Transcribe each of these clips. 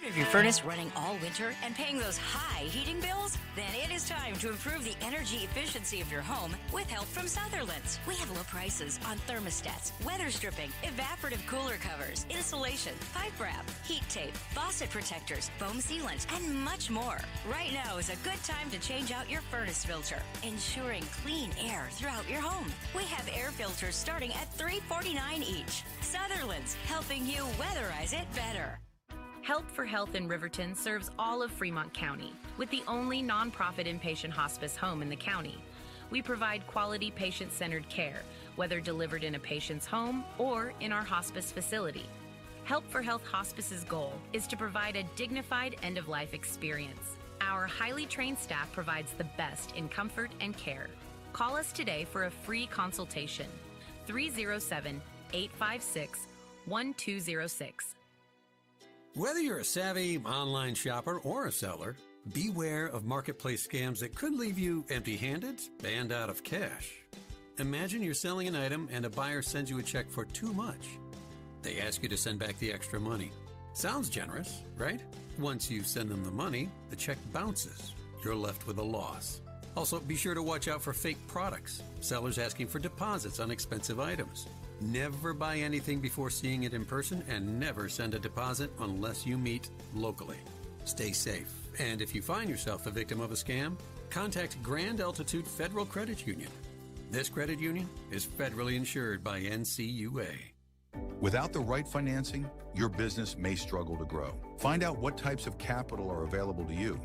Of your furnace running all winter and paying those high heating bills? Then it is time to improve the energy efficiency of your home with help from Sutherland's. We have low prices on thermostats, weather stripping, evaporative cooler covers, insulation, pipe wrap, heat tape, faucet protectors, foam sealant, and much more. Right now is a good time to change out your furnace filter, ensuring clean air throughout your home. We have air filters starting at $3.49 each. Sutherland's, helping you weatherize it better. Help for Health in Riverton serves all of Fremont County with the only nonprofit inpatient hospice home in the county. We provide quality patient-centered care, whether delivered in a patient's home or in our hospice facility. Help for Health Hospice's goal is to provide a dignified end-of-life experience. Our highly trained staff provides the best in comfort and care. Call us today for a free consultation. 307-856-1206. Whether you're a savvy online shopper or a seller, beware of marketplace scams that could leave you empty-handed and out of cash. Imagine you're selling an item and a buyer sends you a check for too much. They ask you to send back the extra money. Sounds generous, right? Once you send them the money, the check bounces. You're left with a loss. Also, be sure to watch out for fake products, sellers asking for deposits on expensive items. Never buy anything before seeing it in person, and never send a deposit unless you meet locally. Stay safe. And if you find yourself a victim of a scam, contact Grand Altitude Federal Credit Union. This credit union is federally insured by NCUA. Without the right financing, your business may struggle to grow. Find out what types of capital are available to you.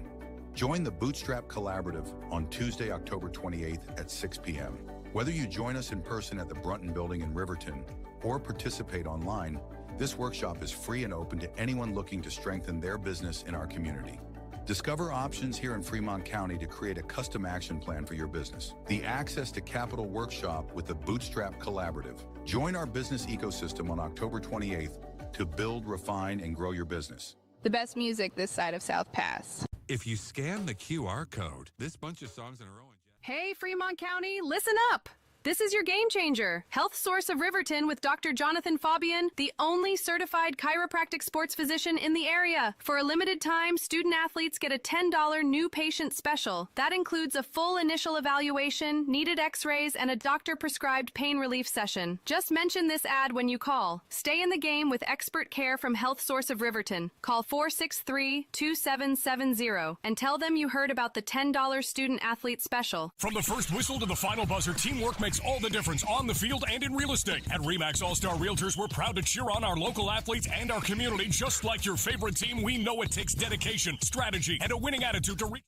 Join the Bootstrap Collaborative on Tuesday, October 28th at 6 p.m. Whether you join us in person at the Brunton Building in Riverton or participate online, this workshop is free and open to anyone looking to strengthen their business in our community. Discover options here in Fremont County to create a custom action plan for your business. The Access to Capital Workshop with the Bootstrap Collaborative. Join our business ecosystem on October 28th to build, refine, and grow your business. The best music this side of South Pass. If you scan the QR code, this bunch of songs in a row. Hey, Fremont County, listen up. This is your game changer, Health Source of Riverton with Dr. Jonathan Fabian, the only certified chiropractic sports physician in the area. For a limited time, student athletes get a $10 new patient special. That includes a full initial evaluation, needed x-rays, and a doctor-prescribed pain relief session. Just mention this ad when you call. Stay in the game with expert care from Health Source of Riverton. Call 463-2770 and tell them you heard about the $10 student athlete special. From the first whistle to the final buzzer, teamwork makes all the difference on the field and in real estate. At RE/MAX All-Star Realtors, we're proud to cheer on our local athletes and our community. Just like your favorite team, we know it takes dedication, strategy, and a winning attitude to reach.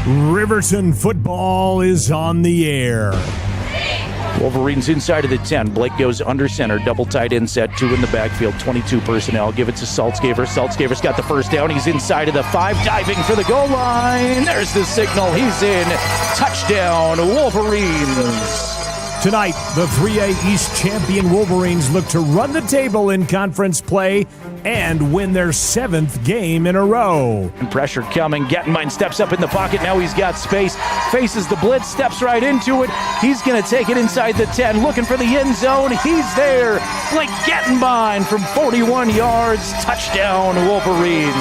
Riverton football is on the air. Wolverines inside of the 10. Blake goes under center. Double tight end set. 2 in the backfield. 22 personnel. Give it to Saltzgaver. Saltzgaver's got the first down. He's inside of the 5. Diving for the goal line. There's the signal. He's in. Touchdown, Wolverines. Tonight, the 3A East champion Wolverines look to run the table in conference play and win their 7th game in a row. And pressure coming. Gettenbein steps up in the pocket. Now he's got space. Faces the blitz. Steps right into it. He's going to take it inside the 10. Looking for the end zone. He's there. Blake Gettenbein from 41 yards. Touchdown, Wolverines.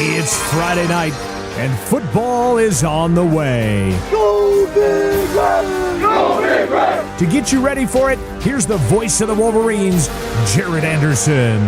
It's Friday night, and football is on the way. Go Big Red! Go Big Red! To get you ready for it, here's the voice of the Wolverines, Jared Anderson.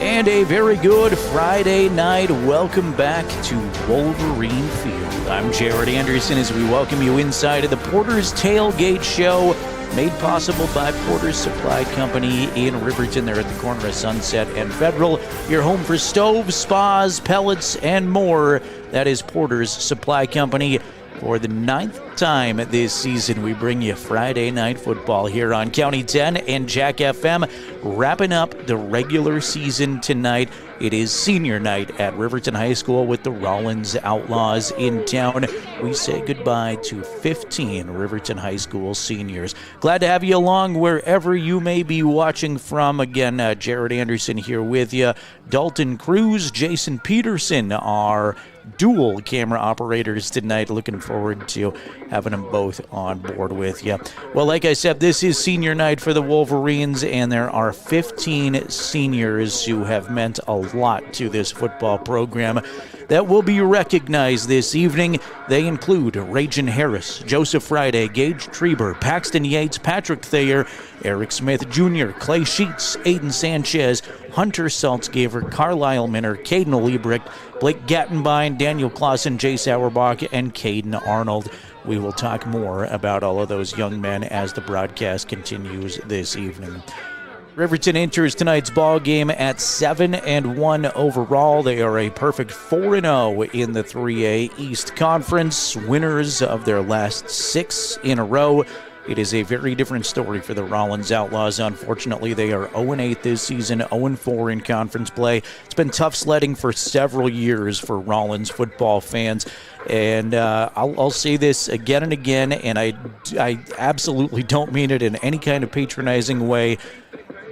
And a very good Friday night. Welcome back to Wolverine Field. I'm Jared Anderson as we welcome you inside of the Porter's Tailgate Show, made possible by Porter's Supply Company in Riverton. They're at the corner of Sunset and Federal. Your home for stoves, spas, pellets, and more. That is Porter's Supply Company. For the 9th time this season, we bring you Friday Night Football here on County 10 and Jack FM, wrapping up the regular season tonight. It is senior night at Riverton High School with the Rawlins Outlaws in town. We say goodbye to 15 Riverton High School seniors. Glad to have you along wherever you may be watching from. Again, Jared Anderson here with you. Dalton Cruz, Jason Peterson are dual camera operators tonight. Looking forward to having them both on board with you. Well, like I said, this is senior night for the Wolverines, and there are 15 seniors who have meant a lot to this football program that will be recognized this evening. They include Ragin Harris, Joseph Friday, Gage Treber, Paxton Yates, Patrick Thayer, Eric Smith Jr., Clay Sheets, Aiden Sanchez, Hunter Saltzgaver, Carlisle Minner, Caden Liebricht, Blake Gattenbein, Daniel Clausen, Jace Auerbach, and Caden Arnold. We will talk more about all of those young men as the broadcast continues this evening. Riverton enters tonight's ball game at 7-1 overall. They are a perfect 4-0 in the 3A East Conference, winners of their last 6 in a row. It is a very different story for the Rawlins Outlaws. Unfortunately, they are 0-8 this season, 0-4 in conference play. It's been tough sledding for several years for Rawlins football fans. And I'll say this again and again, and I absolutely don't mean it in any kind of patronizing way.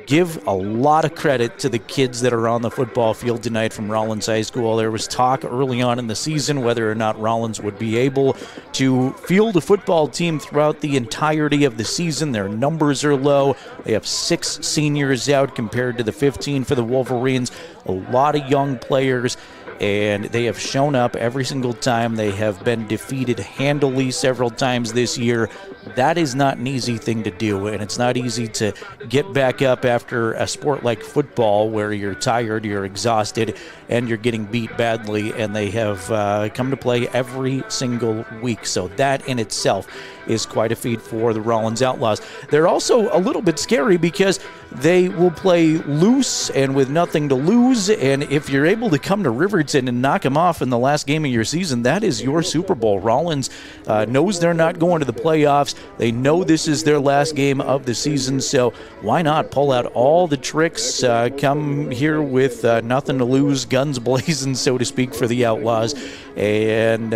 Give a lot of credit to the kids that are on the football field tonight from Rawlins High School. There was talk early on in the season whether or not Rawlins would be able to field a football team throughout the entirety of the season. Their numbers are low. They have 6 seniors out compared to the 15 for the Wolverines. A lot of young players, and they have shown up every single time. They have been defeated handily several times this year. That is not an easy thing to do, and it's not easy to get back up after a sport like football where you're tired, you're exhausted, and you're getting beat badly, and they have come to play every single week. So that in itself is quite a feat for the Rawlins Outlaws. They're also a little bit scary because they will play loose and with nothing to lose, and if you're able to come to Riverton and knock them off in the last game of your season, that is your Super Bowl. Rawlins knows they're not going to the playoffs. They know this is their last game of the season, so why not pull out all the tricks, come here with nothing to lose, guns blazing, so to speak, for the Outlaws, and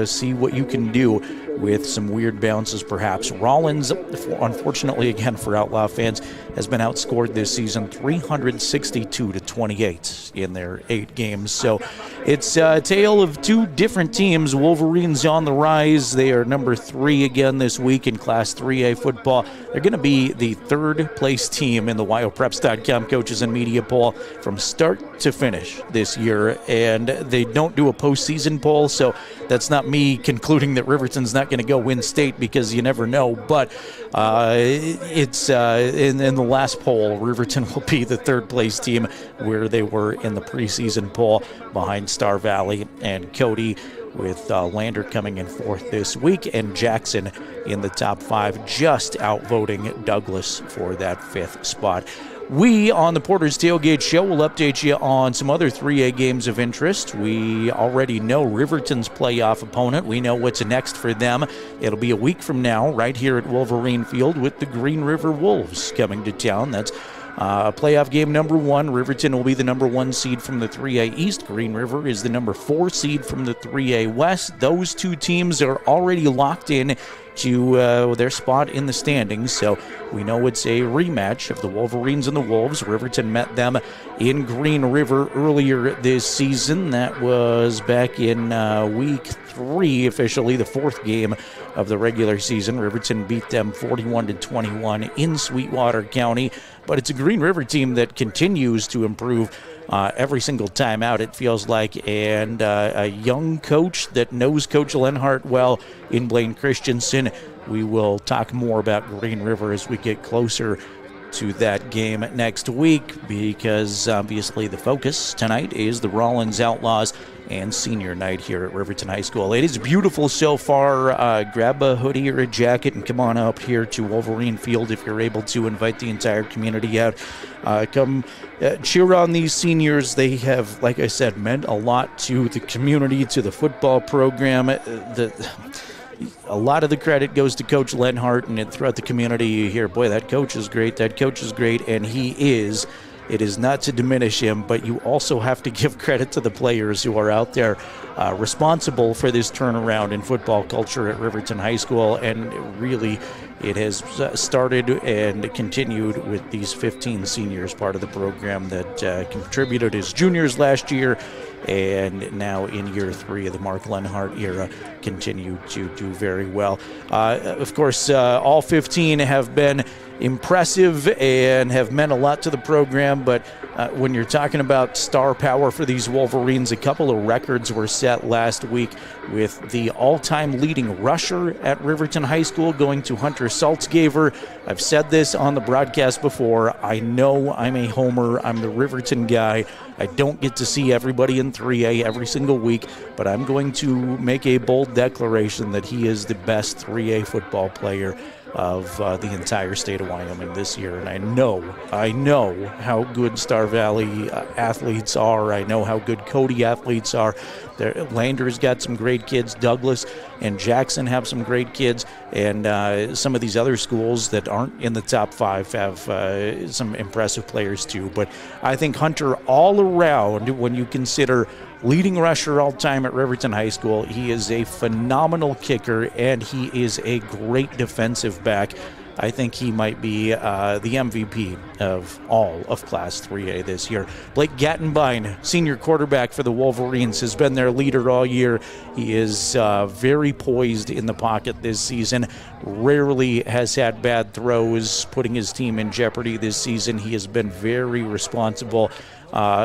see what you can do with some weird bounces, perhaps. Rawlins, unfortunately, again, for Outlaw fans, has been outscored this season 362-28 in their 8 games. So it's a tale of 2 different teams. Wolverines on the rise. They are number 3 again this week in Class 3A football. They're going to be the 3rd place team in the WyoPreps.com coaches and media poll from start to finish this year. And they don't do a postseason poll, so that's not me concluding that Riverton's not going to go win state, because you never know. But it's in the last poll, Riverton will be the 3rd place team, where they were in the preseason poll, behind Star Valley and Cody, with Lander coming in 4th this week, and Jackson in the top 5, just outvoting Douglas for that 5th spot. We, on the Porter's Tailgate Show, will update you on some other 3A games of interest. We already know Riverton's playoff opponent. We know what's next for them. It'll be a week from now, right here at Wolverine Field, with the Green River Wolves coming to town. That's playoff game number 1. Riverton will be the number 1 seed from the 3A East. Green River is the number 4 seed from the 3A West. Those 2 teams are already locked in to their spot in the standings, so we know it's a rematch of the Wolverines and the Wolves. Riverton met them in Green River earlier this season. That was back in week 3, officially the 4th game of the regular season. Riverton beat them 41-21 in Sweetwater County, but it's a Green River team that continues to improve every single time out, it feels like, and a young coach that knows Coach Lenhart well in Blaine Christensen. We will talk more about Green River as we get closer to that game next week, because obviously the focus tonight is the Rawlins Outlaws and senior night here at Riverton High School. It is beautiful so far. Grab a hoodie or a jacket and come on up here to Wolverine Field if you're able to. Invite the entire community out. Come cheer on these seniors. They have, like I said, meant a lot to the community, to the football program. A lot of the credit goes to Coach Lenhart, and throughout the community you hear, boy, that coach is great, and he is. It is not to diminish him, but you also have to give credit to the players who are out there responsible for this turnaround in football culture at Riverton High School, and really it has started and continued with these 15 seniors, part of the program that contributed as juniors last year, and now in year 3 of the Mark Lenhart era continue to do very well. Of course, all 15 have been impressive and have meant a lot to the program, but when you're talking about star power for these Wolverines, a couple of records were set last week with the all-time leading rusher at Riverton High School going to Hunter Saltzgaver. I've said this on the broadcast before. I know I'm a homer. I'm the Riverton guy. I don't get to see everybody in 3A every single week, but I'm going to make a bold declaration that he is the best 3A football player of the entire state of Wyoming this year. And I know how good Star Valley athletes are. I know how good Cody athletes are. Lander's got some great kids. Douglas and Jackson have some great kids. And some of these other schools that aren't in the top 5 have some impressive players too. But I think Hunter all around, when you consider leading rusher all time at Riverton High School, he is a phenomenal kicker, and he is a great defensive back. I think he might be the MVP of all of Class 3A this year. Blake Gattenbein, senior quarterback for the Wolverines, has been their leader all year. He is very poised in the pocket this season. Rarely has had bad throws, putting his team in jeopardy this season. He has been very responsible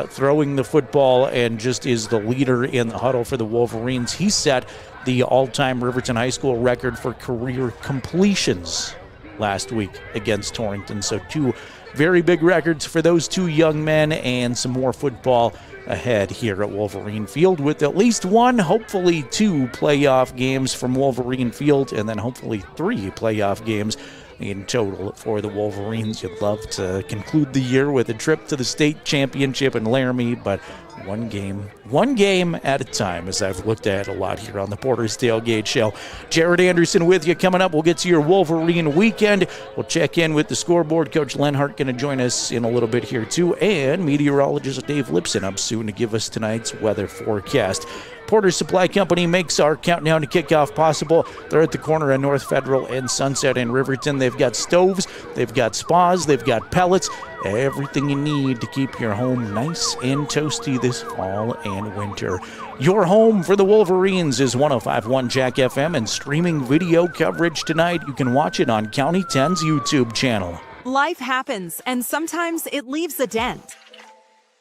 throwing the football and just is the leader in the huddle for the Wolverines. He set the all-time Riverton High School record for career completions last week against Torrington. So 2 very big records for those 2 young men, and some more football ahead here at Wolverine Field with at least 1, hopefully 2 playoff games from Wolverine Field, and then hopefully 3 playoff games in total for the Wolverines. You'd love to conclude the year with a trip to the state championship in Laramie, but one game at a time, as I've looked at a lot here on the Porter's Tailgate Show. Jared Anderson with you. Coming up, we'll get to your Wolverine weekend. We'll check in with the scoreboard. Coach Lenhart going to join us in a little bit here too, and meteorologist Dave Lipson up soon to give us tonight's weather forecast. Porter's Supply Company makes our countdown to kickoff possible. They're at the corner of North Federal and Sunset in Riverton. They've got stoves, they've got spas, they've got pellets, everything you need to keep your home nice and toasty this fall and winter. Your home for the Wolverines is 105.1 Jack FM, and streaming video coverage tonight. You can watch it on County 10's YouTube channel. Life happens, and sometimes it leaves a dent.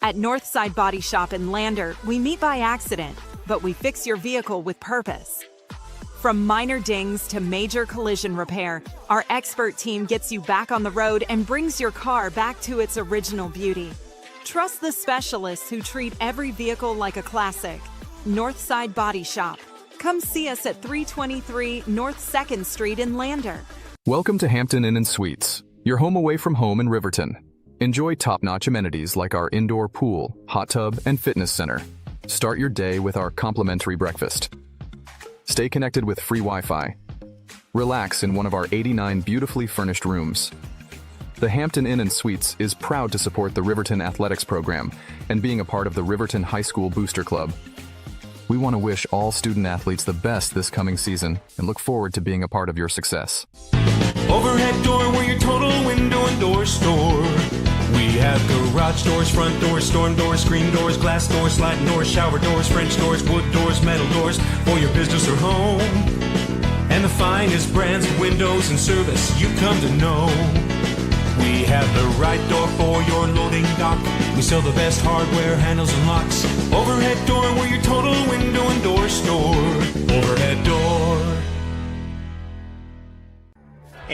At Northside Body Shop in Lander, we meet by accident, but we fix your vehicle with purpose. From minor dings to major collision repair, our expert team gets you back on the road and brings your car back to its original beauty. Trust the specialists who treat every vehicle like a classic. Northside Body Shop. Come see us at 323 North 2nd Street in Lander. Welcome to Hampton Inn & Suites, your home away from home in Riverton. Enjoy top-notch amenities like our indoor pool, hot tub, and fitness center. Start your day with our complimentary breakfast. Stay connected with free Wi-Fi. Relax in one of our 89 beautifully furnished rooms. The Hampton Inn & Suites is proud to support the Riverton Athletics program and being a part of the Riverton High School Booster Club. We want to wish all student athletes the best this coming season and look forward to being a part of your success. Overhead door, we're your total window and door store. We have garage doors, front doors, storm doors, screen doors, glass doors, sliding doors, shower doors, French doors, wood doors, metal doors for your business or home. And the finest brands of windows and service you come to know. We have the right door for your loading dock. We sell the best hardware, handles, and locks. Overhead door, we're your total window and door store. Overhead door.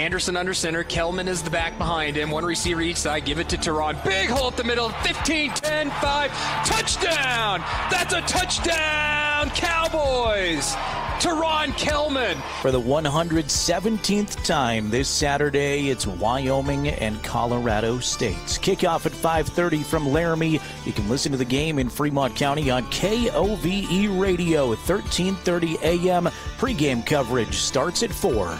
Anderson under center. Kelman is the back behind him. One receiver each side. Give it to Teron. Big hole up the middle. 15, 10, 5. Touchdown! That's a touchdown, Cowboys! Teron Kelman. For the 117th time this Saturday, it's Wyoming and Colorado State. Kickoff at 5:30 from Laramie. You can listen to the game in Fremont County on KOVE Radio, 1330 AM. Pregame coverage starts at 4.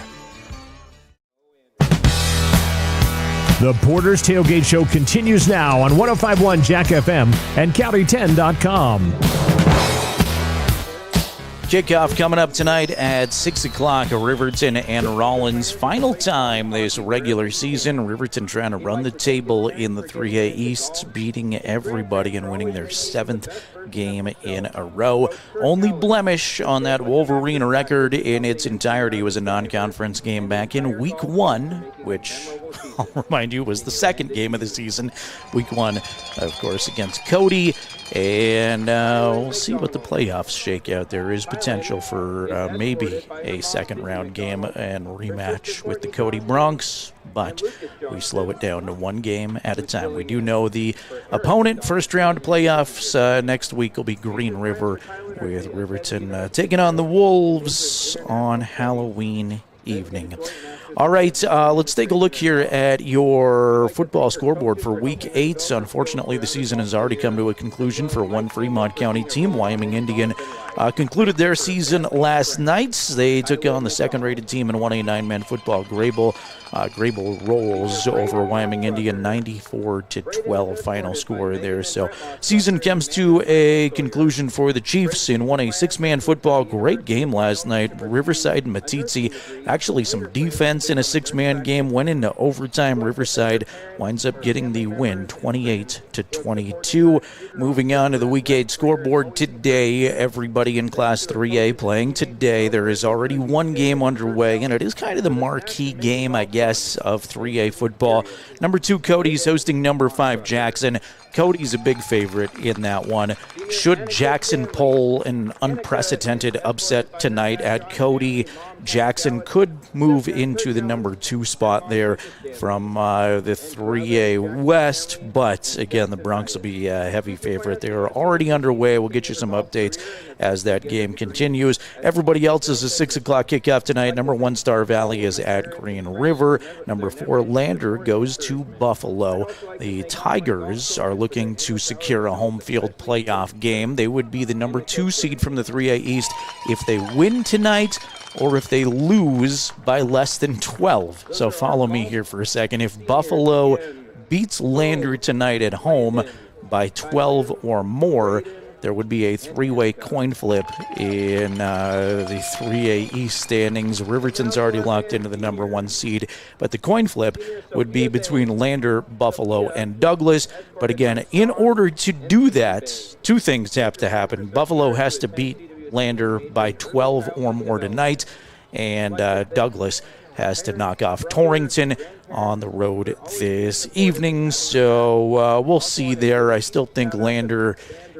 The Porter's Tailgate Show continues now on 105.1 Jack FM and County10.com. Kickoff coming up tonight at 6 o'clock. Riverton and Rawlins. Final time this regular season. Riverton trying to run the table in the 3A East, beating everybody and winning their 7th game in a row. Only blemish on that Wolverine record in its entirety was a non-conference game back in Week 1, which I'll remind you was the second game of the season. Week 1, of course, against Cody. And we'll see what the playoffs shake out. There is potential for maybe a second-round game and rematch with the Cody Bronx, but we slow it down to one game at a time. We do know the opponent, first-round playoffs next week will be Green River, with Riverton taking on the Wolves on Halloween evening. All right, let's take a look here at your football scoreboard for Week 8. Unfortunately, the season has already come to a conclusion for one Fremont County team. Wyoming Indian concluded their season last night. They took on the second-rated team in 1A 9-man football, Grable. Grable rolls over Wyoming Indian, 94-12 final score there. So season comes to a conclusion for the Chiefs in 1A 6-man football. Great game last night. Riverside and Matitsi. Actually some defense in a 6-man game. Went into overtime. Riverside winds up getting the win, 28-22. Moving on to the Week 8 scoreboard today. Everybody in Class 3A playing today. There is already one game underway, and it is kind of the marquee game, I guess, of 3A football. Number 2 Cody's hosting number 5 Jackson. Cody's a big favorite in that one. Should Jackson pull an unprecedented upset tonight at Cody, Jackson could move into the number 2 spot there from the 3A West. But again, the Bronx will be a heavy favorite. They are already underway. We'll get you some updates as that game continues. Everybody else is a 6 o'clock kickoff tonight. Number 1 Star Valley is at Green River. Number 4 Lander goes to Buffalo. The Tigers are looking to secure a home field playoff game. They would be the number 2 seed from the 3A East if they win tonight or if they lose by less than 12. So follow me here for a second. If Buffalo beats Lander tonight at home by 12 or more, there would be a 3-way coin flip in the 3A East standings. Riverton's already locked into the number 1 seed, but the coin flip would be between Lander, Buffalo, and Douglas. But again, in order to do that, 2 things have to happen. Buffalo has to beat Lander by 12 or more tonight, and Douglas has to knock off Torrington on the road this evening. So we'll see there. I still think Lander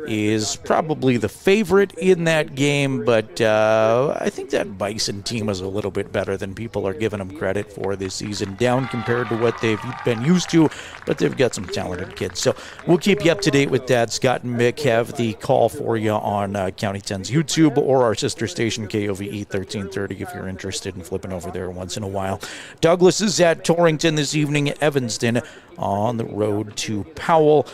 is probably the favorite in that game, but I think that Bison team is a little bit better than people are giving them credit for this season, down compared to what they've been used to, but they've got some talented kids. So we'll keep you up to date with that. Scott and Mick have the call for you on County 10's YouTube or our sister station, KOVE 1330, if you're interested in flipping over there once in a while. Douglas is at Torrington this evening, Evanston on the road to Powell.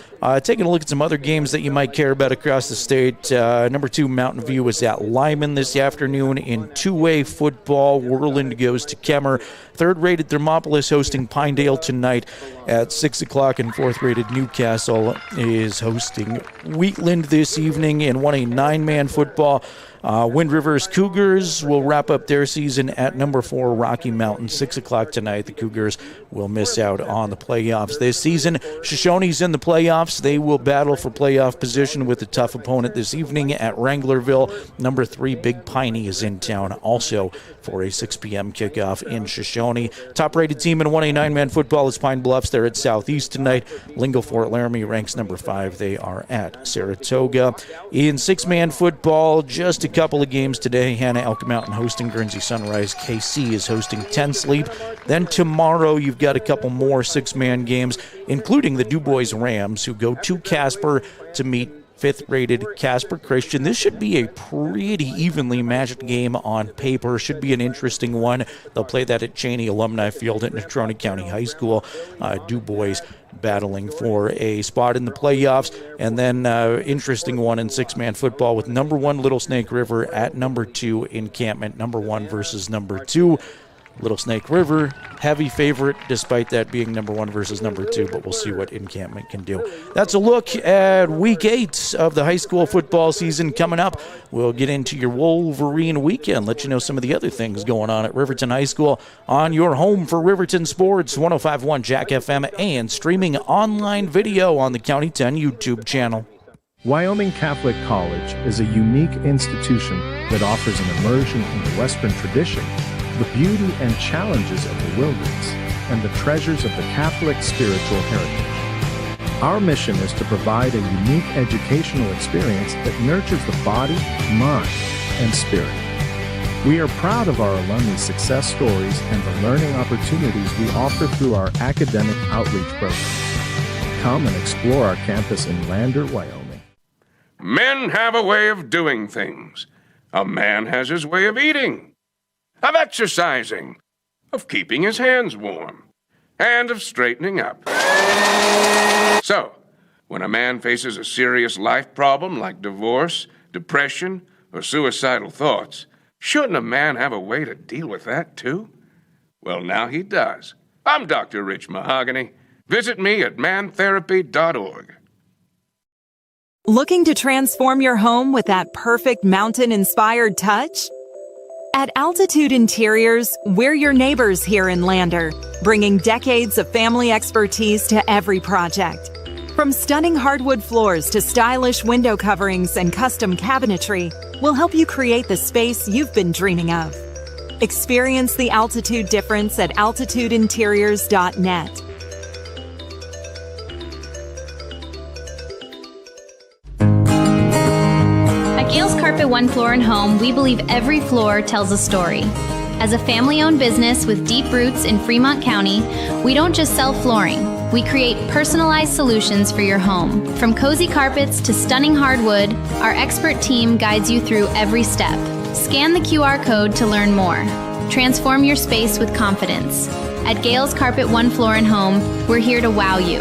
Taking a look at some other games that you might care about across the state. Number 2 Mountain View is at Lyman this afternoon in 2A football. Worland goes to Kemmer. 3rd-rated Thermopolis hosting Pinedale tonight at 6 o'clock, and 4th-rated Newcastle is hosting Wheatland this evening in 1A 9-man football. Wind River's Cougars will wrap up their season at number 4 Rocky Mountain, 6 o'clock tonight. The Cougars will miss out on the playoffs this season. Shoshone's in the playoffs. They will battle for playoff position with a tough opponent this evening at Wranglerville. Number 3 Big Piney is in town also for a 6 p.m. kickoff in Shoshone. Top-rated team in 1A 9-man football is Pine Bluffs. They're at Southeast tonight. Lingo Fort Laramie ranks number 5. They are at Saratoga. In 6-man football, just a couple of games today. Hannah Elk Mountain hosting Guernsey Sunrise. KC is hosting 10 Sleep. Then tomorrow you've got a couple more 6-man games, including the DuBois Rams, who go to Casper to meet 5th-rated Casper Christian. This should be a pretty evenly matched game on paper. Should be an interesting one. They'll play that at Cheney Alumni Field at Natrona County High School. DuBois battling for a spot in the playoffs. And then interesting one in 6-man football with number 1 Little Snake River at number 2 Encampment. Number 1 versus number 2. Little Snake River, heavy favorite, despite that being number 1 versus number 2, but we'll see what Encampment can do. That's a look at Week 8 of the high school football season coming up. We'll get into your Wolverine weekend, let you know some of the other things going on at Riverton High School on your home for Riverton Sports, 105.1 Jack FM, and streaming online video on the County 10 YouTube channel. Wyoming Catholic College is a unique institution that offers an immersion in the Western tradition, the beauty and challenges of the wilderness, and the treasures of the Catholic spiritual heritage. Our mission is to provide a unique educational experience that nurtures the body, mind, and spirit. We are proud of our alumni success stories and the learning opportunities we offer through our academic outreach programs. Come and explore our campus in Lander, Wyoming. Men have a way of doing things. A man has his way of eating, of exercising, of keeping his hands warm, and of straightening up. So, when a man faces a serious life problem like divorce, depression, or suicidal thoughts, shouldn't a man have a way to deal with that too? Well, now he does. I'm Dr. Rich Mahogany. Visit me at mantherapy.org. Looking to transform your home with that perfect mountain-inspired touch? At Altitude Interiors, we're your neighbors here in Lander, bringing decades of family expertise to every project. From stunning hardwood floors to stylish window coverings and custom cabinetry, we'll help you create the space you've been dreaming of. Experience the altitude difference at altitudeinteriors.net. At Gales Carpet One Floor and Home, we believe every floor tells a story. As a family-owned business with deep roots in Fremont County, we don't just sell flooring. We create personalized solutions for your home. From cozy carpets to stunning hardwood, our expert team guides you through every step. Scan the QR code to learn more. Transform your space with confidence. At Gales Carpet One Floor and Home, we're here to wow you.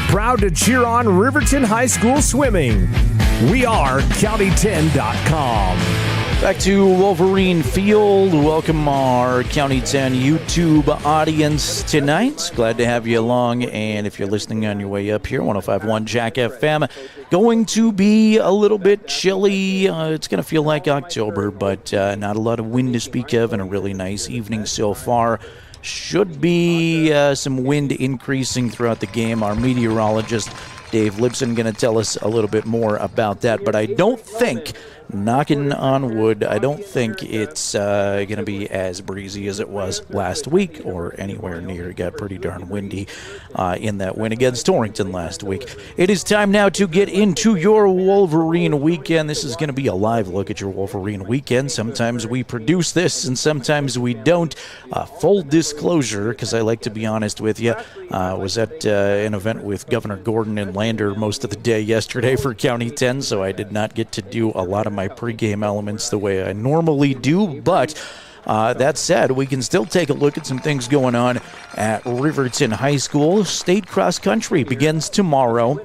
Proud to cheer on Riverton High School swimming. We are County10.com. Back to Wolverine Field. Welcome our County 10 YouTube audience tonight. Glad to have you along. And if you're listening on your way up here, 105.1 Jack FM, going to be a little bit chilly. It's going to feel like October, but not a lot of wind to speak of, and a really nice evening so far. Should be some wind increasing throughout the game. Our meteorologist, Dave Lipson, going to tell us a little bit more about that. But I don't think, knocking on wood, I don't think it's going to be as breezy as it was last week or anywhere near. It got pretty darn windy in that win against Torrington last week. It is time now to get into your Wolverine weekend. This is going to be a live look at your Wolverine weekend. Sometimes we produce this and sometimes we don't. Full disclosure, because I like to be honest with you, was at an event with Governor Gordon and Lander most of the day yesterday for County 10, so I did not get to do a lot of my pregame elements the way I normally do, but that said, we can still take a look at some things going on at Riverton High School. State cross country begins tomorrow.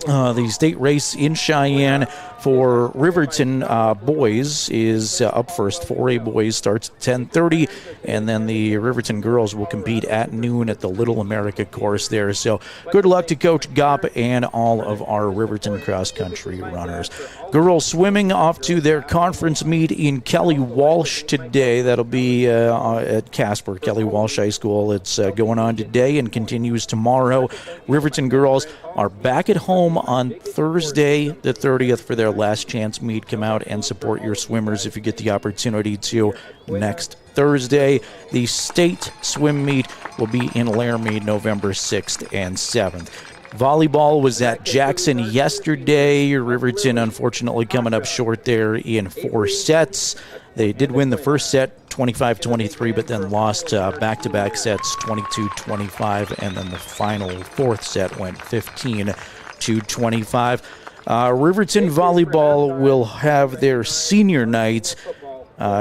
The state race in Cheyenne for Riverton boys is up first. 4A boys starts at 10:30, and then the Riverton girls will compete at noon at the Little America course there. So good luck to Coach Gopp and all of our Riverton cross-country runners. Girls swimming off to their conference meet in Kelly Walsh today. That'll be at Casper, Kelly Walsh High School. It's going on today and continues tomorrow. Riverton girls are back at home on Thursday the 30th for their last chance meet. Come out and support your swimmers if you get the opportunity to next Thursday. The state swim meet will be in Laramie November 6th and 7th. Volleyball was at Jackson yesterday. Riverton, unfortunately, coming up short there in 4 sets. They did win the first set, 25-23, but then lost back-to-back sets, 22-25, and then the final 4th set went 15-25. Riverton Volleyball will have their senior night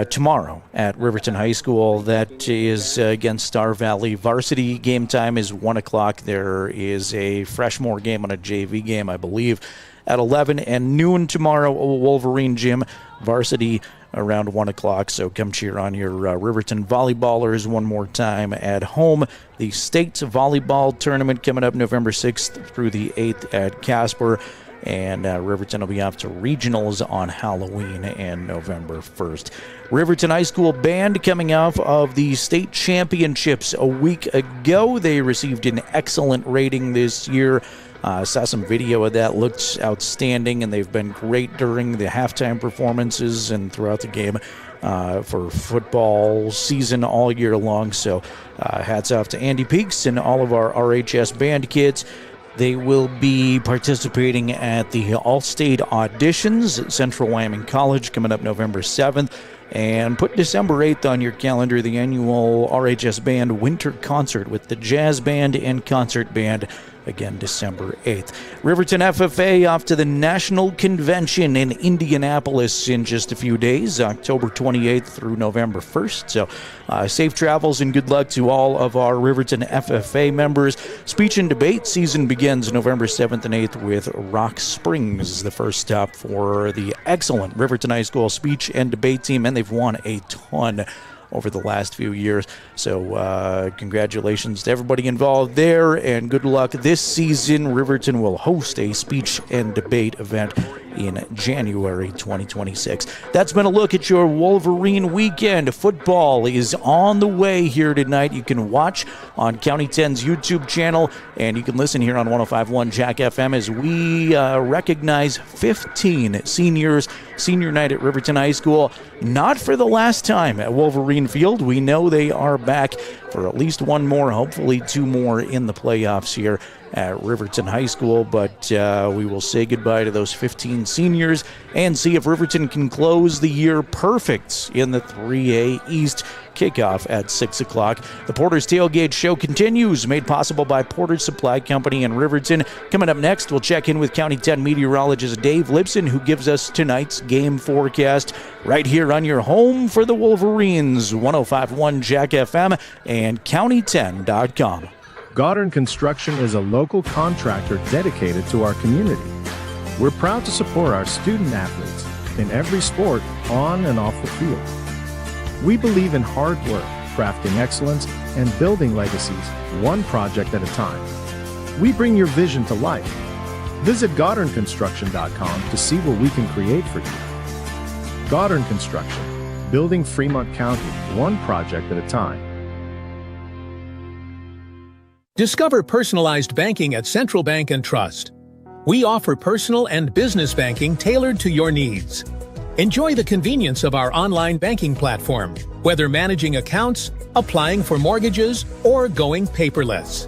tomorrow at Riverton High School. That is against Star Valley. Varsity game time is 1 o'clock. There is a Freshmore game and a JV game, I believe, at 11 and noon tomorrow. Wolverine gym. Varsity around 1 o'clock, so come cheer on your Riverton volleyballers one more time at home. The state volleyball tournament coming up November 6th through the 8th at Casper. And Riverton will be off to regionals on Halloween and November 1st. Riverton High School band coming off of the state championships a week ago. They received an excellent rating this year. Saw some video of that. Looked outstanding, and they've been great during the halftime performances and throughout the game for football season all year long. So hats off to Andy Peaks and all of our RHS band kids. They will be participating at the All-State auditions at Central Wyoming College coming up November 7th. And put December 8th on your calendar, the annual RHS Band Winter Concert with the Jazz Band and Concert Band. Again, December 8th. Riverton FFA off to the National Convention in Indianapolis in just a few days, October 28th through November 1st. So safe travels and good luck to all of our Riverton FFA members. Speech and debate season begins November 7th and 8th with Rock Springs, the first stop for the excellent Riverton High School speech and debate team, and they've won a ton over the last few years. So congratulations to everybody involved there, and good luck this season. Riverton will host a speech and debate event in January 2026. That's been a look at your Wolverine weekend. Football is on the way here tonight. You can watch on County 10's YouTube channel, and you can listen here on 105.1 Jack FM as we recognize 15 seniors. Senior night at Riverton High School, not for the last time at Wolverine Field. We know they are back for at least one more, hopefully 2 more in the playoffs here at Riverton High School, but we will say goodbye to those 15 seniors and see if Riverton can close the year perfect in the 3A East. Kickoff at 6 o'clock. The Porter's Tailgate Show continues, made possible by Porter's Supply Company in Riverton. Coming up next, we'll check in with County 10 meteorologist Dave Lipson, who gives us tonight's game forecast right here on your home for the Wolverines, 105.1 Jack FM and county10.com. Goddard Construction is a local contractor dedicated to our community. We're proud to support our student athletes in every sport on and off the field. We believe in hard work, crafting excellence, and building legacies one project at a time. We bring your vision to life. Visit GoddardConstruction.com to see what we can create for you. Goddard Construction, building Fremont County one project at a time. Discover personalized banking at Central Bank and Trust. We offer personal and business banking tailored to your needs. Enjoy the convenience of our online banking platform, whether managing accounts, applying for mortgages, or going paperless.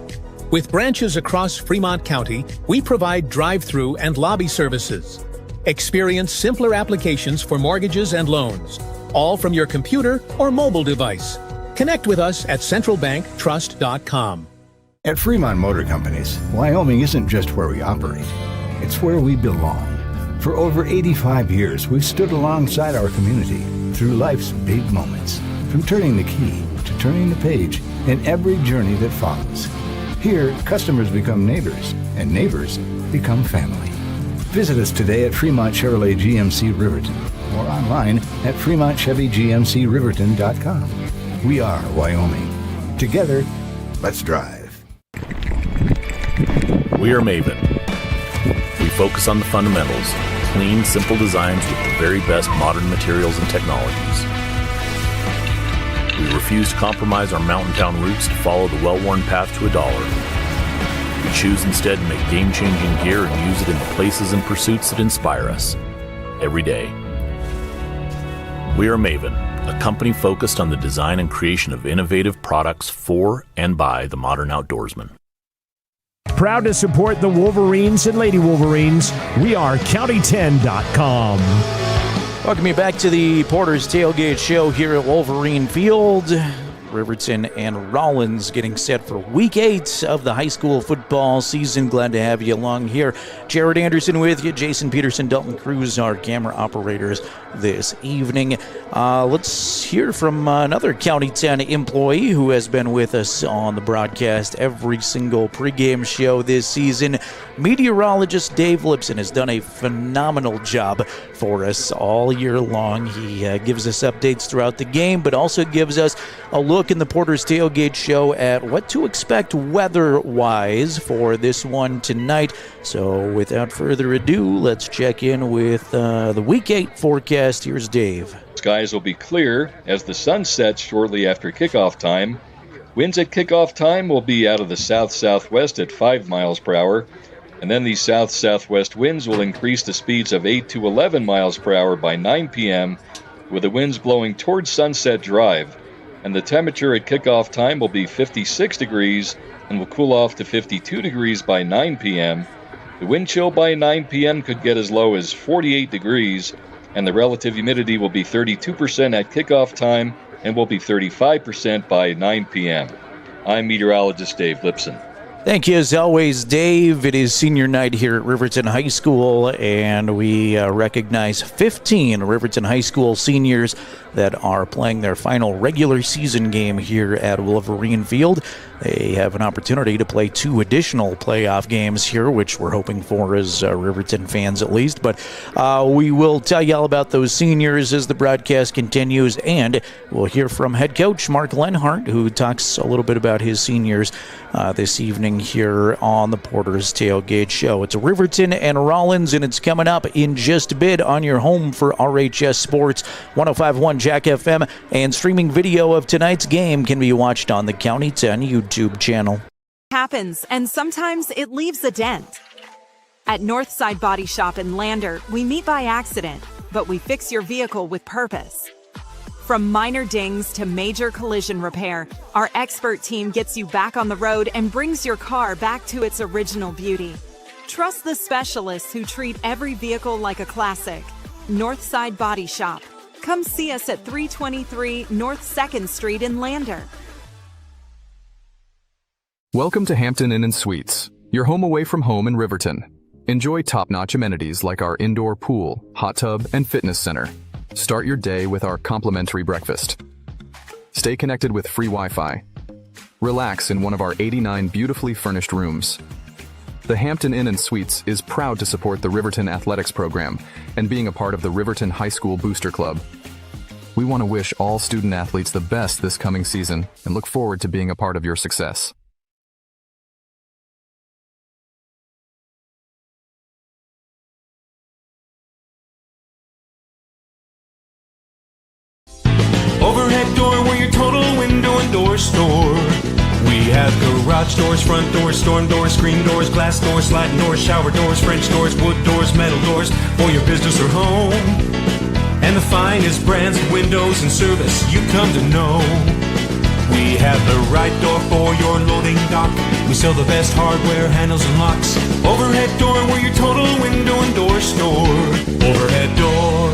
With branches across Fremont County, we provide drive-through and lobby services. Experience simpler applications for mortgages and loans, all from your computer or mobile device. Connect with us at centralbanktrust.com. At Fremont Motor Companies, Wyoming isn't just where we operate, it's where we belong. For over 85 years, we've stood alongside our community through life's big moments, from turning the key to turning the page in every journey that follows. Here, customers become neighbors, and neighbors become family. Visit us today at Fremont Chevrolet GMC Riverton or online at FremontChevyGMCRiverton.com. We are Wyoming. Together, let's drive. We are Maven. We focus on the fundamentals, clean, simple designs with the very best modern materials and technologies. We refuse to compromise our mountain town roots to follow the well-worn path to $1. We choose instead to make game-changing gear and use it in the places and pursuits that inspire us every day. We are Maven, a company focused on the design and creation of innovative products for and by the modern outdoorsman. proud to support the Wolverines and Lady Wolverines. We are County10.com. Welcome you back to the Porter's Tailgate Show here at Wolverine Field. Riverton and Rawlins getting set for Week 8 of the high school football season. Glad to have you along here. Jared Anderson with you. Jason Peterson, Dalton Cruz, our camera operators this evening. Let's hear from another County 10 employee who has been with us on the broadcast every single pregame show this season. Meteorologist Dave Lipson has done a phenomenal job for us all year long. He gives us updates throughout the game, but also gives us a look in the Porter's Tailgate Show at what to expect weather-wise for this one tonight. So without further ado, let's check in with the Week 8 forecast. Here's Dave. Skies will be clear as the sun sets shortly after kickoff time. Winds at kickoff time will be out of the south-southwest at 5 miles per hour. And then these south-southwest winds will increase to speeds of 8 to 11 miles per hour by 9 p.m., with the winds blowing towards Sunset Drive. And the temperature at kickoff time will be 56 degrees and will cool off to 52 degrees by 9 p.m. The wind chill by 9 p.m. could get as low as 48 degrees, and the relative humidity will be 32% at kickoff time and will be 35% by 9 p.m. I'm meteorologist Dave Lipson. Thank you, as always, Dave. It is senior night here at Riverton High School, and we recognize 15 Riverton High School seniors that are playing their final regular season game here at Wolverine Field. They have an opportunity to play 2 additional playoff games here, which we're hoping for as Riverton fans at least. But we will tell you all about those seniors as the broadcast continues, and we'll hear from head coach Mark Lenhart, who talks a little bit about his seniors this evening here on the Porter's Tailgate Show. It's Riverton and Rawlins, and it's coming up in just a bit on your home for RHS Sports, 105.1 Jack FM, and streaming video of tonight's game can be watched on the County 10 YouTube channel. Happens, and sometimes it leaves a dent. At Northside Body Shop in Lander, we meet by accident, but we fix your vehicle with purpose. From minor dings to major collision repair, our expert team gets you back on the road and brings your car back to its original beauty. Trust the specialists who treat every vehicle like a classic. Northside Body Shop. Come see us at 323 North 2nd Street in Lander. Welcome to Hampton Inn & Suites, your home away from home in Riverton. Enjoy top-notch amenities like our indoor pool, hot tub, and fitness center. Start your day with our complimentary breakfast. Stay connected with free Wi-Fi. Relax in one of our 89 beautifully furnished rooms. The Hampton Inn & Suites is proud to support the Riverton Athletics program and being a part of the Riverton High School Booster Club. We want to wish all student athletes the best this coming season and look forward to being a part of your success. Overhead door, we're your total window and door store. We have garage doors, front doors, storm doors, screen doors, glass doors, sliding doors, shower doors, French doors, wood doors, metal doors for your business or home. And the finest brands of windows and service you come to know. We have the right door for your loading dock. We sell the best hardware, handles, and locks. Overhead door, we're your total window and door store. Overhead door.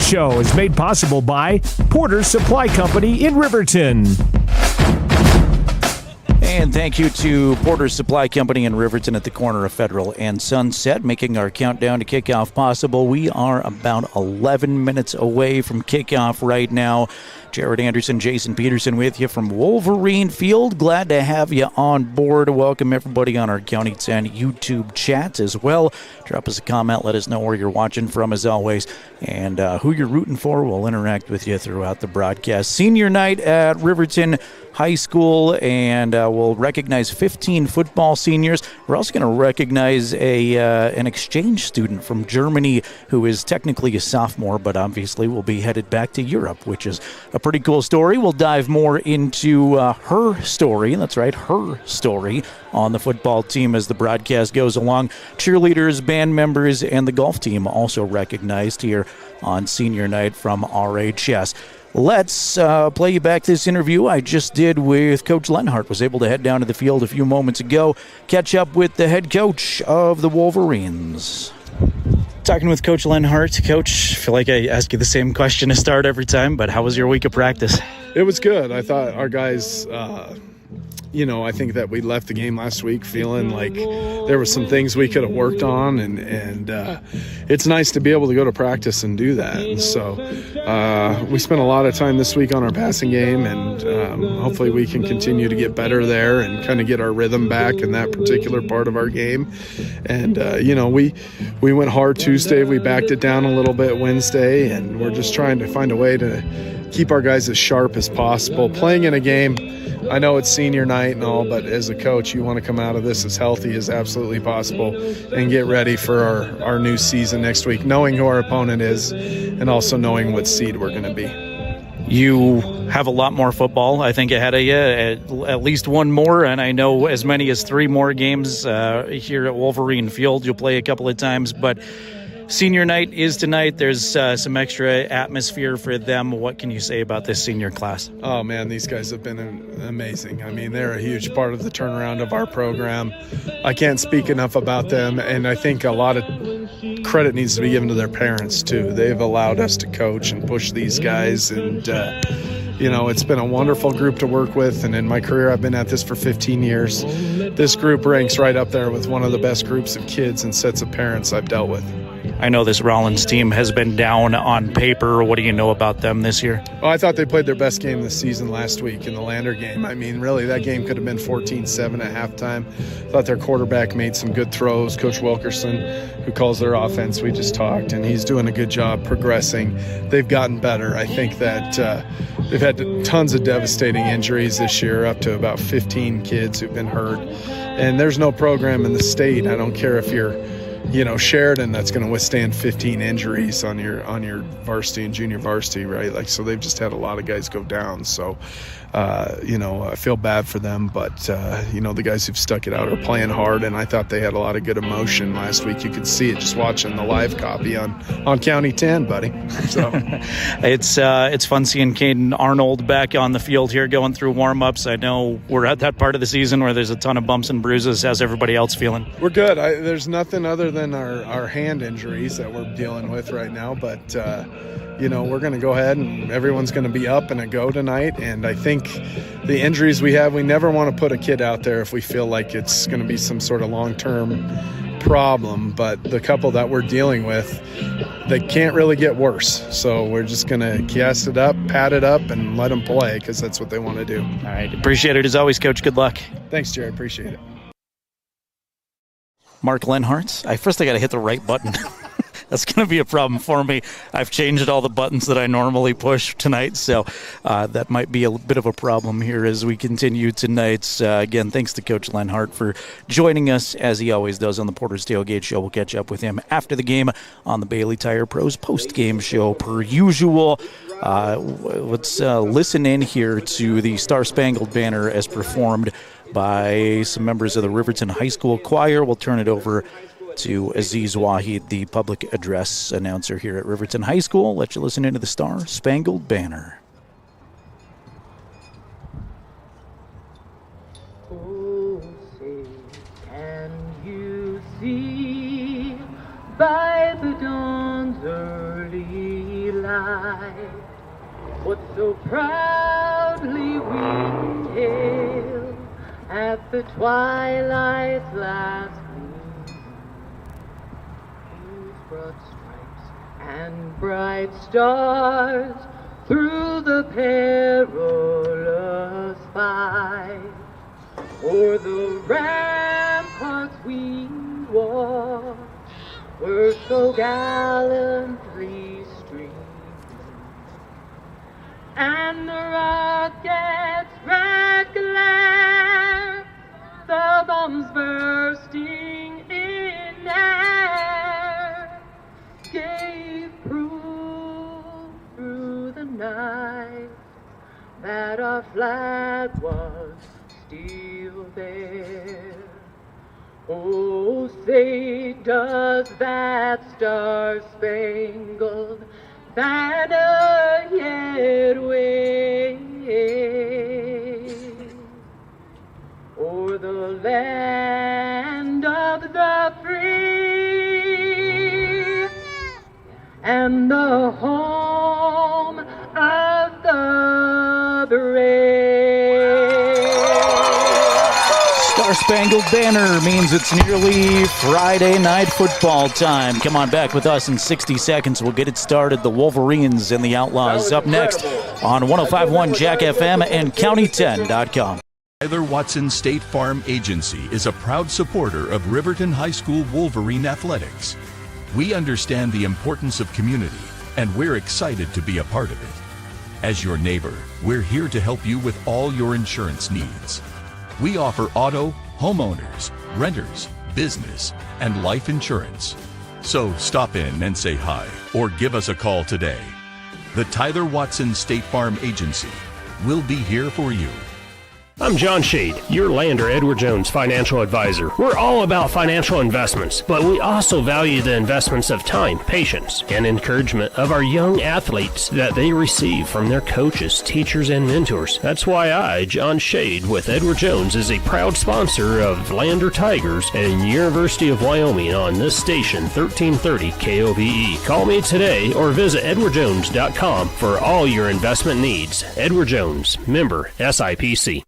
Show is made possible by Porter's Supply Company in Riverton. And thank you to Porter's Supply Company in Riverton at the corner of Federal and Sunset, making our countdown to kickoff possible. We are about 11 minutes away from kickoff right now. Jared Anderson, Jason Peterson with you from Wolverine Field. Glad to have you on board. Welcome everybody on our County 10 YouTube chat as well. Drop us a comment. Let us know where you're watching from as always and who you're rooting for. We'll interact with you throughout the broadcast. Senior night at Riverton High School, and we'll recognize 15 football seniors. We're also going to recognize an exchange student from Germany who is technically a sophomore, but obviously will be headed back to Europe, which is a pretty cool story. We'll dive more into her story. That's right, her story on the football team as the broadcast goes along. Cheerleaders, band members, and the golf team also recognized here on senior night from RHS. Let's play you back this interview I just did with Coach Lenhart. Was able to head down to the field a few moments ago, catch up with the head coach of the Wolverines. Talking with Coach Lenhart. Coach, I feel like I ask you the same question to start every time, but how was your week of practice? It was good. I thought our guys, I think that we left the game last week feeling like there were some things we could have worked on, and it's nice to be able to go to practice and do that. And so we spent a lot of time this week on our passing game, and hopefully we can continue to get better there and kind of get our rhythm back in that particular part of our game. And, we went hard Tuesday. We backed it down a little bit Wednesday, and we're just trying to find a way to keep our guys as sharp as possible. Playing in a game, I know it's senior night and all, but as a coach, you want to come out of this as healthy as absolutely possible and get ready for our new season next week, knowing who our opponent is and also knowing what seed we're going to be. You have a lot more football, I think, ahead of you, at least one more, and I know as many as 3 more games here at Wolverine Field. You'll play a couple of times, but senior night is tonight. There's some extra atmosphere for them. What can you say about this senior class? Oh, man, these guys have been amazing. I mean, they're a huge part of the turnaround of our program. I can't speak enough about them, and I think a lot of credit needs to be given to their parents, too. They've allowed us to coach and push these guys, and it's been a wonderful group to work with, and in my career, I've been at this for 15 years. This group ranks right up there with one of the best groups of kids and sets of parents I've dealt with. I know this Rawlins team has been down on paper. What do you know about them this year? Well, I thought they played their best game this season last week in the Lander game. I mean, really, that game could have been 14-7 at halftime. I thought their quarterback made some good throws. Coach Wilkerson, who calls their offense, we just talked, and he's doing a good job progressing. They've gotten better. I think that they've had tons of devastating injuries this year, up to about 15 kids who've been hurt. And there's no program in the state, I don't care if you're Sheridan, that's going to withstand 15 injuries on your varsity and junior varsity, right? Like, so they've just had a lot of guys go down. So, I feel bad for them, but, the guys who've stuck it out are playing hard, and I thought they had a lot of good emotion last week. You could see it just watching the live copy on County 10, buddy. So it's fun seeing Caden Arnold back on the field here going through warm-ups. I know we're at that part of the season where there's a ton of bumps and bruises. How's everybody else feeling? We're good. There's nothing other than our hand injuries that we're dealing with right now, but we're going to go ahead and everyone's going to be up and a go tonight. And I think the injuries we have, we never want to put a kid out there if we feel like it's going to be some sort of long-term problem. But the couple that we're dealing with, they can't really get worse. So we're just going to cast it up, pad it up, and let them play because that's what they want to do. All right. Appreciate it as always, Coach. Good luck. Thanks, Jerry. Appreciate it. Mark Lenhart. I got to hit the right button. That's going to be a problem for me. I've changed all the buttons that I normally push tonight, so that might be a bit of a problem here as we continue tonight. Again, thanks to Coach Lenhart for joining us, as he always does on the Porter's Tailgate Show. We'll catch up with him after the game on the Bailey Tire Pros post-game show per usual. Let's listen in here to the Star Spangled Banner as performed by some members of the Riverton High School Choir. We'll turn it over to Aziz Wahid, the public address announcer here at Riverton High School. Let you listen into the Star Spangled Banner. Oh, say, can you see by the dawn's early light what so proudly we hailed at the twilight's last gleam, whose broad stripes and bright stars through the perilous fight, o'er the ramparts we watched were so gallantly streaming, and the rockets' red glare, the bombs bursting in air, gave proof through the night that our flag was still there. Oh, say does that star-spangled banner yet wave o'er the land of the free and the home of the brave? Star-Spangled Banner means it's nearly Friday night football time. Come on back with us in 60 seconds. We'll get it started. The Wolverines and the Outlaws up next on 105.1 Jack FM and County10.com. Tyler Watson State Farm Agency is a proud supporter of Riverton High School Wolverine athletics. We understand the importance of community, and we're excited to be a part of it. As your neighbor, we're here to help you with all your insurance needs. We offer auto, homeowners, renters, business, and life insurance. So stop in and say hi or give us a call today. The Tyler Watson State Farm Agency will be here for you. I'm John Shade, your Lander Edward Jones financial advisor. We're all about financial investments, but we also value the investments of time, patience, and encouragement of our young athletes that they receive from their coaches, teachers, and mentors. That's why I, John Shade, with Edward Jones, is a proud sponsor of Lander Tigers and University of Wyoming on this station, 1330 KOVE. Call me today or visit edwardjones.com for all your investment needs. Edward Jones, member SIPC.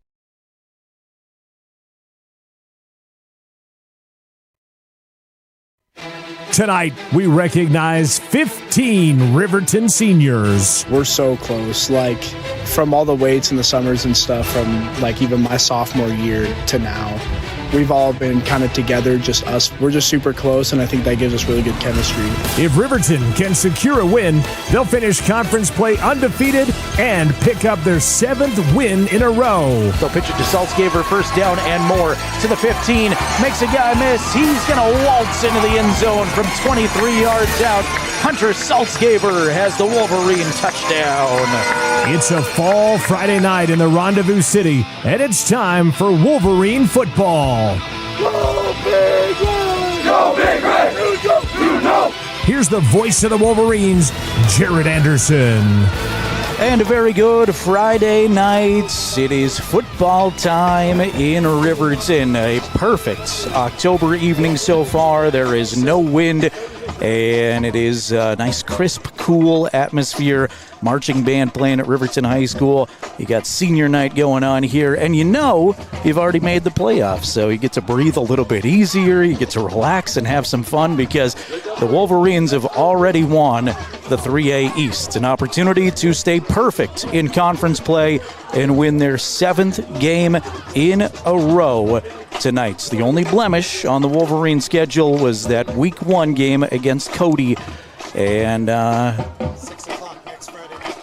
Tonight, we recognize 15 Riverton seniors. We're so close, like from all the weights in the summers and stuff, from like even my sophomore year to now. We've all been kind of together, just us. We're just super close, and I think that gives us really good chemistry. If Riverton can secure a win, they'll finish conference play undefeated and pick up their 7th win in a row. They'll pitch it to Saltzgaber, first down and more to the 15. Makes a guy miss. He's going to waltz into the end zone from 23 yards out. Hunter Saltzgaber has the Wolverine touchdown. It's a fall Friday night in the Rendezvous City, and it's time for Wolverine football. Go Big Red! Go Big Red! You know! Here's the voice of the Wolverines, Jared Anderson. And a very good Friday night. It is football time in Riverton. A perfect October evening so far. There is no wind, and it is a nice, crisp, cool atmosphere. Marching band playing at Riverton High School. You got senior night going on here, and you know you've already made the playoffs, so you get to breathe a little bit easier. You get to relax and have some fun because the Wolverines have already won the 3A East. An opportunity to stay perfect in conference play and win their 7th game in a row tonight. The only blemish on the Wolverine schedule was that Week 1 game against Cody, and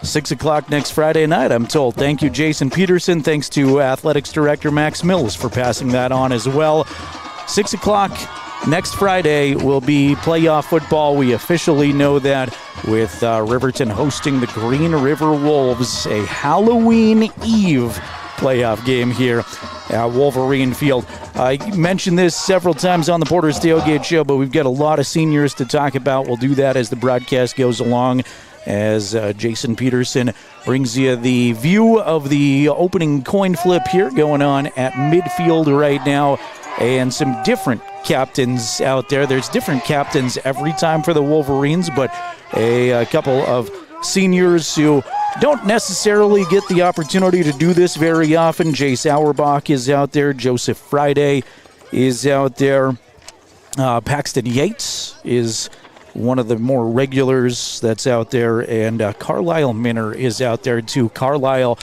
6 o'clock next Friday night, I'm told. Thank you, Jason Peterson. Thanks to Athletics Director Max Mills for passing that on as well. 6 o'clock next Friday will be playoff football. We officially know that with Riverton hosting the Green River Wolves, a Halloween Eve playoff game here at Wolverine Field. I mentioned this several times on the Porter's Tailgate Show, but we've got a lot of seniors to talk about. We'll do that as the broadcast goes along, as Jason Peterson brings you the view of the opening coin flip here going on at midfield right now, and some different captains out there. There's different captains every time for the Wolverines, but a couple of seniors who don't necessarily get the opportunity to do this very often. Jace Auerbach is out there. Joseph Friday is out there. Paxton Yates is one of the more regulars that's out there. And Carlisle Minner is out there, too. Carlisle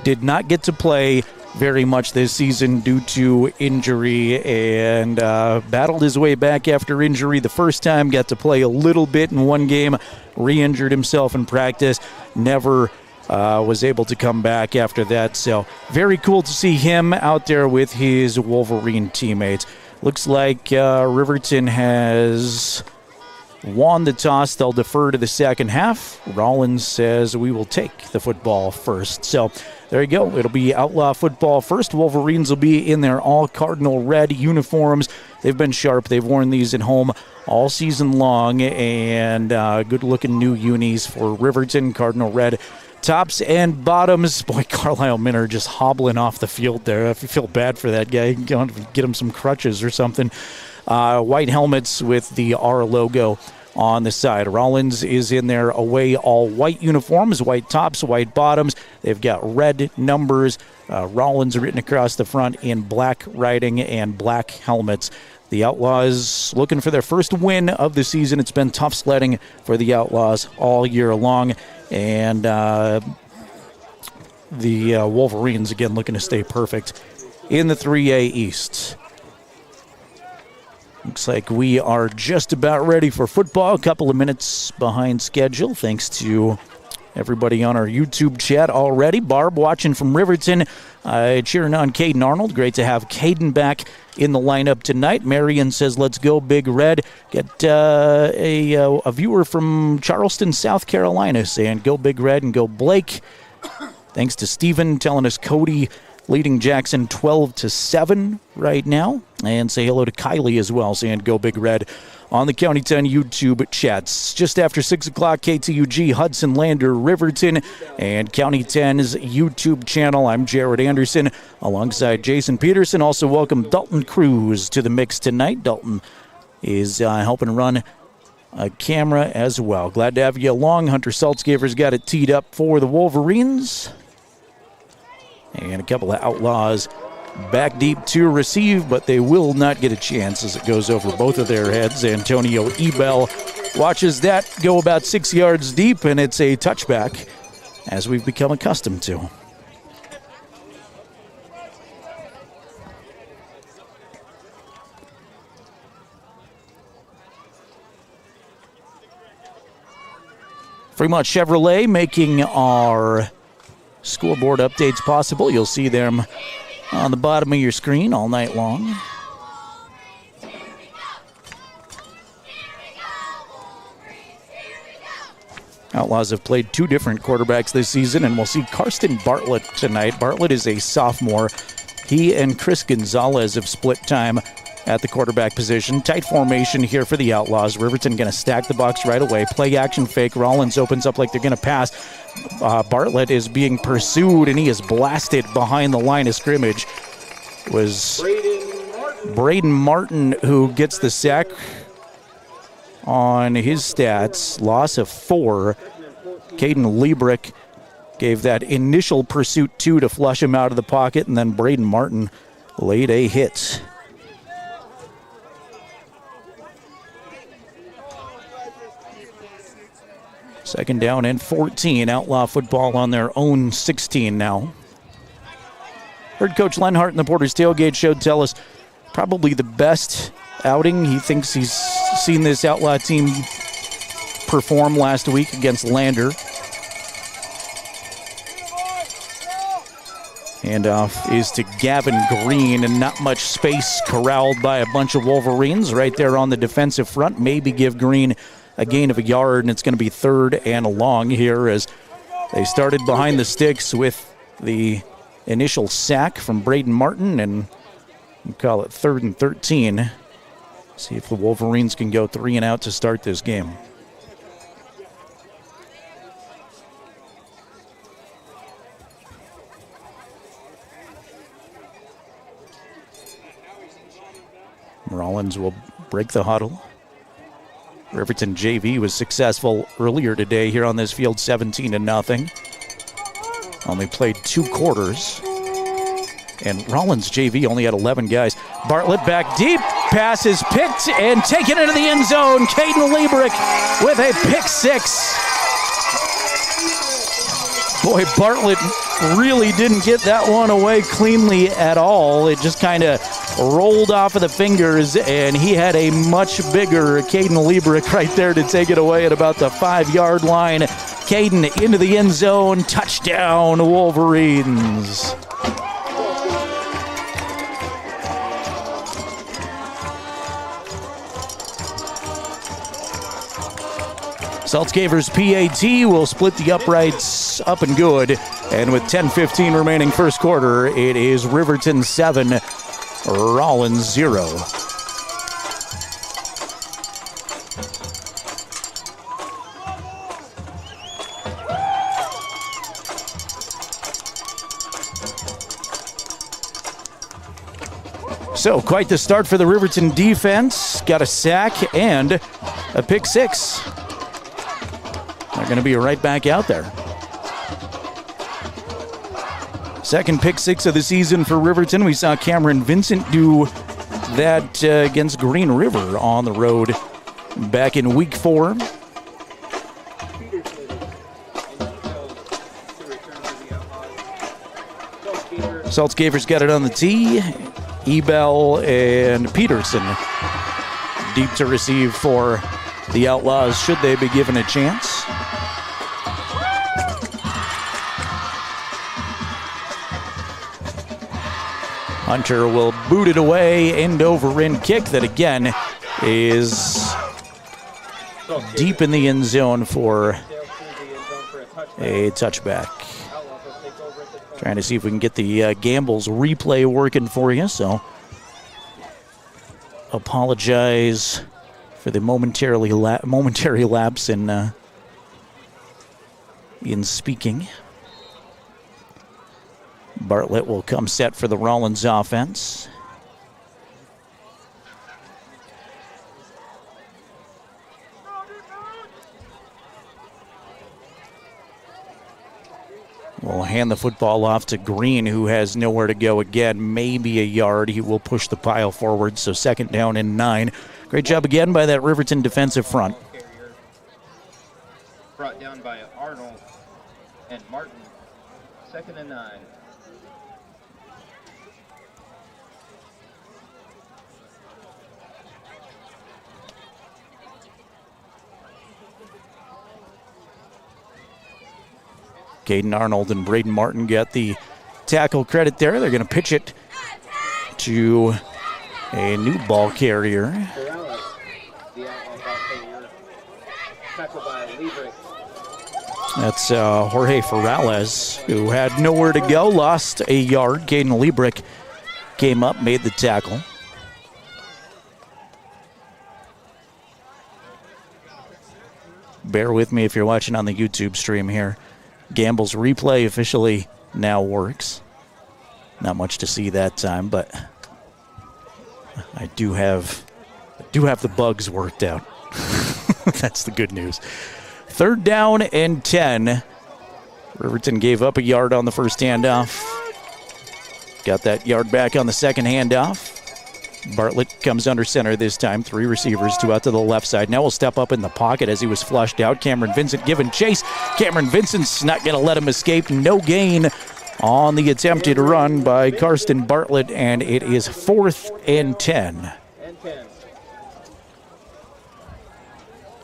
did not get to play very much this season due to injury and battled his way back after injury the first time, got to play a little bit in one game, re-injured himself in practice, never was able to come back after that. So very cool to see him out there with his Wolverine teammates. Looks like Riverton has won the toss. They'll defer to the second half. Rawlins says we will take the football first. So there you go. It'll be Outlaw football first. Wolverines will be in their all cardinal red uniforms. They've been sharp. They've worn these at home all season long. And good-looking new unis for Riverton, cardinal red tops and bottoms. Boy, Carlisle Minner just hobbling off the field there. I feel bad for that guy. Get him some crutches or something. White helmets with the R logo on the side. Rawlins is in their away all-white uniforms, white tops, white bottoms. They've got red numbers. Rawlins written across the front in black writing and black helmets. The Outlaws looking for their first win of the season. It's been tough sledding for the Outlaws all year long. And the Wolverines, again, looking to stay perfect in the 3A East. Looks like we are just about ready for football. A couple of minutes behind schedule, thanks to everybody on our YouTube chat already. Barb watching from Riverton, cheering on Caden Arnold. Great to have Caden back in the lineup tonight. Marion says, let's go Big Red. Get a viewer from Charleston, South Carolina saying, go Big Red and go Blake. Thanks to Steven telling us Cody leading Jackson 12-7 right now. And say hello to Kylie as well, saying go Big Red on the County 10 YouTube chats. Just after 6 o'clock, KTUG, Hudson Lander, Riverton, and County 10's YouTube channel. I'm Jared Anderson alongside Jason Peterson. Also welcome Dalton Cruz to the mix tonight. Dalton is helping run a camera as well. Glad to have you along. Hunter Saltzgaver's got it teed up for the Wolverines. And a couple of Outlaws back deep to receive, but they will not get a chance as it goes over both of their heads. Antonio Ebel watches that go about 6 yards deep, and it's a touchback, as we've become accustomed to. Fremont Chevrolet making our scoreboard updates possible. You'll see them on the bottom of your screen all night long. Outlaws have played two different quarterbacks this season, and we'll see Karsten Bartlett tonight. Bartlett is a sophomore. He and Chris Gonzalez have split time at the quarterback position. Tight formation here for the Outlaws. Riverton going to stack the box right away. Play action fake. Rawlins opens up like they're going to pass. Bartlett is being pursued, and he is blasted behind the line of scrimmage. It was Braden Martin who gets the sack on his stats. Loss of 4. Caden Liebrick gave that initial pursuit 2 to flush him out of the pocket, and then Braden Martin laid a hit. Second down and 14. Outlaw football on their own 16 now. Heard Coach Lenhart in the Porter's Tailgate Show tell us probably the best outing. He thinks he's seen this Outlaw team perform last week against Lander. Handoff is to Gavin Green, and not much space, corralled by a bunch of Wolverines right there on the defensive front. Maybe give Green a gain of a yard, and it's going to be 3rd and long here as they started behind the sticks with the initial sack from Braden Martin, and we'll call it 3rd and 13. See if the Wolverines can go 3 and out to start this game. Rawlins will break the huddle. Riverton JV was successful earlier today here on this field, 17-0. only played 2 quarters. And Rawlins JV only had 11 guys. Bartlett back deep. Pass is picked and taken into the end zone. Caden Liebrick with a pick 6. Boy, Bartlett really didn't get that one away cleanly at all. It just kind of rolled off of the fingers, and he had a much bigger Caden Liebrick right there to take it away at about the 5-yard line. Caden into the end zone. Touchdown, Wolverines. Saltzgaver's PAT will split the uprights up and good. And with 10:15 remaining first quarter, it is Riverton 7, Rawlins 0. So quite the start for the Riverton defense. Got a sack and a pick 6. They're going to be right back out there. Second pick 6 of the season for Riverton. We saw Cameron Vincent do that against Green River on the road back in week 4. Saltzgaver's got it on the tee. Ebel and Peterson deep to receive for the Outlaws should they be given a chance. Hunter will boot it away, end over end kick that again is deep in the end zone for a touchback. Trying to see if we can get the Gambles replay working for you, so apologize for the momentary lapse in speaking. Bartlett will come set for the Rawlins offense. We'll hand the football off to Green, who has nowhere to go again. Maybe a yard. He will push the pile forward, so 2nd down and 9. Great job again by that Riverton defensive front. Brought down by Arnold and Martin. 2nd and 9. Caden Arnold and Braden Martin got the tackle credit there. They're going to pitch it to a new ball carrier. That's Jorge Ferrales, who had nowhere to go, lost a yard. Caden Liebrick came up, made the tackle. Bear with me if you're watching on the YouTube stream here. Gamble's replay officially now works. Not much to see that time, but I do have the bugs worked out. That's the good news. 3rd down and 10. Riverton gave up a yard on the first handoff. Got that yard back on the second handoff. Bartlett comes under center this time. 3 receivers, 2 out to the left side. Now we'll step up in the pocket as he was flushed out. Cameron Vincent giving chase. Cameron Vincent's not going to let him escape. No gain on the attempted run by Karsten Bartlett, and it is 4th and 10.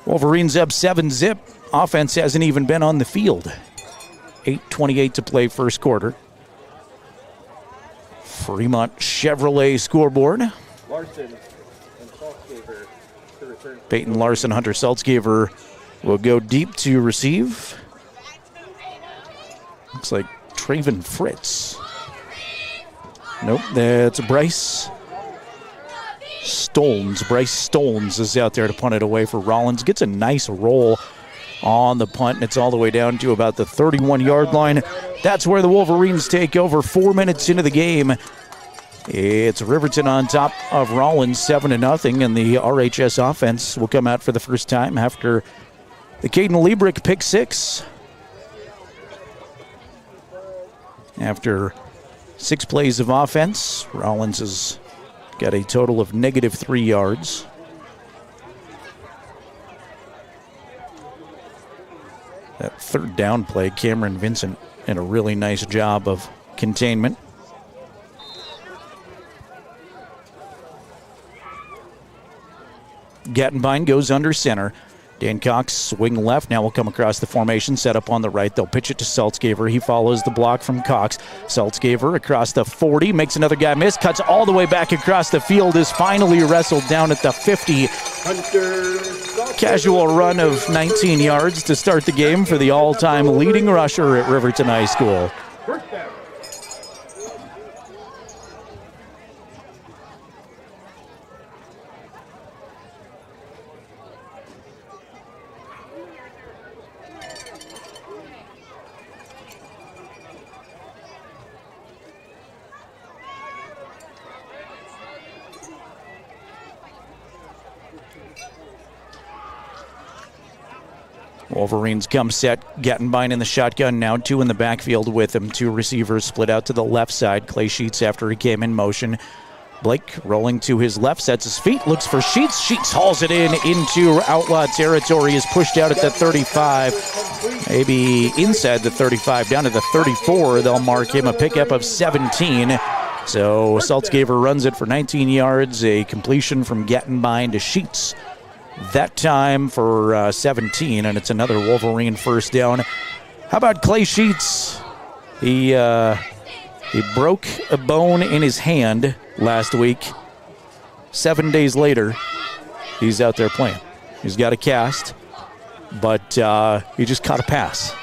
Wolverines up 7-zip. Offense hasn't even been on the field. 8:28 to play first quarter. Fremont Chevrolet scoreboard. Larson and Saltzgaver to return. Peyton Larson, Hunter Saltzgaver will go deep to receive. Looks like Traven Fritz. Nope, that's Bryce Stolns. Bryce Stolns is out there to punt it away for Rawlins. Gets a nice roll on the punt, and it's all the way down to about the 31-yard line. That's where the Wolverines take over 4 minutes into the game. It's Riverton on top of Rawlins 7-0, and the RHS offense will come out for the first time after the Caden Liebrick pick 6. After 6 plays of offense, Rawlins has got a total of -3 yards. That third down play, Cameron Vincent did a really nice job of containment. Gattenbein goes under center. Dan Cox swing left. Now will come across the formation, set up on the right. They'll pitch it to Saltzgaver. He follows the block from Cox. Saltzgaver across the 40, makes another guy miss, cuts all the way back across the field, is finally wrestled down at the 50. Casual run of 19 yards to start the game for the all-time leading rusher at Riverton High School. Wolverines come set. Gattenbein in the shotgun now. 2 in the backfield with him. 2 receivers split out to the left side. Clay Sheets after he came in motion. Blake rolling to his left, sets his feet, looks for Sheets. Sheets hauls it in into outlaw territory, is pushed out at the 35. Maybe inside the 35, down to the 34. They'll mark him a pickup of 17. So Saltzgaver runs it for 19 yards. A completion from Gattenbein to Sheets. That time for 17, and it's another Wolverine first down. How about Clay Sheets? He broke a bone in his hand last week. 7 days later, he's out there playing. He's got a cast, but he just caught a pass.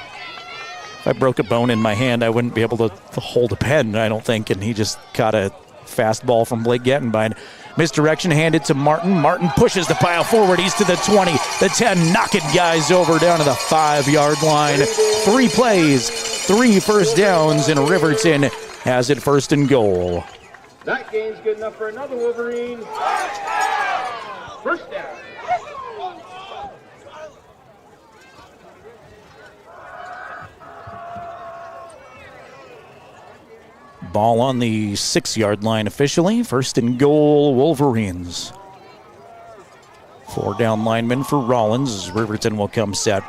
If I broke a bone in my hand, I wouldn't be able to hold a pen, I don't think, and he just caught a fastball from Blake Gattenbein. Misdirection handed to Martin. Martin pushes the pile forward. He's to the 20, the 10, knocking guys over down to the 5-yard line. 3 plays, 3 first downs, and Riverton has it first and goal. That game's good enough for another Wolverine. First down. Ball on the 6-yard line officially. First and goal, Wolverines. 4 down linemen for Rawlins. Riverton will come set.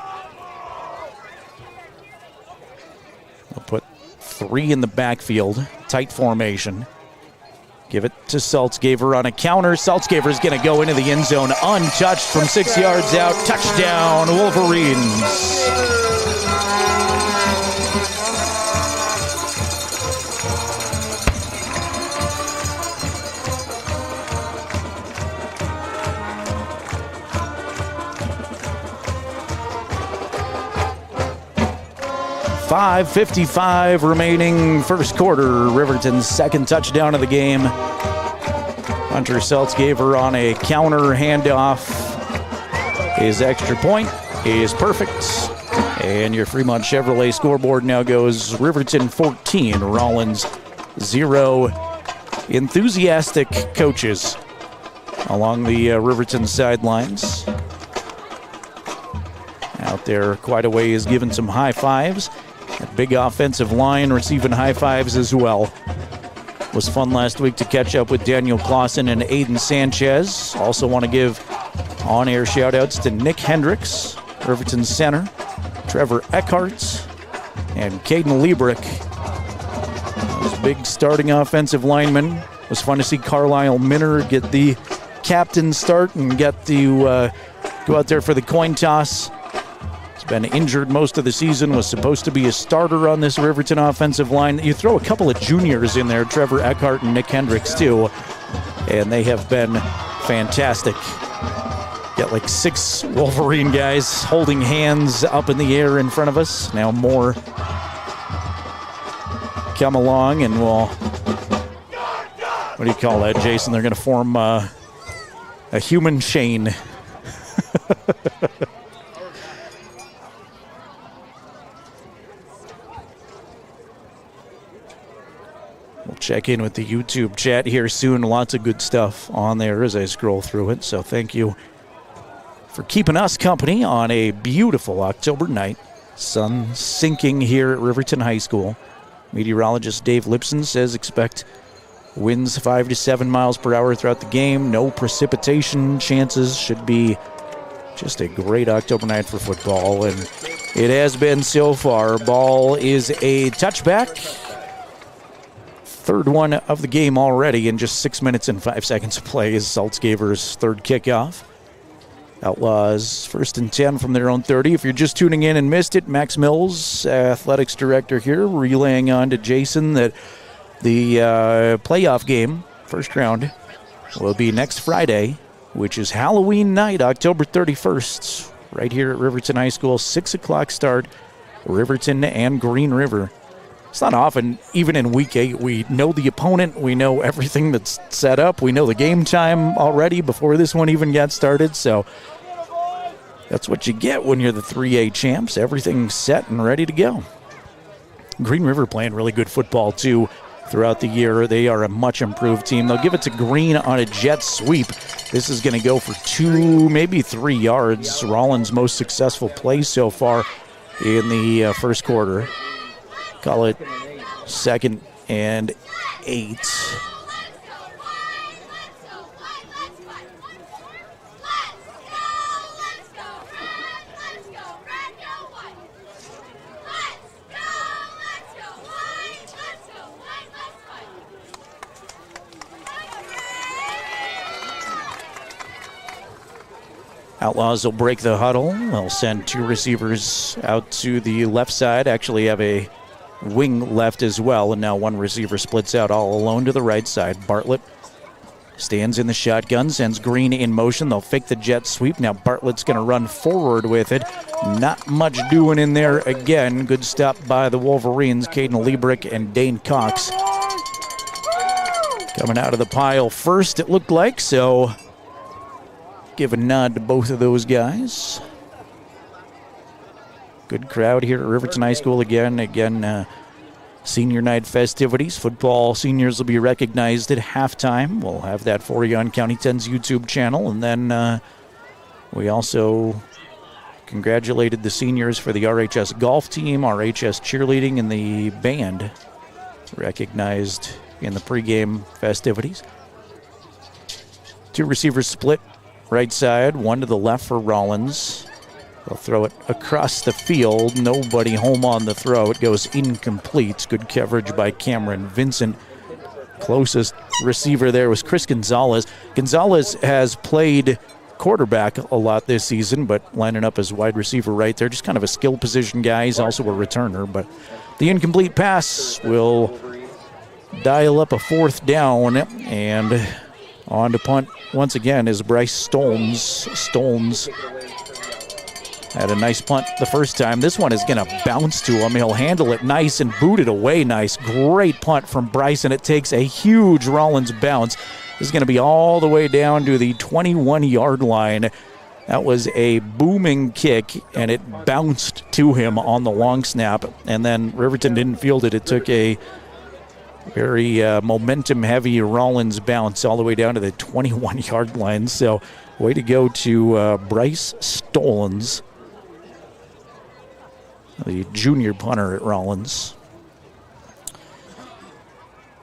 They'll put 3 in the backfield. Tight formation. Give it to Saltzgaver on a counter. Saltzgaver's going to go into the end zone untouched from 6 yards out. Touchdown, Wolverines. 5:55 remaining first quarter. Riverton's second touchdown of the game. Hunter Saltzgaver on a counter handoff. His extra point is perfect. And your Fremont Chevrolet scoreboard now goes Riverton 14, Rawlins 0. Enthusiastic coaches along the Riverton sidelines. Out there quite a way is given some high fives. A big offensive line receiving high fives as well. It was fun last week to catch up with Daniel Clausen and Aiden Sanchez. Also want to give on-air shout-outs to Nick Hendricks, Riverton center, Trevor Eckhart, and Caden Liebrick. Those big starting offensive linemen. It was fun to see Carlisle Minner get the captain start and get to go out there for the coin toss. Been injured most of the season, was supposed to be a starter on this Riverton offensive line. You throw a couple of juniors in there, Trevor Eckhart and Nick Hendricks too, and they have been fantastic. Got like 6 Wolverine guys holding hands up in the air in front of us. Now more come along and we'll, what do you call that, Jason? They're going to form a human chain. We'll check in with the YouTube chat here soon. Lots of good stuff on there as I scroll through it. So thank you for keeping us company on a beautiful October night. Sun sinking here at Riverton High School. Meteorologist Dave Lipson says expect winds 5 to 7 miles per hour throughout the game. No precipitation chances. Should be just a great October night for football, and it has been so far. Ball is a touchback. Third one of the game already in just 6 minutes and 5 seconds of play is Saltzgaber's third kickoff. Outlaws 1st and 10 from their own 30. If you're just tuning in and missed it, Max Mills, athletics director here, relaying on to Jason that the playoff game, first round, will be next Friday, which is Halloween night, October 31st, right here at Riverton High School, 6 o'clock start, Riverton and Green River. It's not often, even in week 8, we know the opponent, we know everything that's set up, we know the game time already before this one even got started, so that's what you get when you're the 3A champs. Everything's set and ready to go. Green River playing really good football, too, throughout the year. They are a much improved team. They'll give it to Green on a jet sweep. This is going to go for 2, maybe 3 yards. Rawlins' most successful play so far in the first quarter. Call it 2nd and 8. Outlaws will break the huddle. They'll send 2 receivers out to the left side. Actually have a wing left as well, and now 1 receiver splits out all alone to the right side. Bartlett stands in the shotgun, sends Green in motion. They'll fake the jet sweep. Now Bartlett's going to run forward with it. Not much doing in there again. Good stop by the Wolverines, Caden Liebrick and Dane Cox. Coming out of the pile first, it looked like, so give a nod to both of those guys. Good crowd here at Riverton High School again. Senior night festivities. Football seniors will be recognized at halftime. We'll have that for you on County 10's YouTube channel. And then we also congratulated the seniors for the RHS golf team, RHS cheerleading, and the band recognized in the pregame festivities. 2 receivers split right side, 1 to the left for Rawlins. They'll throw it across the field. Nobody home on the throw. It goes incomplete. Good coverage by Cameron Vincent. Closest receiver there was Chris Gonzalez. Gonzalez has played quarterback a lot this season, but lining up as wide receiver right there. Just kind of a skill position guy. He's also a returner, but the incomplete pass will dial up a 4th down, and on to punt once again is Bryce Stones. Stones had a nice punt the first time. This one is going to bounce to him. He'll handle it nice and boot it away nice. Great punt from Bryce, and it takes a huge Rawlins bounce. This is going to be all the way down to the 21-yard line. That was a booming kick, and it bounced to him on the long snap. And then Riverton didn't field it. It took a very momentum-heavy Rawlins bounce all the way down to the 21-yard line. So way to go to Bryce Stolens, the junior punter at Rawlins.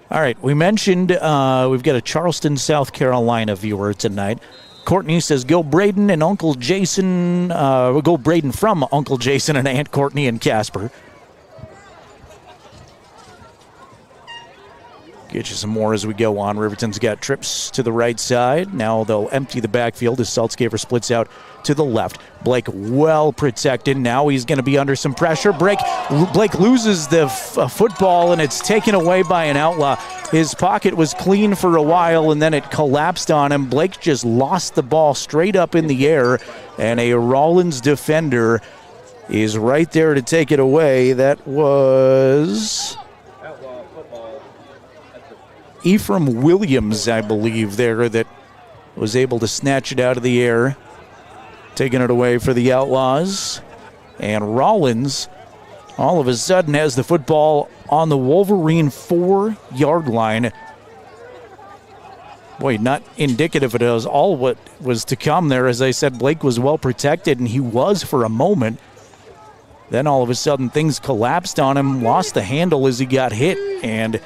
All right, we mentioned we've got a Charleston, South Carolina viewer tonight. Courtney says, go Braden and Uncle Jason. Go Braden from Uncle Jason and Aunt Courtney and Casper. Get you some more as we go on. Riverton's got trips to the right side. Now they'll empty the backfield as Saltzgaber splits out to the left. Blake well protected. Now he's going to be under some pressure. Blake loses the football, and it's taken away by an outlaw. His pocket was clean for a while, and then it collapsed on him. Blake just lost the ball straight up in the air, and a Rawlins defender is right there to take it away. That was Ephraim Williams, I believe, there, that was able to snatch it out of the air, taking it away for the Outlaws. And Rawlins all of a sudden has the football on the Wolverine 4-yard line. Boy, not indicative of all what was to come there. As I said, Blake was well protected, and he was for a moment. Then all of a sudden things collapsed on him, lost the handle as he got hit, and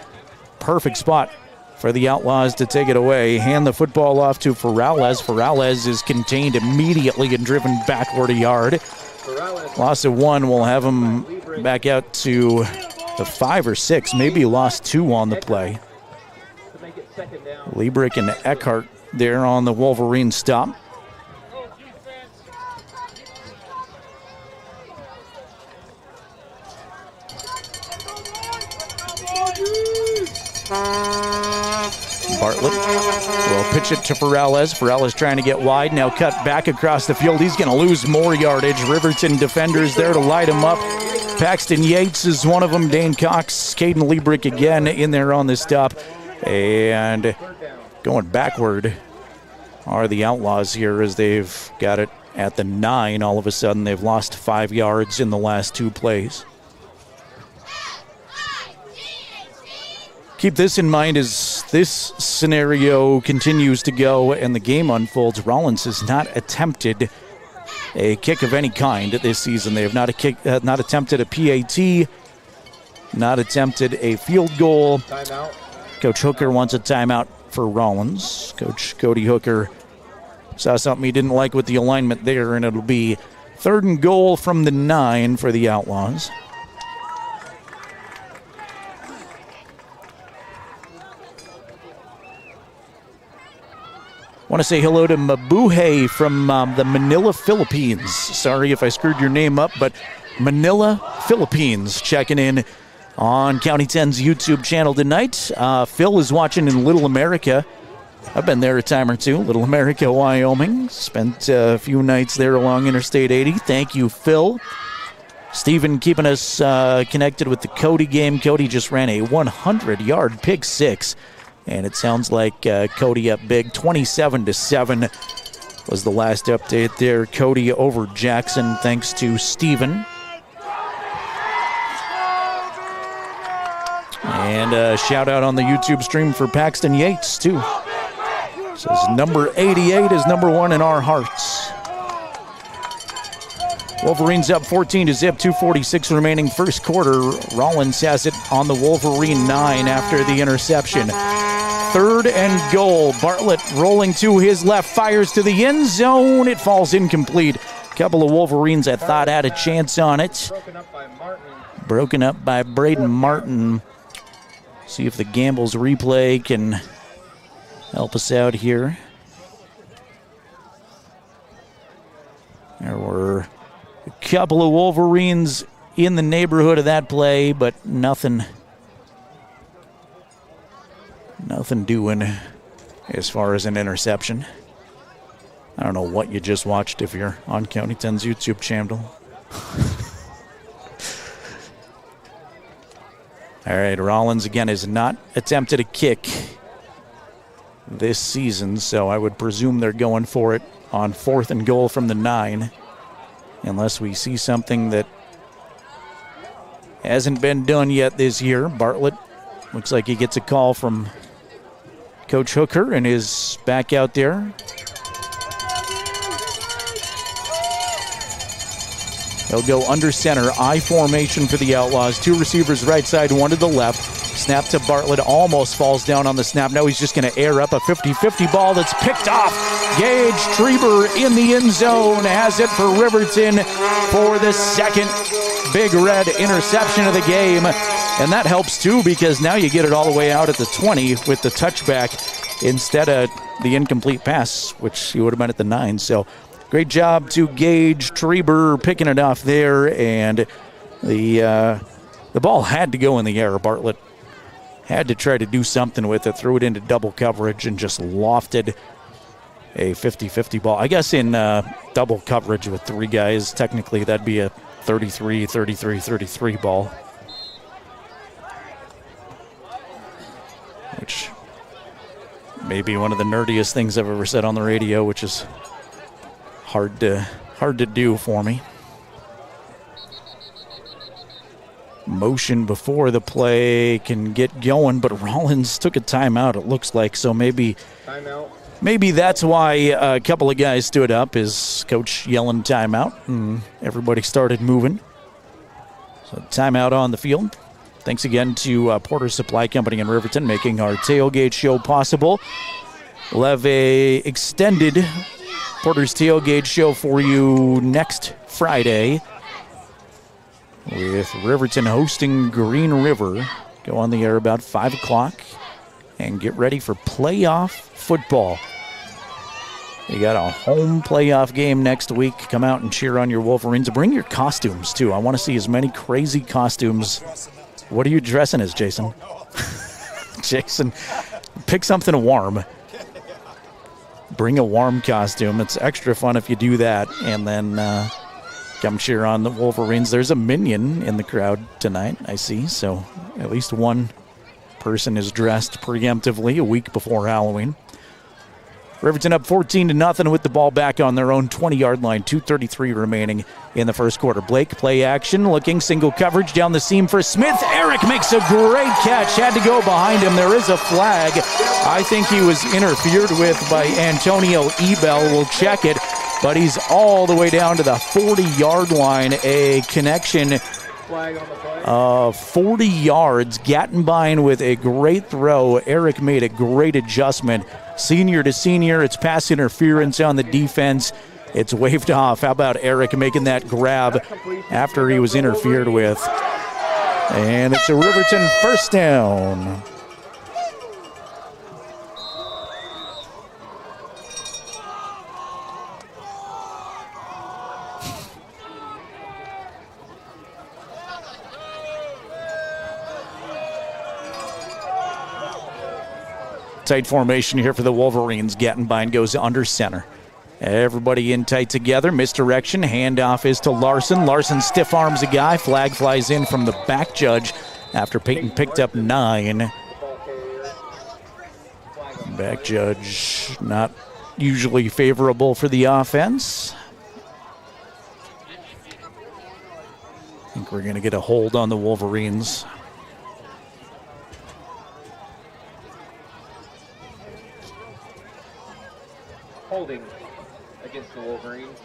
perfect spot for the Outlaws to take it away. Hand the football off to Ferrales. Ferrales is contained immediately and driven backward a yard. Loss of 1 will have him back out to the 5 or 6. Maybe lost 2 on the play. Liebrick and Eckhart there on the Wolverine stop. Bartlett will pitch it to Ferrales. Ferrales trying to get wide, now cut back across the field. He's going to lose more yardage. Riverton defenders there to light him up. Paxton Yates is one of them. Dane Cox, Caden Liebrick again in there on the stop. And going backward are the Outlaws here as they've got it at the 9. All of a sudden they've lost 5 yards in the last 2 plays. Keep this in mind as this scenario continues to go and the game unfolds. Rawlins has not attempted a kick of any kind this season. They have not attempted a PAT, not attempted a field goal. Timeout. Coach Hooker wants a timeout for Rawlins. Coach Cody Hooker saw something he didn't like with the alignment there, and it'll be 3rd and goal from the 9 for the Outlaws. Want to say hello to Mabuhay from the Manila, Philippines. Sorry if I screwed your name up, but Manila, Philippines, checking in on County 10's YouTube channel tonight. Phil is watching in Little America. I've been there a time or 2. Little America, Wyoming. Spent a few nights there along Interstate 80. Thank you, Phil. Stephen keeping us connected with the Cody game. Cody just ran a 100-yard pick 6. And it sounds like Cody up big. 27-7 was the last update there. Cody over Jackson thanks to Steven. And a shout out on the YouTube stream for Paxton Yates too. Says number 88 is number 1 in our hearts. Wolverines up 14-0, 2:46 remaining first quarter. Rawlins has it on the Wolverine 9 after the interception. 3rd and goal. Bartlett rolling to his left, fires to the end zone. It falls incomplete. A couple of Wolverines I thought had a chance on it. Broken up by Braden Martin. See if the Gambles replay can help us out here. There were a couple of Wolverines in the neighborhood of that play, but nothing doing as far as an interception. I don't know what you just watched if you're on County 10's YouTube channel. All right, Rawlins again has not attempted a kick this season, so I would presume they're going for it on 4th and goal from the 9, unless we see something that hasn't been done yet this year. Bartlett looks like he gets a call from Coach Hooker and is back out there. They'll go under center, I formation for the Outlaws. 2 receivers right side, 1 to the left. Snap to Bartlett, almost falls down on the snap. Now he's just going to air up a 50-50 ball that's picked off. Gage Treber in the end zone has it for Riverton for the 2nd Big Red interception of the game. And that helps too, because now you get it all the way out at the 20 with the touchback instead of the incomplete pass, which he would have been at the 9. So great job to Gage Treber picking it off there, and the ball had to go in the air. Bartlett had to try to do something with it, threw it into double coverage, and just lofted a 50-50 ball. I guess in double coverage with 3 guys, technically that'd be a 33-33-33 ball, which may be one of the nerdiest things I've ever said on the radio, which is hard to do for me. Motion before the play can get going, but Rawlins took a timeout, it looks like, so maybe that's why a couple of guys stood up, is coach yelling timeout, and everybody started moving. So timeout on the field. Thanks again to Porter's Supply Company in Riverton making our tailgate show possible. We'll have a extended Porter's Tailgate show for you next Friday with Riverton hosting Green River. Go on the air about 5 o'clock and get ready for playoff football. You got a home playoff game next week. Come out and cheer on your Wolverines. Bring your costumes, too. I want to see as many crazy costumes. What are you dressing as, Jason? Jason, pick something warm. Bring a warm costume. It's extra fun if you do that. And then come cheer on the Wolverines. There's a Minion in the crowd tonight, I see. So at least one person is dressed preemptively a week before Halloween. Riverton up 14-0 with the ball back on their own 20-yard line. 2:33 remaining in the first quarter. Blake, play action, looking single coverage down the seam for Smith. Eric makes a great catch. Had to go behind him. There is a flag. I think he was interfered with by Antonio Ebel. We'll check it, but he's all the way down to the 40-yard line. A connection of 40 yards. Gattenbein with a great throw. Eric made a great adjustment. Senior to senior, it's pass interference on the defense. It's waved off. How about Eric making that grab after he was interfered with? And it's a Riverton first down. Tight formation here for the Wolverines. Gattenbein goes under center. Everybody in tight together. Misdirection. Handoff is to Larson. Larson stiff arms a guy. Flag flies in from the back judge after Peyton picked up 9. Back judge not usually favorable for the offense. I think we're going to get a hold on the Wolverines. Holding against the Wolverines.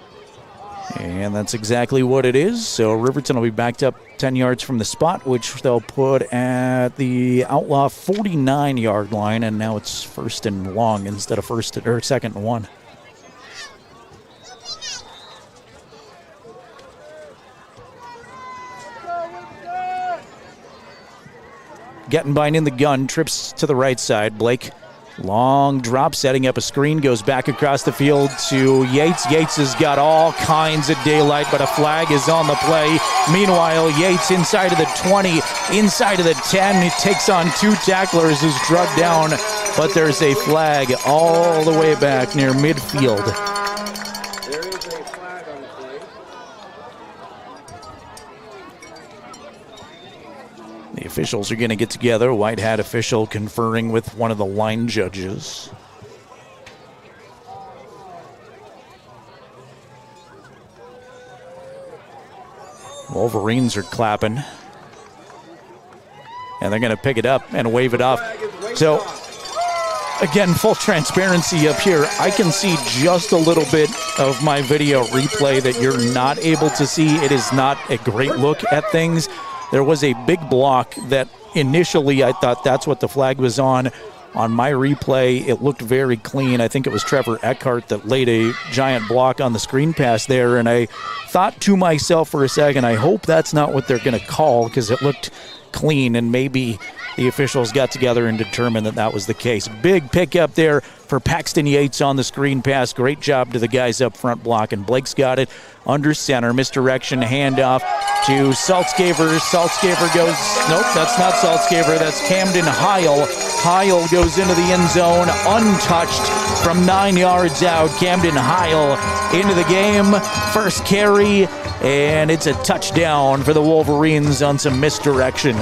And that's exactly what it is. So Riverton will be backed up 10 yards from the spot, which they'll put at the Outlaw 49-yard line, and now it's first and long instead of second and 1. Gattenbein in the gun, trips to the right side. Blake, long drop, setting up a screen, goes back across the field to Yates. Yates has got all kinds of daylight, but a flag is on the play. Meanwhile, Yates inside of the 20, inside of the 10. He takes on 2 tacklers, is drugged down, but there's a flag all the way back near midfield. The officials are going to get together. White hat official conferring with one of the line judges. Wolverines are clapping. And they're going to pick it up and wave it off. So, again, full transparency up here. I can see just a little bit of my video replay that you're not able to see. It is not a great look at things. There was a big block that initially I thought that's what the flag was on. On my replay, it looked very clean. I think it was Trevor Eckhart that laid a giant block on the screen pass there, and I thought to myself for a second, I hope that's not what they're going to call, because it looked clean, and maybe the officials got together and determined that that was the case. Big pickup there for Paxton Yates on the screen pass. Great job to the guys up front blocking. Blake's got it under center. Misdirection, handoff to Saltzgaver. Saltzgaver goes, nope, that's not Saltzgaver. That's Camden Heil. Heil goes into the end zone untouched from 9 yards out. Camden Heil into the game. First carry, and it's a touchdown for the Wolverines on some misdirection.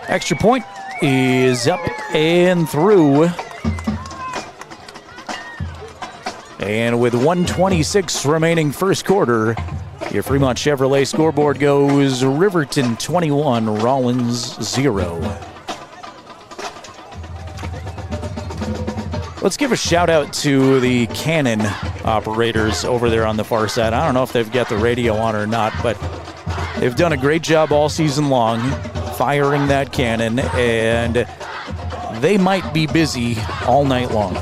Extra point is up and through. And with 1:26 remaining first quarter, your Fremont Chevrolet scoreboard goes Riverton 21, Rawlins 0. Let's give a shout out to the cannon operators over there on the far side. I don't know if they've got the radio on or not, but they've done a great job all season long firing that cannon, and they might be busy all night long.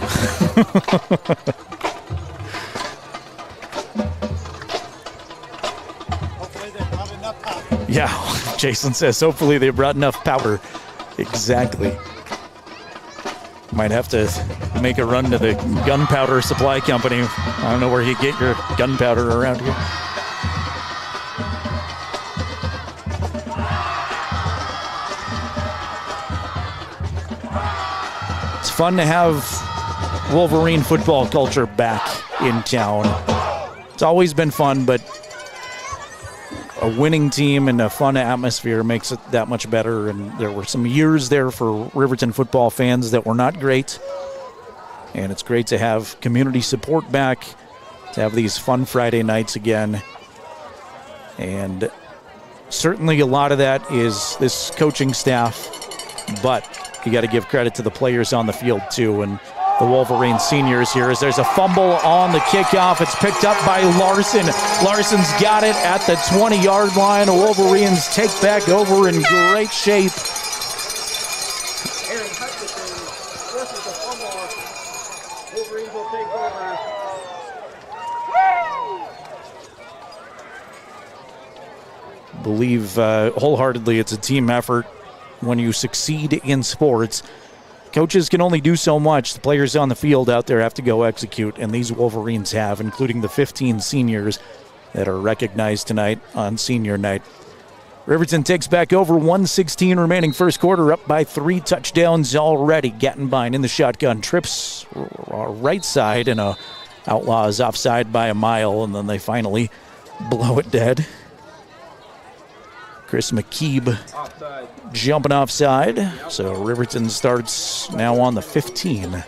Yeah, Jason says, hopefully they brought enough powder. Exactly. Might have to make a run to the gunpowder supply company. I don't know where you get your gunpowder around here. It's fun to have Wolverine football culture back in town. It's always been fun, but a winning team and a fun atmosphere makes it that much better. And there were some years there for Riverton football fans that were not great. And it's great to have community support back, to have these fun Friday nights again. And certainly a lot of that is this coaching staff, but you got to give credit to the players on the field too. And the Wolverine seniors here, as there's a fumble on the kickoff. It's picked up by Larson. Larson's got it at the 20-yard line. The Wolverines take back over in great shape. Wolverines will take over. Believe wholeheartedly it's a team effort. When you succeed in sports, coaches can only do so much. The players on the field out there have to go execute, and these Wolverines have, including the 15 seniors that are recognized tonight on senior night. Riverton takes back over, 1:16 remaining first quarter, up by 3 touchdowns already. Gettenbein in the shotgun, trips right side, and Outlaws offside by a mile, and then they finally blow it dead. Chris McKeeb jumping offside. So Riverton starts now on the 15.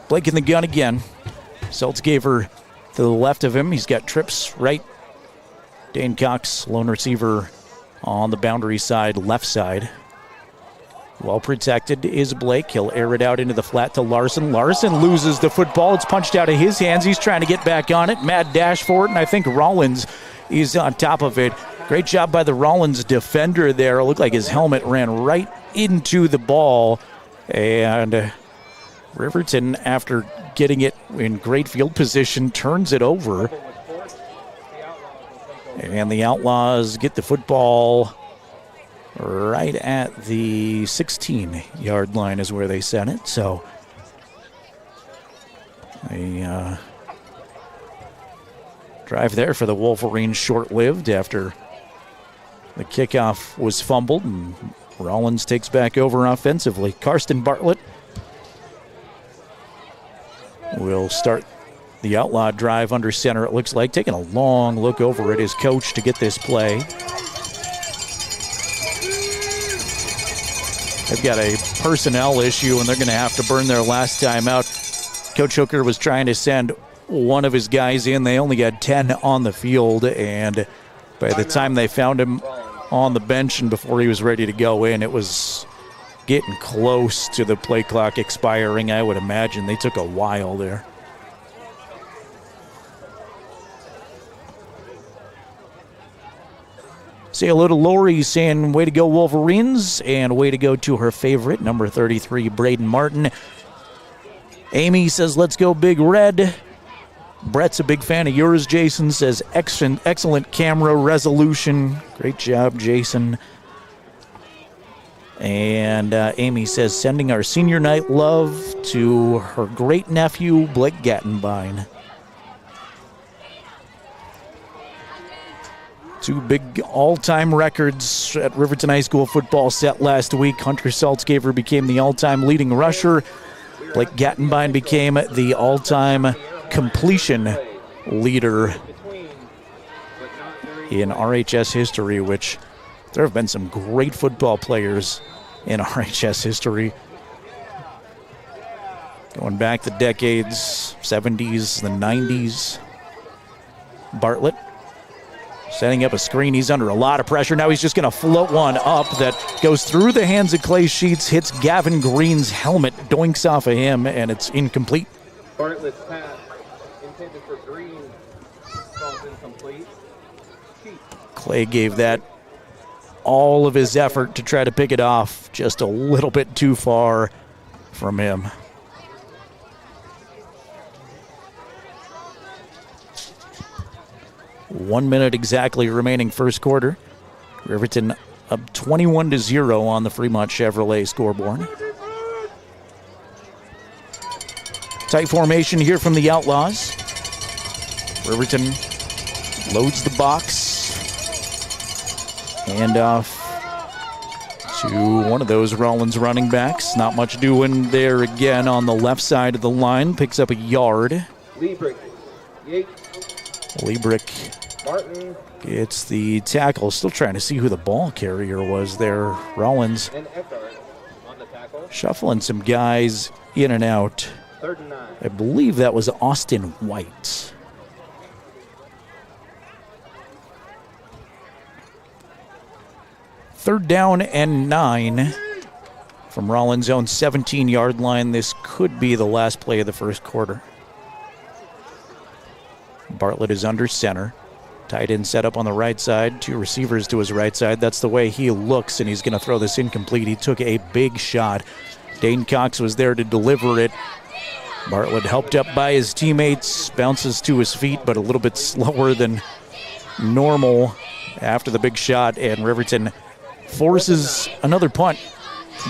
Blake in the gun again. Seltzgaver to the left of him. He's got trips right. Dane Cox, lone receiver on the boundary side, left side. Well protected is Blake. He'll air it out into the flat to Larson. Larson loses the football. It's punched out of his hands. He's trying to get back on it. Mad dash for it, and I think Rawlins is on top of it. Great job by the Rawlins defender there. It looked like his helmet ran right into the ball. And Riverton, after getting it in great field position, turns it over. And the Outlaws get the football right at the 16-yard line is where they set it. So a drive there for the Wolverines, short-lived after the kickoff was fumbled, and Rawlins takes back over offensively. Karsten Bartlett will start the Outlaw drive under center, it looks like, taking a long look over at his coach to get this play. They've got a personnel issue, and they're going to have to burn their last time out. Coach Hooker was trying to send one of his guys in. They only had 10 on the field, and by the time they found him on the bench and before he was ready to go in, it was getting close to the play clock expiring, I would imagine. They took a while there. Say hello to Lori, saying way to go Wolverines, and way to go to her favorite, number 33, Braden Martin. Amy says, let's go Big Red. Brett's a big fan of yours, Jason, says excellent camera resolution. Great job, Jason. And Amy says, sending our senior night love to her great nephew, Blake Gettenbein. 2 big all-time records at Riverton High School football set last week. Hunter Seltzgaver became the all-time leading rusher. Blake Gettenbein became the all-time completion leader in RHS history, which There have been some great football players in RHS history. Going back the decades, 70s, the 90s. Bartlett setting up a screen. He's under a lot of pressure. Now he's just going to float one up that goes through the hands of Clay Sheets, hits Gavin Green's helmet, doinks off of him, and it's incomplete. Bartlett's pass intended for Green falls incomplete. Clay gave that all of his effort to try to pick it off, just a little bit too far from him. One minute exactly remaining first quarter. Riverton up 21-0 on the Fremont Chevrolet scoreboard. Tight formation here from the Outlaws. Riverton loads the box. Hand off to one of those Rawlins running backs. Not much doing there again on the left side of the line. Picks up a yard. Liebrick, Yates, Liebrick Martin, gets the tackle. Still trying to see who the ball carrier was there. Rawlins and Eckhart on the tackle. shuffling some guys in and out. 3rd and 9. I believe that was Austin White. Third down and 9 from Rawlins' own 17-yard line. This could be the last play of the first quarter. Bartlett is under center. Tight end set up on the right side. 2 receivers to his right side. That's the way he looks, and he's going to throw this incomplete. He took a big shot. Dane Cox was there to deliver it. Bartlett helped up by his teammates. Bounces to his feet, but a little bit slower than normal after the big shot, and Riverton forces another punt.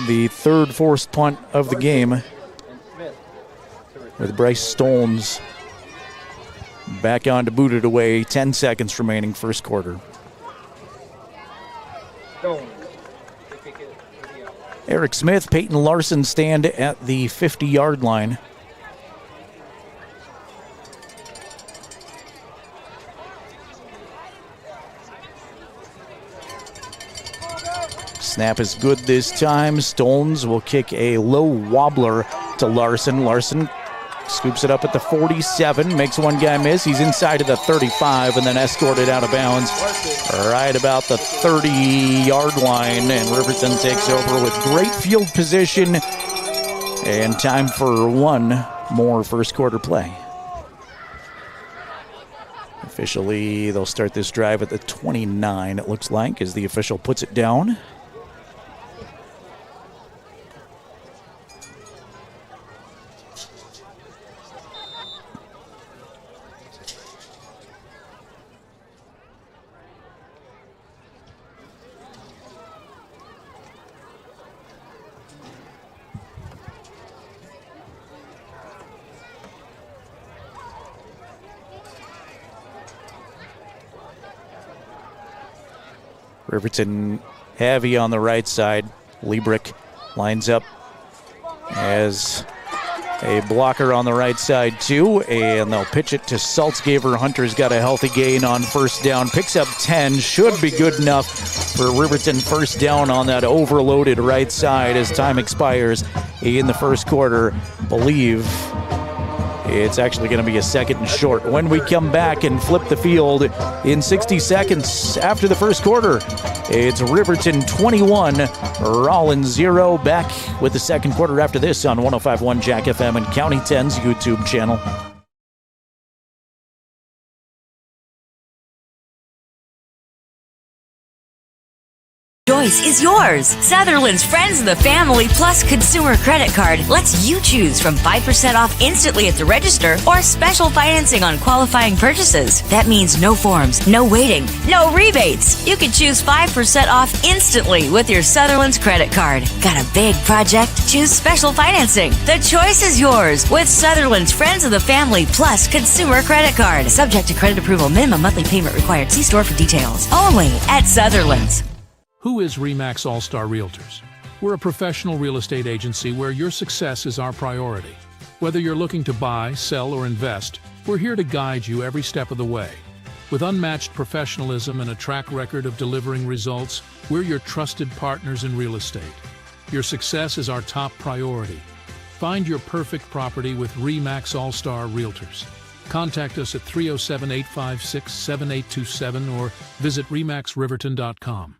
The 3rd forced punt of the game, with Bryce Stones back on to boot it away. 10 seconds remaining first quarter. Eric Smith, Peyton Larson stand at the 50-yard line. Snap is good this time. Stones will kick a low wobbler to Larson. Larson scoops it up at the 47, makes one guy miss. He's inside of the 35 and then escorted out of bounds right about the 30-yard line. And Riverton takes over with great field position and time for one more first quarter play. Officially, they'll start this drive at the 29, it looks like, as the official puts it down. Riverton heavy on the right side. Liebrick lines up as a blocker on the right side too, and they'll pitch it to Saltzgaver. Hunter's got a healthy gain on first down. Picks up 10. Should be good enough for Riverton first down on that overloaded right side as time expires in the first quarter. Believe it's actually going to be a second and short. When we come back and flip the field in 60 seconds after the first quarter, it's Riverton 21, Rawlins 0. Back with the second quarter after this on 105.1 Jack FM and County 10's YouTube channel. Choice is yours. Sutherland's Friends of the Family Plus Consumer Credit Card lets you choose from 5% off instantly at the register or special financing on qualifying purchases. That means no forms, no waiting, no rebates. You can choose 5% off instantly with your Sutherland's credit card. Got a big project? Choose special financing. The choice is yours with Sutherland's Friends of the Family Plus Consumer Credit Card. Subject to credit approval. Minimum monthly payment required. See store for details. Only at Sutherland's. Who is RE/MAX All-Star Realtors? We're a professional real estate agency where your success is our priority. Whether you're looking to buy, sell, or invest, we're here to guide you every step of the way. With unmatched professionalism and a track record of delivering results, we're your trusted partners in real estate. Your success is our top priority. Find your perfect property with RE/MAX All-Star Realtors. Contact us at 307-856-7827 or visit remaxriverton.com.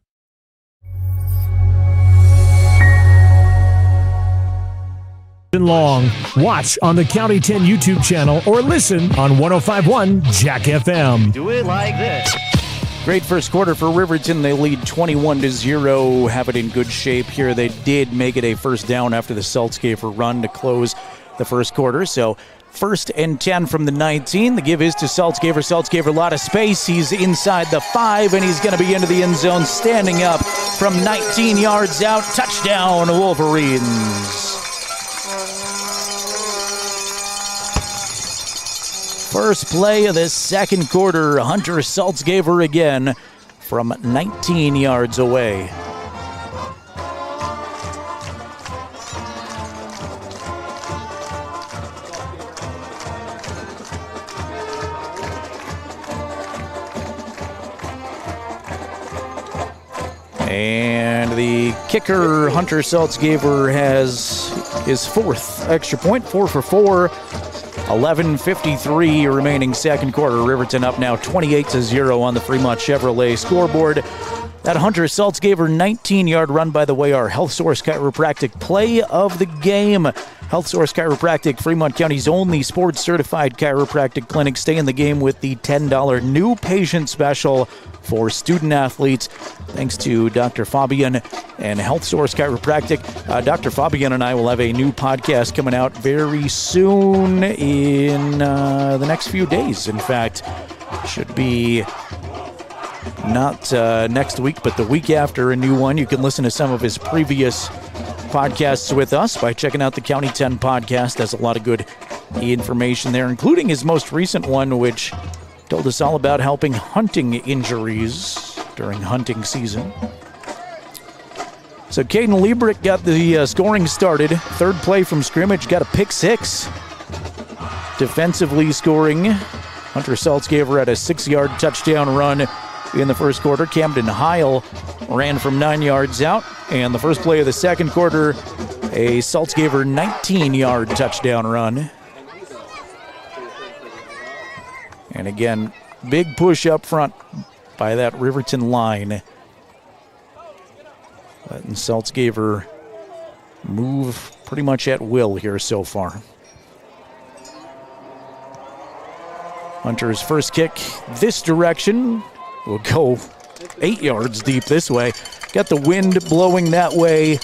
Long. Watch on the County 10 YouTube channel or listen on 105.1 Jack FM. Do it like this. Great first quarter for Riverton. They lead 21-0, have it in good shape here. They did make it a first down after the Saltzgaver run to close the first quarter. So 1st and 10 from the 19. The give is to Saltzgaver. Saltzgaver, a lot of space. He's inside the 5, and he's going to be into the end zone, standing up from 19 yards out. Touchdown, Wolverines. First play of the second quarter, Hunter Saltzgaver again from 19 yards away. And the kicker, Hunter Saltzgaver, has his 4th extra point, 4 for 4. 11:53 remaining second quarter. Riverton up now 28-0 on the Fremont Chevrolet scoreboard. That Hunter Saltzgaver 19-yard run, by the way, our Health Source Chiropractic play of the game. Health Source Chiropractic, Fremont County's only sports-certified chiropractic clinic. Stay in the game with the $10 new patient special for student athletes. Thanks to Dr. Fabian and Health Source Chiropractic. Dr. Fabian and I will have a new podcast coming out very soon in the next few days. In fact, should be not next week, but the week after, a new one. You can listen to some of his previous podcasts with us by checking out the County 10 podcast. Has a lot of good information there, including his most recent one, which told us all about helping hunting injuries during hunting season. So Caden Liebrick got the scoring started. Third play from scrimmage, got a pick 6. Defensively scoring, Hunter Saltzgaver had a 6-yard touchdown run in the first quarter. Camden Heil ran from 9 yards out. And the first play of the second quarter, a Saltzgaver 19-yard touchdown run. And again, big push up front by that Riverton line. Letting Saltzgaver move pretty much at will here so far. Hunter's first kick this direction will go 8 yards deep this way. Got the wind blowing that way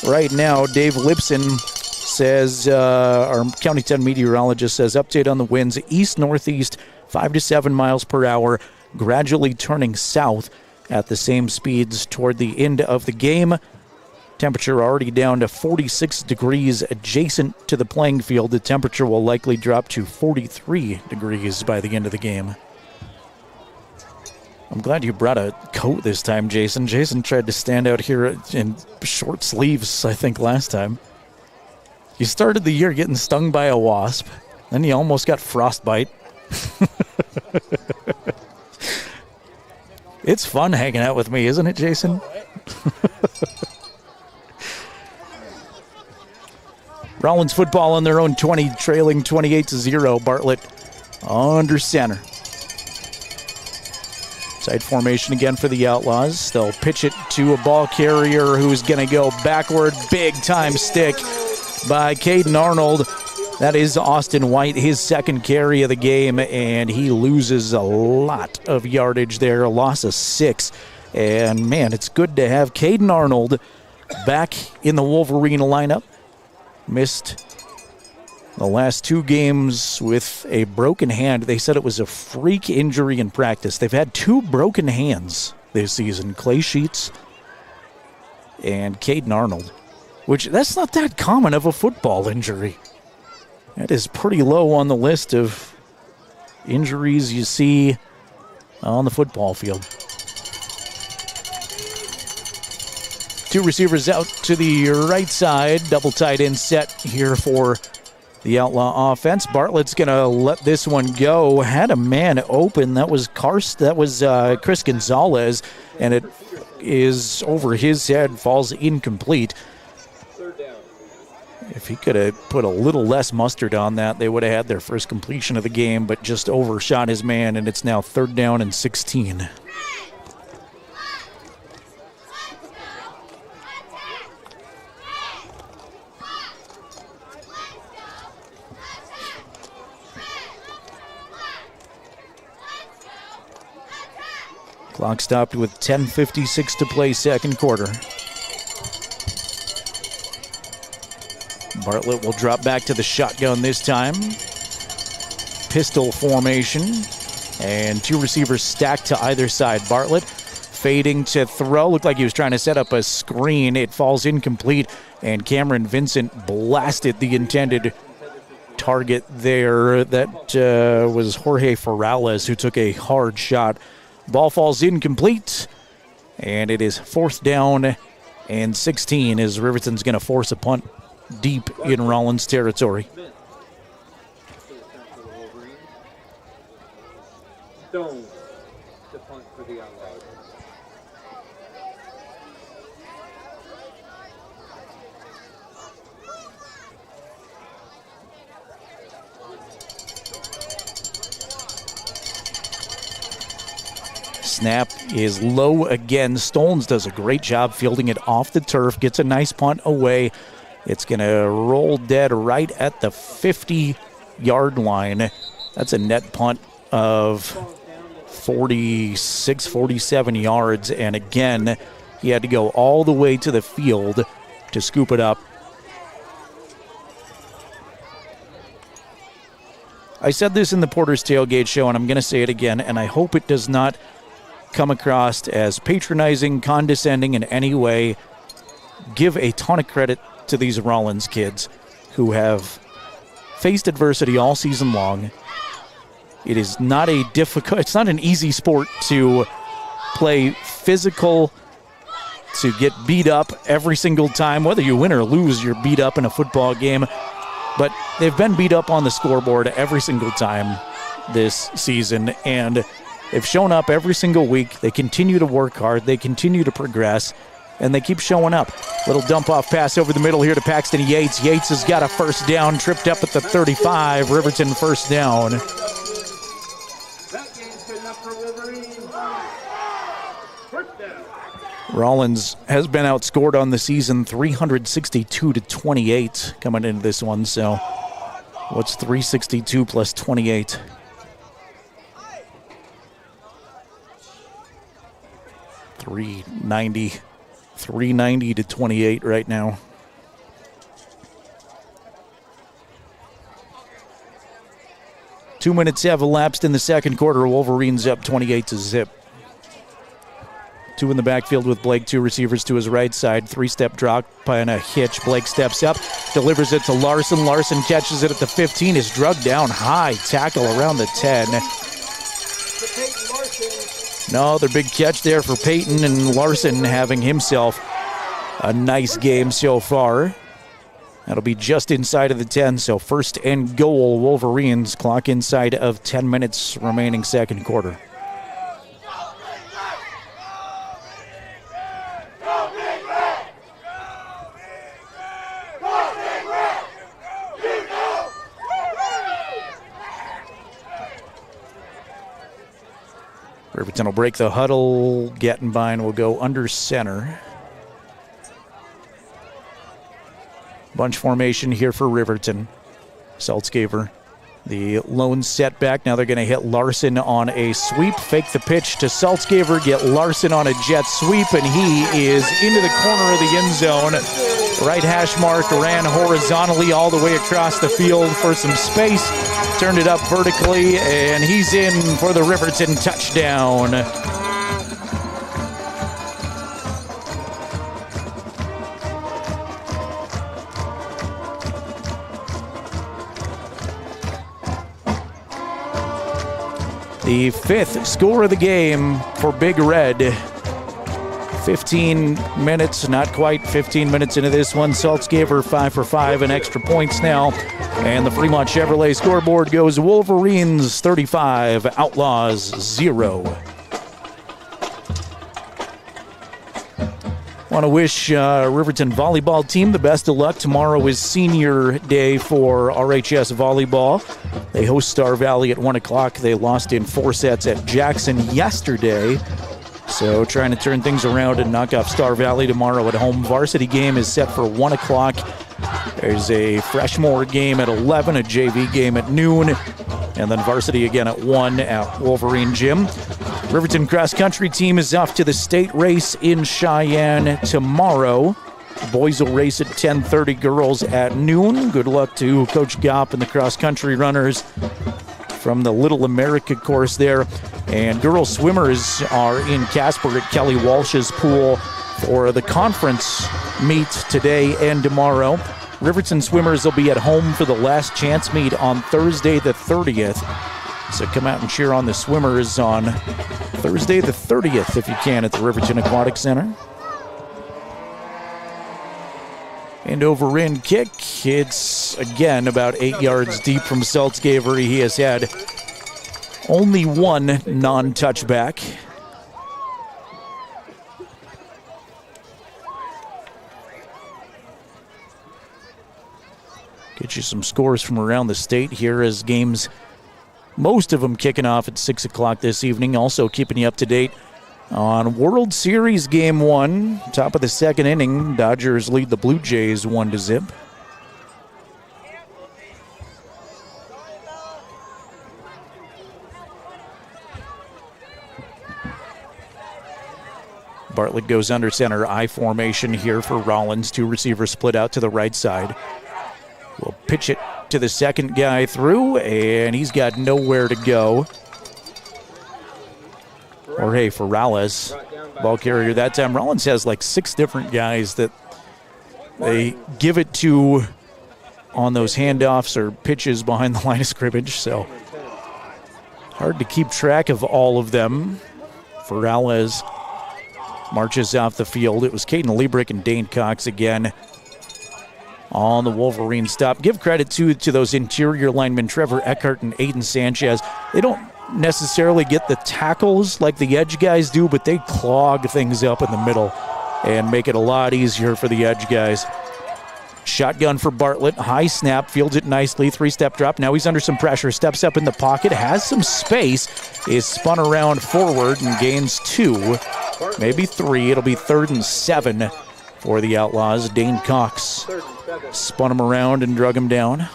right now. Dave Lipson says, our County 10 meteorologist says, update on the winds, east-northeast, 5 to 7 miles per hour, gradually turning south at the same speeds toward the end of the game. Temperature already down to 46 degrees adjacent to the playing field. The temperature will likely drop to 43 degrees by the end of the game. I'm glad you brought a coat this time, Jason. Jason tried to stand out here in short sleeves, I think, last time. You started the year getting stung by a wasp. Then you almost got frostbite. It's fun hanging out with me, isn't it, Jason? Rawlins football on their own 20, trailing 28-0. Bartlett under center. Side formation again for the Outlaws. They'll pitch it to a ball carrier who's going to go backward. Big time stick by Caden Arnold. That is Austin White, his second carry of the game, and he loses a lot of yardage there, a loss of 6. And, man, it's good to have Caden Arnold back in the Wolverine lineup. Missed the last 2 games with a broken hand. They said it was a freak injury in practice. They've had 2 broken hands this season, Clay Sheets and Caden Arnold, which that's not that common of a football injury. That is pretty low on the list of injuries you see on the football field. 2 receivers out to the right side. Double tight end set here for the Outlaw offense. Bartlett's going to let this one go. Had a man open. That was Chris Gonzalez, and it is over his head, falls incomplete. If he could have put a little less mustard on that, they would have had their first completion of the game, but just overshot his man, and it's now 3rd down and 16. Clock stopped with 10:56 to play, second quarter. Bartlett will drop back to the shotgun this time. Pistol formation. And 2 receivers stacked to either side. Bartlett fading to throw. Looked like he was trying to set up a screen. It falls incomplete. And Cameron Vincent blasted the intended target there. That was Jorge Ferrales, who took a hard shot. Ball falls incomplete, and it is 4th down and 16 as Riverton's going to force a punt deep in Rawlins territory. Stone to punt for the Outlaws. Snap is low again. Stones does a great job fielding it off the turf, gets a nice punt away. It's going to roll dead right at the 50-yard line. That's a net punt of 46, 47 yards. And again, he had to go all the way to the field to scoop it up. I said this in the Porter's Tailgate show, and I'm going to say it again, and I hope it does not come across as patronizing, condescending in any way. Give a ton of credit to these Rawlins kids who have faced adversity all season long. It is not it's not an easy sport to play physical, to get beat up every single time. Whether you win or lose, you're beat up in a football game. But they've been beat up on the scoreboard every single time this season, and they've shown up every single week. They continue to work hard. They continue to progress, and they keep showing up. Little dump-off pass over the middle here to Paxton Yates. Yates has got a first down, tripped up at the 35. Riverton first down. That game's good enough for Wolverine. First down. Rawlins has been outscored on the season 362-28 coming into this one. So what's 362 plus 28? $390 to 28 right now. Two minutes have elapsed in the second quarter. Wolverines up 28-0. 2 in the backfield with Blake, 2 receivers to his right side. 3-step drop and a hitch. Blake steps up, delivers it to Larson. Larson catches it at the 15, is drugged down high. Tackle around the 10. Another big catch there for Peyton, and Larson having himself a nice game so far. That'll be just inside of the 10, so first and goal, Wolverines. Clock inside of 10 minutes remaining second quarter. Riverton will break the huddle. Gettenbein will go under center. Bunch formation here for Riverton. Saltzgaver, the lone setback. Now they're going to hit Larson on a sweep. Fake the pitch to Saltzgaver. Get Larson on a jet sweep, and he is into the corner of the end zone. Right hash mark, ran horizontally all the way across the field for some space. Turned it up vertically, and he's in for the Riverton touchdown. The 5th score of the game for Big Red. 15 minutes, not quite 15 minutes into this one. Salts gave her 5 for 5 and extra points now. And the Fremont Chevrolet scoreboard goes Wolverines 35, Outlaws 0. Want to wish Riverton volleyball team the best of luck. Tomorrow is senior day for RHS volleyball. They host Star Valley at 1 o'clock. They lost in 4 sets at Jackson yesterday. So trying to turn things around and knock off Star Valley tomorrow at home. Varsity game is set for 1 o'clock. There's a Freshmore game at 11, a JV game at noon, and then varsity again at 1 at Wolverine Gym. Riverton cross country team is off to the state race in Cheyenne tomorrow. Boys will race at 10:30, girls at noon. Good luck to Coach Gopp and the cross country runners from the Little America course there. And girls swimmers are in Casper at Kelly Walsh's pool for the conference meet today and tomorrow. Riverton swimmers will be at home for the last chance meet on Thursday the 30th. So come out and cheer on the swimmers on Thursday the 30th if you can at the Riverton Aquatic Center. And over in kick, it's again about 8 yards deep from Saltzgaver. He has had only one non-touchback. Get you some scores from around the state here as games, most of them kicking off at 6 o'clock this evening. Also keeping you up to date on World Series Game 1. Top of the second inning, Dodgers lead the Blue Jays 1-0. Bartlett goes under center, I formation here for Rawlins. 2 receivers split out to the right side. We'll pitch it to the second guy through, and he's got nowhere to go. Jorge Ferrales, ball carrier that time. Rawlins has like 6 different guys that they give it to on those handoffs or pitches behind the line of scrimmage, so hard to keep track of all of them. Ferrales marches off the field. It was Caden Liebrick and Dane Cox again on the Wolverine stop. Give credit to those interior linemen, Trevor Eckhart and Aiden Sanchez. They don't necessarily get the tackles like the edge guys do, but they clog things up in the middle and make it a lot easier for the edge guys. Shotgun for Bartlett, high snap, fields it nicely, 3-step drop. Now he's under some pressure, steps up in the pocket, has some space, is spun around forward and gains 2, maybe 3. It'll be 3rd and 7 for the Outlaws. Dane Cox spun him around and drug him down.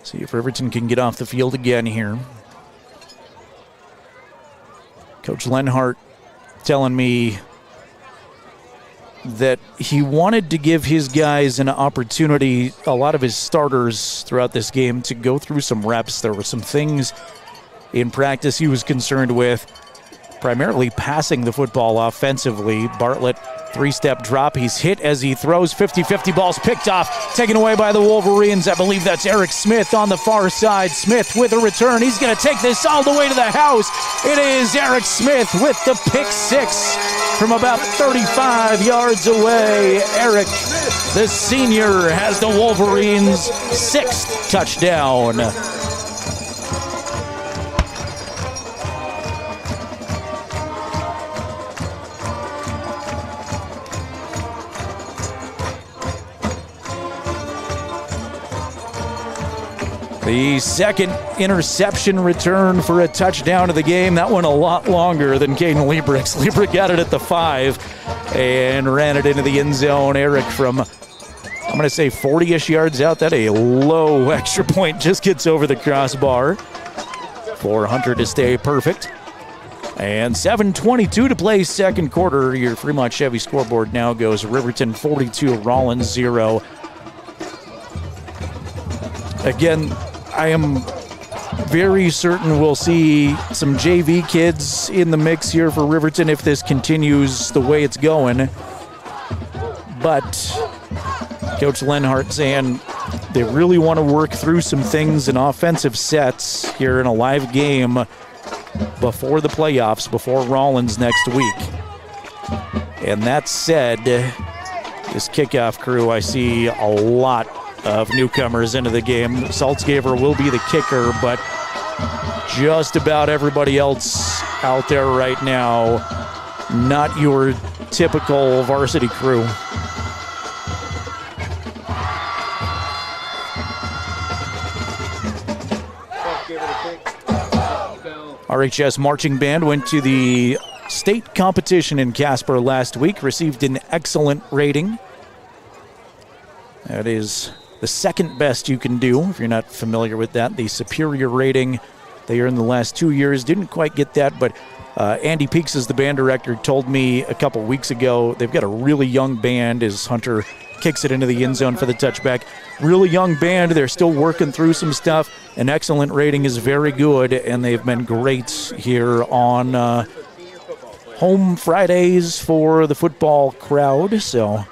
See if Riverton can get off the field again here. Coach Lenhart telling me that he wanted to give his guys an opportunity, a lot of his starters throughout this game, to go through some reps. There were some things in practice he was concerned with, primarily passing the football offensively. Bartlett, 3-step drop. He's hit as he throws. 50-50 balls picked off, taken away by the Wolverines. I believe that's Eric Smith on the far side. Smith with a return. He's going to take this all the way to the house. It is Eric Smith with the pick 6 from about 35 yards away. Eric, the senior, has the Wolverines' 6th touchdown. The second interception return for a touchdown of the game. That one a lot longer than Caden Liebrick's. Liebrick got it at the 5 and ran it into the end zone. Eric from, I'm going to say 40-ish yards out. That a low extra point just gets over the crossbar for Hunter to stay perfect. And 7:22 to play second quarter. Your Fremont Chevy scoreboard now goes Riverton 42, Rawlins 0. Again, I am very certain we'll see some JV kids in the mix here for Riverton if this continues the way it's going. But Coach Lenhart saying They really want to work through some things in offensive sets here in a live game before the playoffs, before Rawlins next week. And that said, this kickoff crew, I see a lot of newcomers into the game. Saltzgaver will be the kicker, but just about everybody else out there right now, not your typical varsity crew. RHS Marching Band went to the state competition in Casper last week, received an excellent rating. That is the second best you can do if you're not familiar with that. The superior rating they earned the last 2 years. Didn't quite get that, but Andy Peaks is the band director, told me a couple weeks ago they've got a really young band as Hunter kicks it into the end zone for the touchback. Really young band. They're still working through some stuff. An excellent rating is very good, and they've been great here on home Fridays for the football crowd. So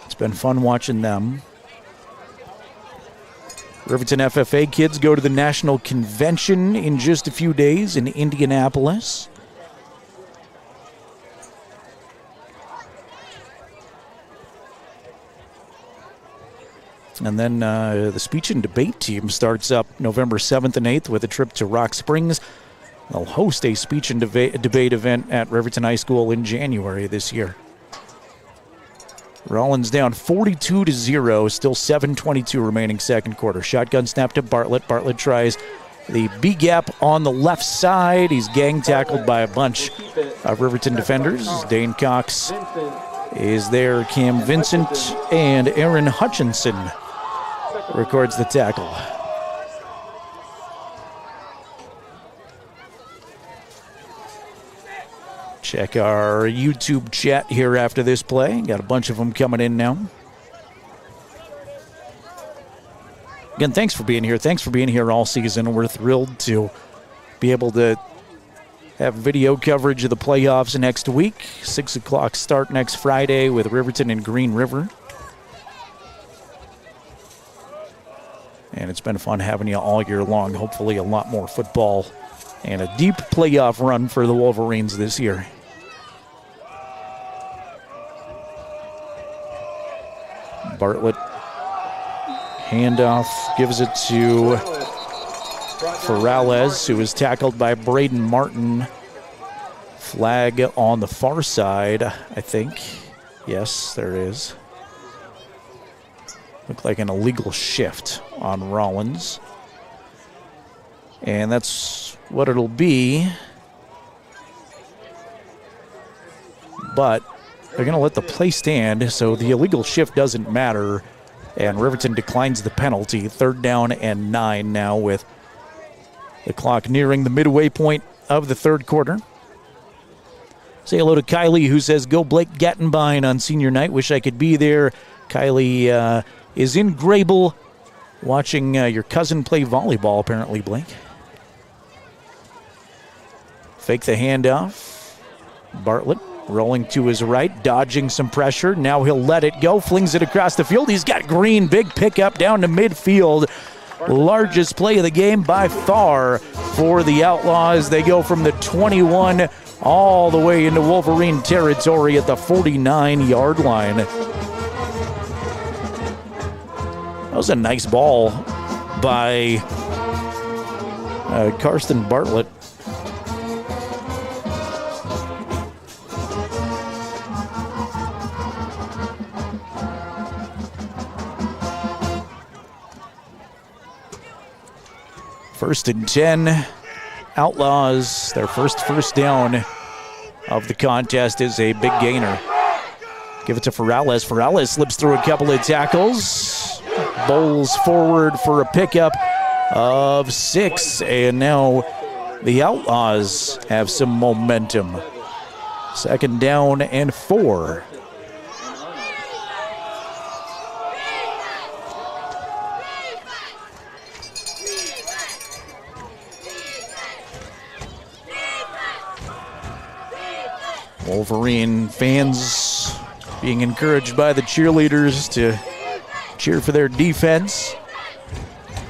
it's been fun watching them. Riverton FFA kids go to the national convention in just a few days in Indianapolis. And then the speech and debate team starts up November 7th and 8th with a trip to Rock Springs. They'll host a speech and debate event at Riverton High School in January this year. Rawlins down 42-0, still 7:22 remaining second quarter. Shotgun snap to Bartlett. Bartlett tries the B-gap on the left side. He's gang tackled by a bunch of Riverton defenders. Dane Cox is there. Cam Vincent and Aaron Hutchinson records the tackle. Check our YouTube chat here after this play. Got a bunch of them coming in now. Again, thanks for being here. Thanks for being here all season. We're thrilled to be able to have video coverage of the playoffs next week. 6 o'clock start next Friday with Riverton and Green River. And it's been fun having you all year long. Hopefully a lot more football and a deep playoff run for the Wolverines this year. Bartlett, handoff, gives it to Rawlins, who was tackled by Braden Martin. Flag on the far side, I think. Yes, there is. Looked like an illegal shift on Rawlins. And that's what it'll be. But they're going to let the play stand, so the illegal shift doesn't matter. And Riverton declines the penalty. 3rd down and 9 now with the clock nearing the midway point of the third quarter. Say hello to Kylie, who says, "Go Blake Gattenbein on senior night. Wish I could be there." Kylie is in Grable watching your cousin play volleyball, apparently, Blake. Fake the handoff. Bartlett rolling to his right, dodging some pressure. Now he'll let it go, flings it across the field. He's got Green, big pickup down to midfield. Largest play of the game by far for the Outlaws. They go from the 21 all the way into Wolverine territory at the 49-yard line. That was a nice ball by Karsten Bartlett. First and 10, Outlaws, their first down of the contest is a big gainer. Give it to Rawlins. Rawlins slips through a couple of tackles, bowls forward for a pickup of 6, and now the Outlaws have some momentum. 2nd down and 4. Wolverine fans being encouraged by the cheerleaders to cheer for their defense.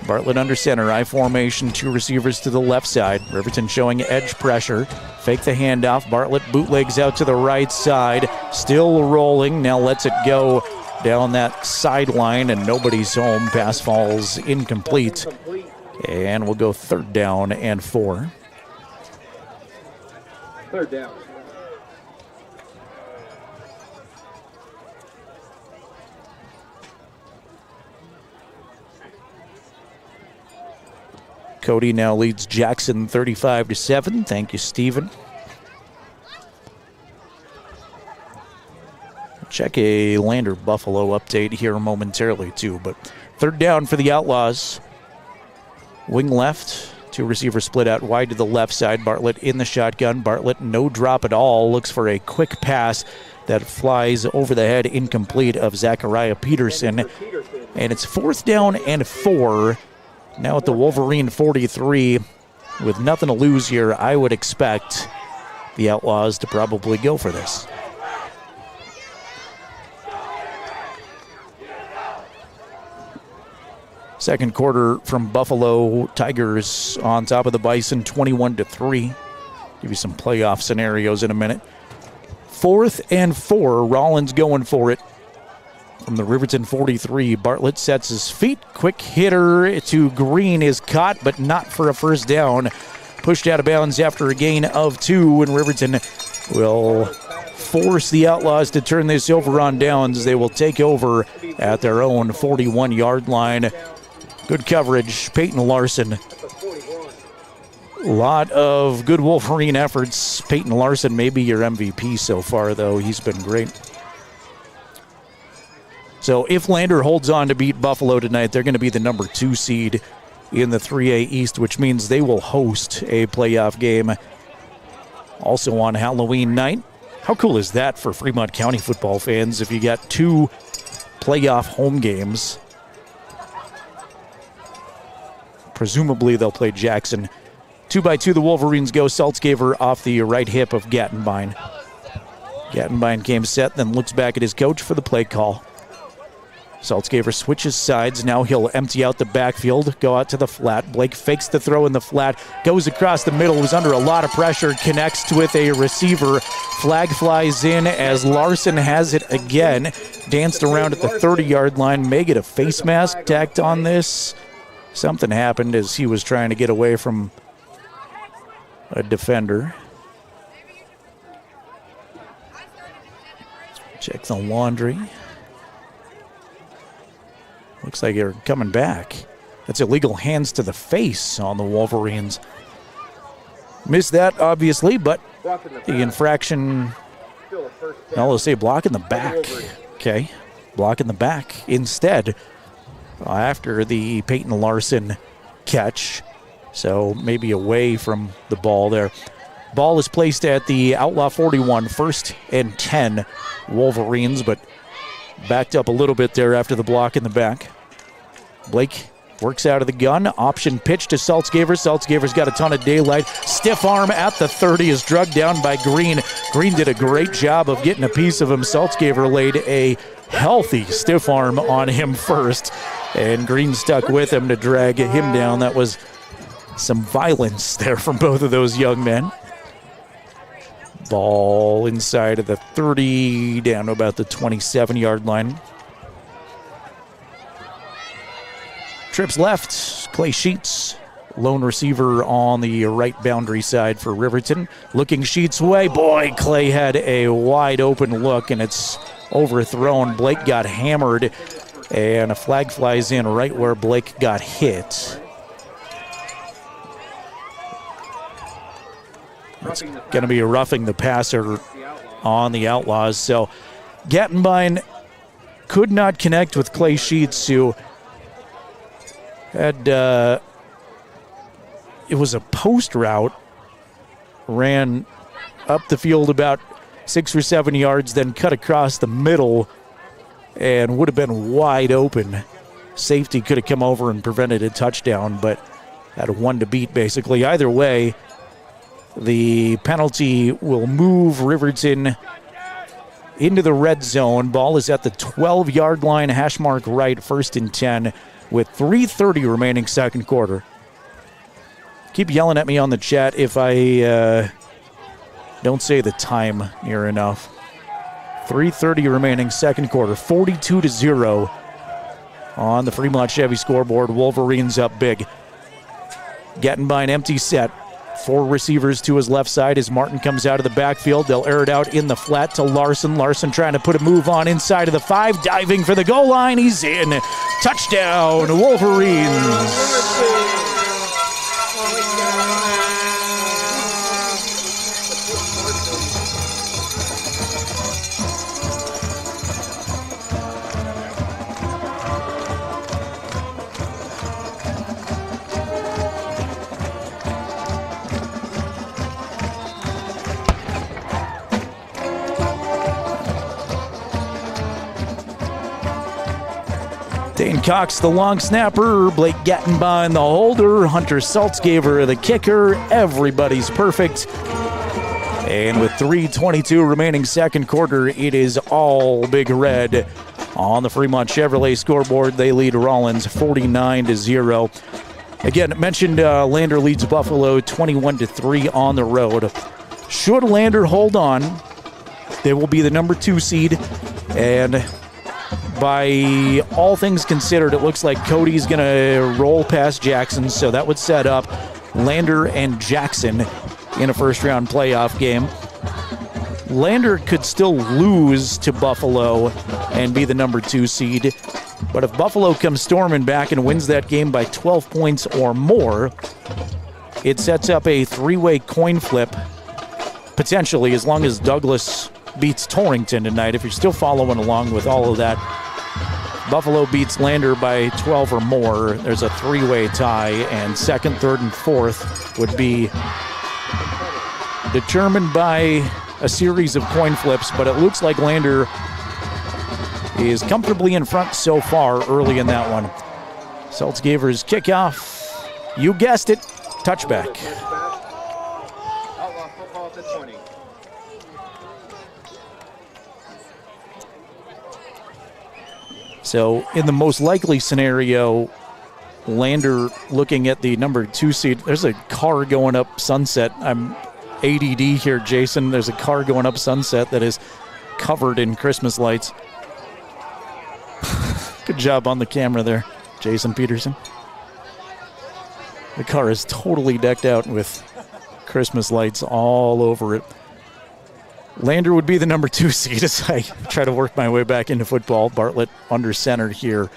Bartlett under center, I formation, 2 receivers to the left side. Riverton showing edge pressure. Fake the handoff. Bartlett bootlegs out to the right side. Still rolling. Now lets it go down that sideline, and nobody's home. Pass falls incomplete. And we'll go 3rd down and 4. 3rd down. Cody now leads Jackson 35-7. Thank you, Steven. Check a Lander Buffalo update here momentarily, too. But 3rd down for the Outlaws. Wing left. 2 receivers split out wide to the left side. Bartlett in the shotgun. Bartlett no drop at all. Looks for a quick pass that flies over the head, incomplete, of Zachariah Peterson. And it's 4th down and 4. Now at the Wolverine 43, with nothing to lose here, I would expect the Outlaws to probably go for this. Second quarter from Buffalo. Tigers on top of the Bison, 21-3. Give you some playoff scenarios in a minute. 4th and 4, Rawlins going for it. From the Riverton 43, Bartlett sets his feet. Quick hitter to Green is caught, but not for a first down. Pushed out of bounds after a gain of 2, and Riverton will force the Outlaws to turn this over on downs. They will take over at their own 41-yard line. Good coverage, Peyton Larson. A lot of good Wolverine efforts. Peyton Larson may be your MVP so far, though. He's been great. So if Lander holds on to beat Buffalo tonight, they're going to be the number 2 seed in the 3A East, which means they will host a playoff game also on Halloween night. How cool is that for Fremont County football fans if you got 2 playoff home games? Presumably they'll play Jackson. 2-by-2 the Wolverines go. Saltzgaver off the right hip of Gattenbein. Gattenbein came set, then looks back at his coach for the play call. Saltzgaver switches sides. Now he'll empty out the backfield, go out to the flat. Blake fakes the throw in the flat, goes across the middle, was under a lot of pressure, connects with a receiver. Flag flies in as Larson has it again. Danced around at the 30-yard line. May get a face mask tacked on this. Something happened as he was trying to get away from a defender. Check the laundry. Looks like they're coming back. That's illegal hands to the face on the Wolverines. Missed that, obviously, but the infraction, now let's say block in the back. Okay, block in the back instead after the Peyton Larson catch. So maybe away from the ball there. Ball is placed at the Outlaw 41, 1st and 10 Wolverines, but backed up a little bit there after the block in the back. Blake works out of the gun. Option pitch to Saltzgaver. Saltzgaver's got a ton of daylight. Stiff arm at the 30 is drugged down by Green. Green did a great job of getting a piece of him. Saltzgaver laid a healthy stiff arm on him first, and Green stuck with him to drag him down. That was some violence there from both of those young men. Ball inside of the 30, down to about the 27-yard line. Trips left, Clay Sheets, lone receiver on the right boundary side for Riverton. Looking Sheets' way. Boy, Clay had a wide open look, and it's overthrown. Blake got hammered, and a flag flies in right where Blake got hit. It's going to be a roughing the passer on the Outlaws. So Gattenbein could not connect with Clay Sheets, who had, it was a post route, ran up the field about 6 or 7 yards, then cut across the middle and would have been wide open. Safety could have come over and prevented a touchdown, but had a 1 to beat basically. Either way, the penalty will move Riverton into the red zone. Ball is at the 12-yard line, hash mark right, 1st and 10 with 3:30 remaining second quarter. Keep yelling at me on the chat if I don't say the time near enough. 3:30 remaining second quarter, 42-0 on the Fremont Chevy scoreboard. Wolverines up big. Getting by an empty set. 4 receivers to his left side as Martin comes out of the backfield. They'll air it out in the flat to Larson. Larson trying to put a move on inside of the 5, diving for the goal line. He's in. Touchdown, Wolverines. Dane Cox, the long snapper. Blake Gettenbein, the holder. Hunter Saltzgaver, the kicker. Everybody's perfect. And with 3:22 remaining second quarter, it is all Big Red on the Fremont Chevrolet scoreboard. They lead Rawlins 49-0. Again, mentioned Lander leads Buffalo 21-3 on the road. Should Lander hold on, they will be the number 2 seed. And by all things considered, it looks like Cody's going to roll past Jackson, so that would set up Lander and Jackson in a first-round playoff game. Lander could still lose to Buffalo and be the number 2 seed, but if Buffalo comes storming back and wins that game by 12 points or more, it sets up a 3-way coin flip, potentially, as long as Douglas beats Torrington tonight. If you're still following along with all of that, Buffalo beats Lander by 12 or more, there's a 3-way tie, and 2nd, 3rd, and 4th would be determined by a series of coin flips, but it looks like Lander is comfortably in front so far early in that one. Saltzgaver's kickoff, you guessed it, touchback. Outlaw football at the 20. So in the most likely scenario, Lander looking at the number 2 seed. There's a car going up Sunset. I'm ADD here, Jason. There's a car going up Sunset that is covered in Christmas lights. Good job on the camera there, Jason Peterson. The car is totally decked out with Christmas lights all over it. Lander would be the number 2 seed as I try to work my way back into football. Bartlett under center here.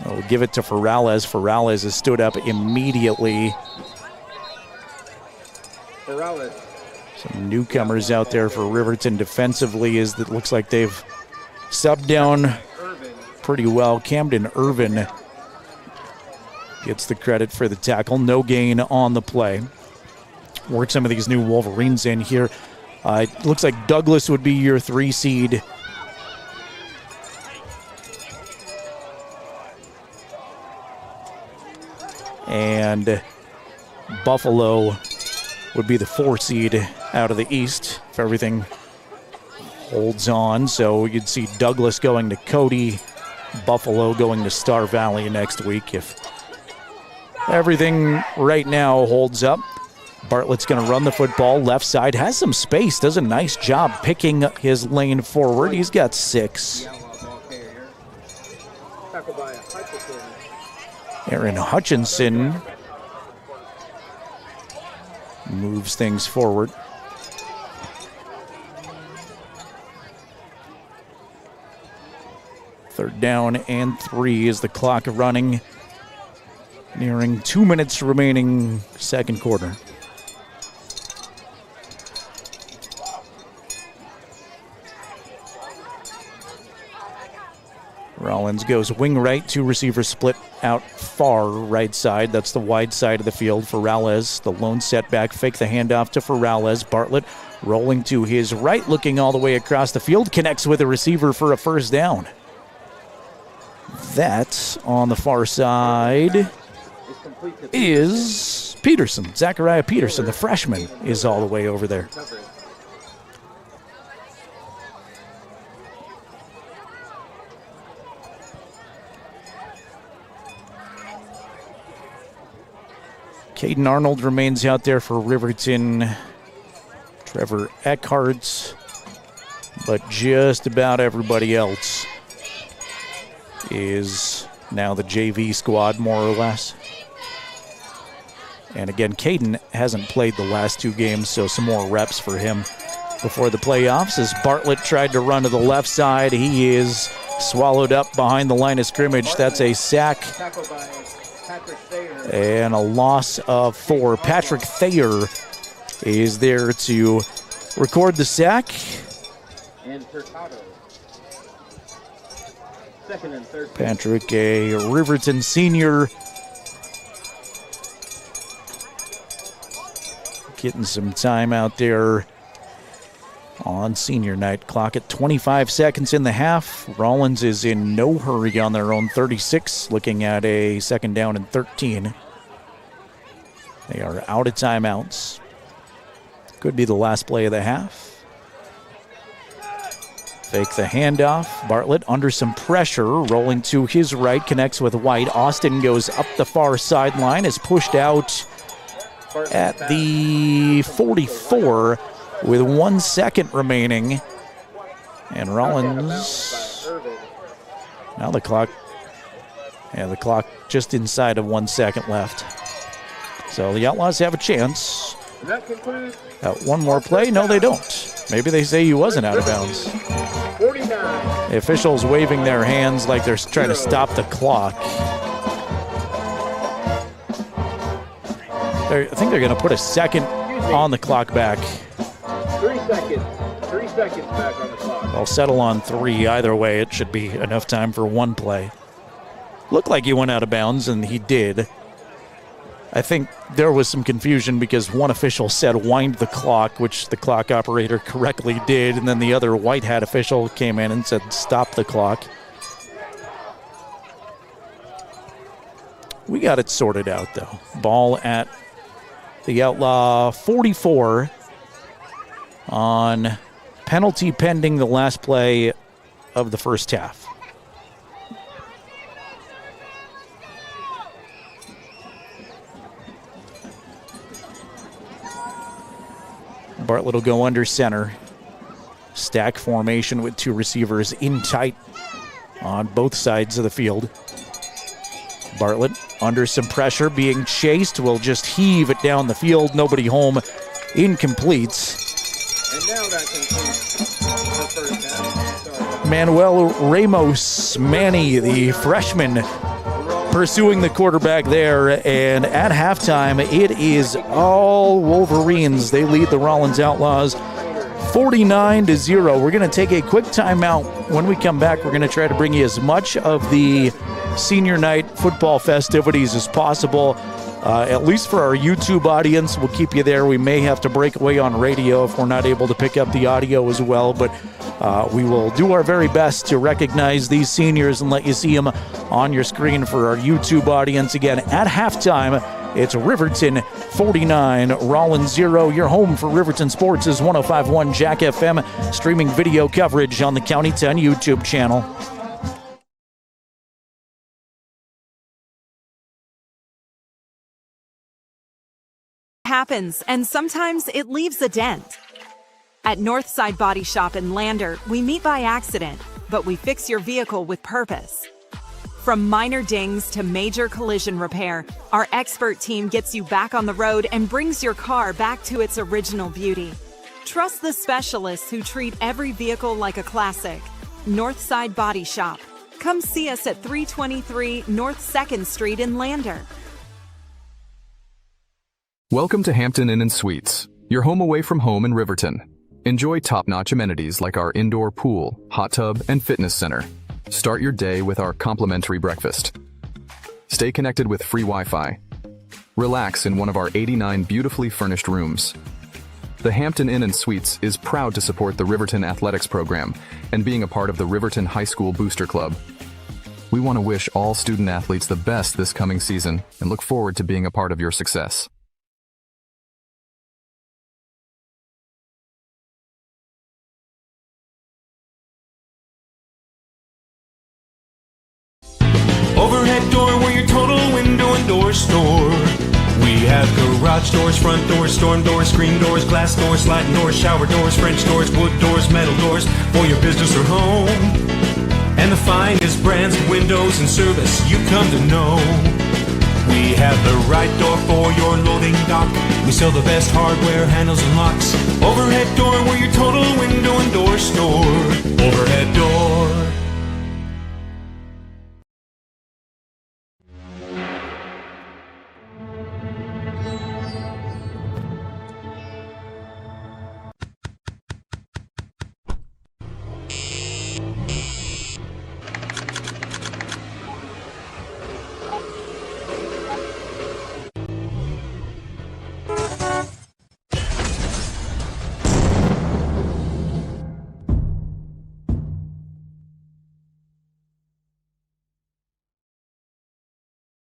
We'll give it to Ferrales. Ferrales has stood up immediately. Ferrales. Some newcomers out there for Riverton defensively. It looks like they've subbed down pretty well. Camden Irvin gets the credit for the tackle. No gain on the play. Work some of these new Wolverines in here. It looks like Douglas would be your 3 seed. And Buffalo would be the 4 seed out of the East if everything holds on. So you'd see Douglas going to Cody, Buffalo going to Star Valley next week if everything right now holds up. Bartlett's going to run the football left side, has some space, does a nice job picking his lane forward. He's got 6. Aaron Hutchinson moves things forward. Third down and 3 is the clock running. Nearing 2 minutes remaining second quarter. Rawlins goes wing right, 2 receivers split out far right side. That's the wide side of the field. Ferrales, the lone setback, fake the handoff to Ferrales. Bartlett rolling to his right, looking all the way across the field, connects with a receiver for a first down. That, on the far side, is Peterson. Zachariah Peterson, the freshman, is all the way over there. Caden Arnold remains out there for Riverton. Trevor Eckhart. But just about everybody else is now the JV squad, more or less. And again, Caden hasn't played the last 2 games, so some more reps for him before the playoffs. As Bartlett tried to run to the left side, he is swallowed up behind the line of scrimmage. That's a sack and a loss of 4. Patrick Thayer is there to record the sack. And Hurtado. Second and third. Patrick, a Riverton senior, getting some time out there on senior night. Clock at 25 seconds in the half. Rawlins is in no hurry on their own 36, looking at a second down and 13. They are out of timeouts. Could be the last play of the half. Fake the handoff. Bartlett under some pressure, rolling to his right, connects with White. Austin goes up the far sideline, is pushed out at the 44 with 1 second remaining. And Rawlins, now the clock just inside of 1 second left. So the Outlaws have a chance. Got one more play? No, they don't. Maybe they say he wasn't out of bounds. 49. The officials waving their hands like they're trying to stop the clock. I think they're going to put a second on the clock back. 3 seconds. 3 seconds back on the clock. I'll settle on 3. Either way, it should be enough time for 1 play. Looked like he went out of bounds, and he did. I think there was some confusion because one official said wind the clock, which the clock operator correctly did, and then the other white hat official came in and said stop the clock. We got it sorted out, though. Ball at the Outlaw 44 on penalty pending the last play of the first half. Bartlett will go under center. Stack formation with 2 receivers in tight on both sides of the field. Bartlett under some pressure, being chased, will just heave it down the field. Nobody home. Incomplete. And now that completes the first down. Manuel Ramos Manny, the freshman, pursuing the quarterback there, and at halftime, it is all Wolverines. They lead the Rawlins Outlaws 49-0. We're going to take a quick timeout. When we come back, we're going to try to bring you as much of the senior night football festivities as possible, at least for our YouTube audience. We'll keep you there. We may have to break away on radio if we're not able to pick up the audio as well, but we will do our very best to recognize these seniors and let you see them on your screen for our YouTube audience. Again, at halftime, it's Riverton 49, Rawlins 0. Your home for Riverton Sports is 105.1 Jack FM, streaming video coverage on the County 10 YouTube channel. Happens, and sometimes it leaves a dent. At Northside Body Shop in Lander, we meet by accident, but we fix your vehicle with purpose. From minor dings to major collision repair, our expert team gets you back on the road and brings your car back to its original beauty. Trust the specialists who treat every vehicle like a classic. Northside Body Shop. Come see us at 323 North 2nd Street in Lander. Welcome to Hampton Inn & Suites, your home away from home in Riverton. Enjoy top-notch amenities like our indoor pool, hot tub, and fitness center. Start your day with our complimentary breakfast. Stay connected with free Wi-Fi. Relax in one of our 89 beautifully furnished rooms. The Hampton Inn & Suites is proud to support the Riverton Athletics program and being a part of the Riverton High School Booster Club. We want to wish all student athletes the best this coming season and look forward to being a part of your success. Overhead door, we're your total window and door store. We have garage doors, front doors, storm doors, screen doors, glass doors, sliding doors, shower doors, French doors, wood doors, metal doors for your business or home. And the finest brands of windows and service you come to know. We have the right door for your loading dock. We sell the best hardware, handles, and locks. Overhead door, we're your total window and door store. Overhead door.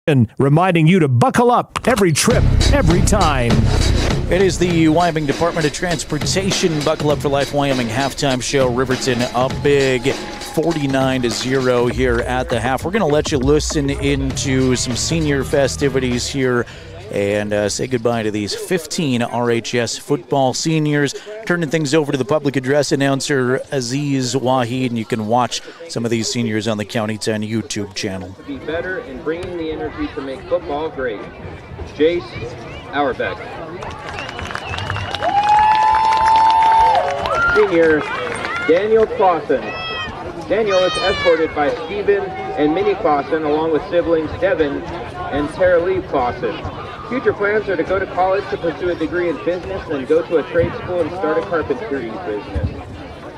And reminding you to buckle up every trip, every time. It is the Wyoming Department of Transportation Buckle Up for Life Wyoming halftime show. Riverton up big, 49-0 here at the half. We're going to let you listen into some senior festivities here and say goodbye to these 15 RHS football seniors. Turning things over to the public address announcer, Aziz Waheed, and you can watch some of these seniors on the County 10 YouTube channel. To be better and bringing the energy to make football great. Jace Auerbach. Senior Daniel Clausen. Daniel is escorted by Stephen and Minnie Clausen, along with siblings Devin and Tara Lee Clausen. Future plans are to go to college to pursue a degree in business, then go to a trade school and start a carpentry business.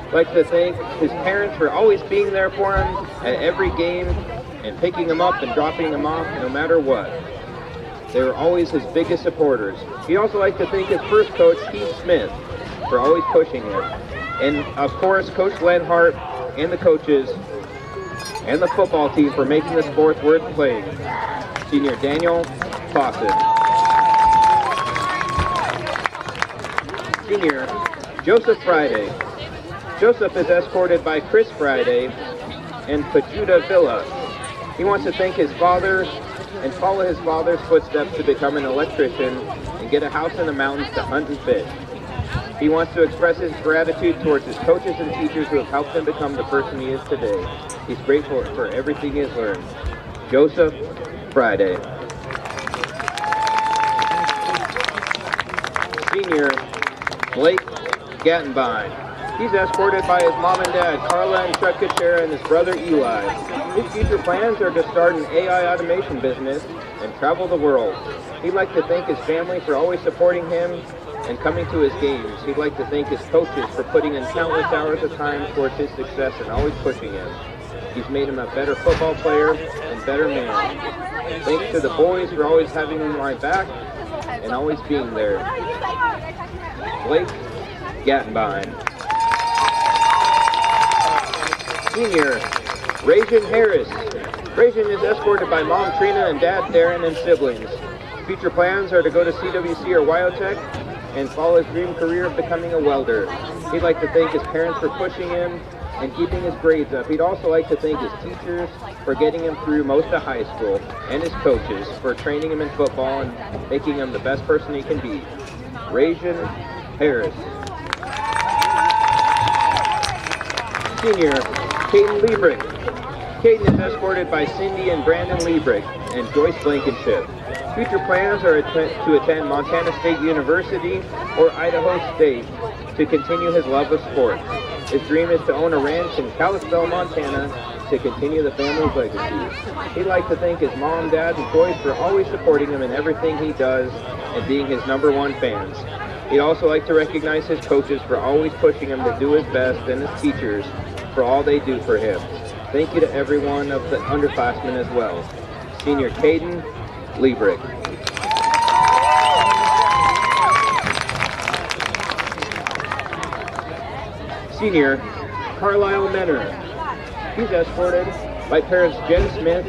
I'd like to thank his parents for always being there for him at every game and picking him up and dropping him off no matter what. They were always his biggest supporters. He'd also like to thank his first coach, Keith Smith, for always pushing him. And of course, Coach Lenhart and the coaches and the football team for making the sport worth playing. Senior Daniel Fawcett. Senior Joseph Friday. Joseph is escorted by Chris Friday and Pajuda Villa. He wants to thank his father and follow his father's footsteps to become an electrician and get a house in the mountains to hunt and fish. He wants to express his gratitude towards his coaches and teachers who have helped him become the person he is today. He's grateful for everything he has learned. Joseph Friday. Senior Blake Gattenbein. He's escorted by his mom and dad, Carla and Chuck Kuchera, and his brother Eli. His future plans are to start an AI automation business and travel the world. He'd like to thank his family for always supporting him and coming to his games. He'd like to thank his coaches for putting in countless hours of time towards his success and always pushing him. He's made him a better football player and better man. Thanks to the boys for always having him my back and always being there. Blake Gattenbein. Senior Rajan Harris. Rajan is escorted by Mom Trina and Dad Darren and siblings. Future plans are to go to CWC or Wyotech and follow his dream career of becoming a welder. He'd like to thank his parents for pushing him and keeping his grades up. He'd also like to thank his teachers for getting him through most of high school and his coaches for training him in football and making him the best person he can be. Rajan Harris. Senior Caden Liebrick. Caden is escorted by Cindy and Brandon Liebrick and Joyce Blankenship. Future plans are to attend Montana State University or Idaho State to continue his love of sports. His dream is to own a ranch in Kalispell, Montana to continue the family's legacy. He'd like to thank his mom, dad, and Joyce for always supporting him in everything he does and being his #1 fans. He'd also like to recognize his coaches for always pushing him to do his best and his teachers for all they do for him. Thank you to everyone of the underclassmen as well. Senior Caden Liebrick. Senior Carlisle Menner. He's escorted by parents Jen Smith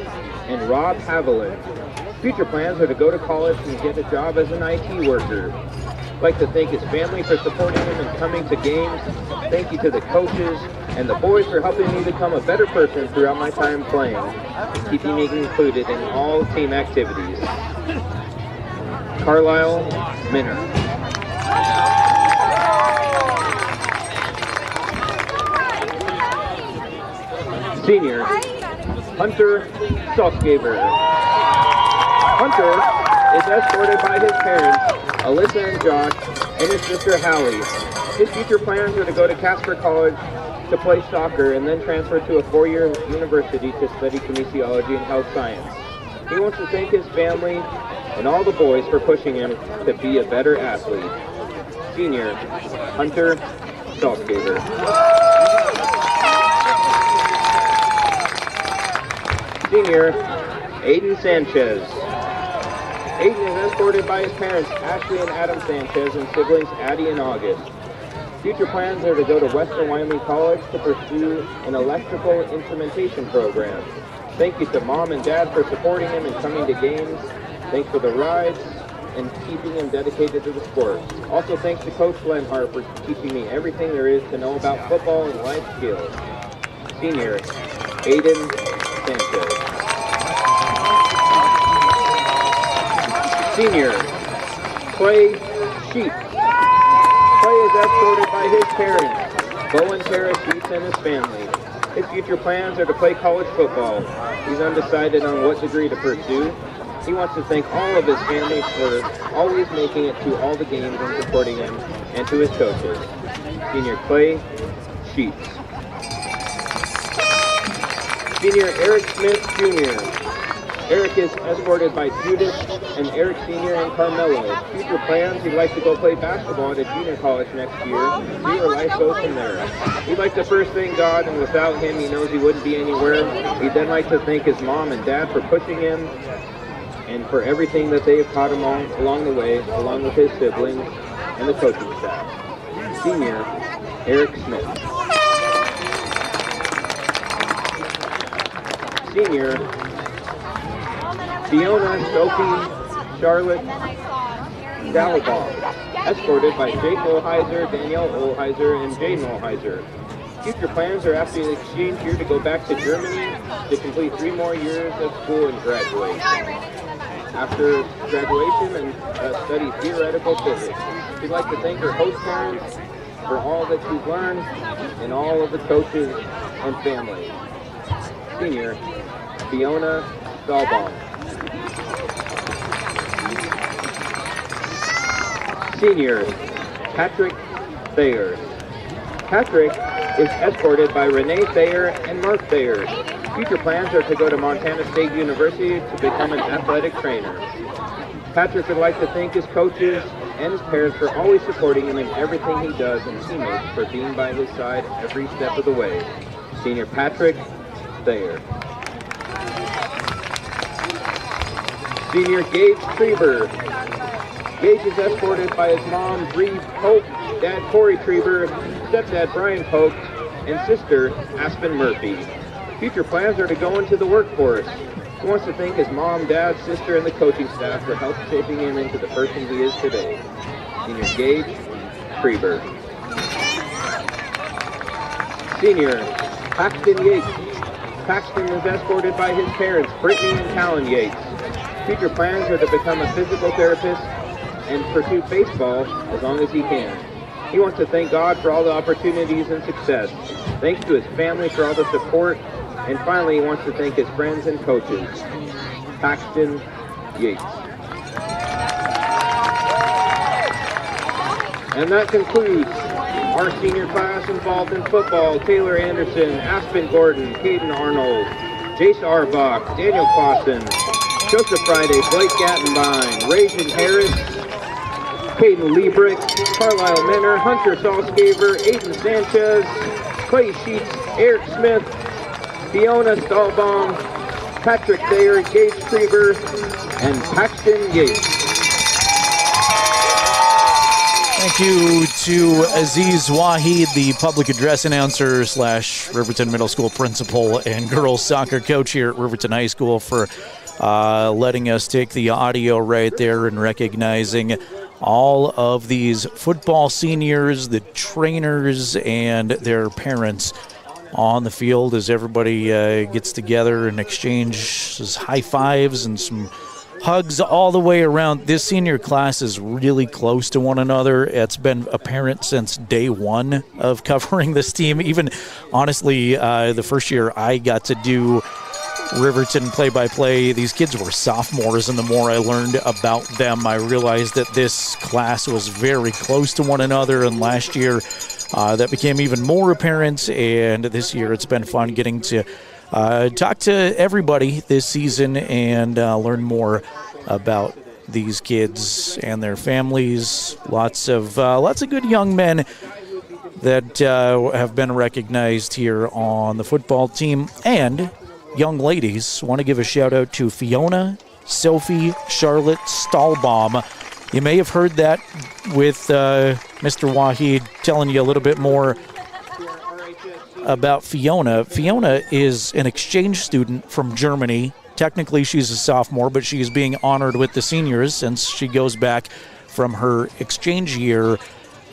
and Rob Haviland. Future plans are to go to college and get a job as an IT worker. I'd like to thank his family for supporting him and coming to games. Thank you to the coaches and the boys for helping me become a better person throughout my time playing and keeping me included in all team activities. Carlisle Minner. Senior, Hunter Salzgaber. Hunter is escorted by his parents, Alyssa and Josh, and his sister Hallie. His future plans are to go to Casper College to play soccer and then transfer to a 4-year university to study kinesiology and health science. He wants to thank his family and all the boys for pushing him to be a better athlete. Senior, Hunter Salzgaber. Senior, Aiden Sanchez. Aiden is escorted by his parents, Ashley and Adam Sanchez, and siblings Addie and August. Future plans are to go to Western Wyoming College to pursue an electrical instrumentation program. Thank you to Mom and Dad for supporting him and coming to games. Thanks for the rides and keeping him dedicated to the sport. Also thanks to Coach Lenhart for teaching me everything there is to know about football and life skills. Senior, Aiden Sanchez. Senior, Clay Sheep. Clay is escorted by his parents, Bo and Tara Sheets, and his family. His future plans are to play college football. He's undecided on what degree to pursue. He wants to thank all of his family for always making it to all the games and supporting him, and to his coaches. Senior Clay Sheets. Senior Eric Smith Jr. Eric is escorted by Judith and Eric Sr. and Carmelo. Future plans, he'd like to go play basketball at a junior college next year. See where life goes from there. He'd like to first thank God, and without him, he knows he wouldn't be anywhere. He'd then like to thank his mom and dad for pushing him and for everything that they have taught him along the way, along with his siblings and the coaching staff. Senior, Eric Smith. Senior, Fiona Sophie Charlotte Dalbaum, escorted by Jake Olheiser, Danielle Olheiser, and Jaden Olheiser. Future plans are after the exchange year to go back to Germany to complete 3 more years of school and graduate. After graduation and study theoretical physics. We'd like to thank her host parents for all that she's learned and all of the coaches and family. Senior, Fiona Dalbaum. Senior, Patrick Thayer. Patrick is escorted by Renee Thayer and Mark Thayer. Future plans are to go to Montana State University to become an athletic trainer. Patrick would like to thank his coaches and his parents for always supporting him in everything he does, and teammates for being by his side every step of the way. Senior Patrick Thayer. Senior Gage Trieber. Gage is escorted by his mom, Bree Pope, dad, Corey Trieber, stepdad, Brian Pope, and sister, Aspen Murphy. Future plans are to go into the workforce. He wants to thank his mom, dad, sister, and the coaching staff for help shaping him into the person he is today. Senior Gage Trieber. Senior Paxton Yates. Paxton is escorted by his parents, Brittany and Callan Yates. Future plans are to become a physical therapist and pursue baseball as long as he can. He wants to thank God for all the opportunities and success. Thanks to his family for all the support. And finally, he wants to thank his friends and coaches. Paxton Yates. And that concludes our senior class involved in football. Taylor Anderson, Aspen Gordon, Caden Arnold, Jace Arbach, Daniel Clausen, Joseph Friday, Blake Gattenbein, Rajan Harris, Caden Liebrick, Carlisle Minner, Hunter Salzgaber, Aiden Sanchez, Clay Sheets, Eric Smith, Fiona Stahlbaum, Patrick Thayer, Gage Trieber, and Paxton Yates. Thank you to Aziz Wahid, the public address announcer / Riverton Middle School principal and girls soccer coach here at Riverton High School, for letting us take the audio right there and recognizing all of these football seniors, the trainers, and their parents on the field as everybody gets together and exchanges high fives and some hugs all the way around. This senior class is really close to one another. It's been apparent since day one of covering this team. Even, honestly, the first year I got to do Riverton play-by-play, these kids were sophomores, and the more I learned about them, I realized that this class was very close to one another, and last year that became even more apparent, and this year it's been fun getting to talk to everybody this season and learn more about these kids and their families. Lots of good young men that have been recognized here on the football team, and young ladies. Want to give a shout out to Fiona, Sophie, Charlotte Stahlbaum. You may have heard that with Mr. Wahid telling you a little bit more about Fiona. Fiona is an exchange student from Germany. Technically, she's a sophomore, but she's being honored with the seniors since she goes back from her exchange year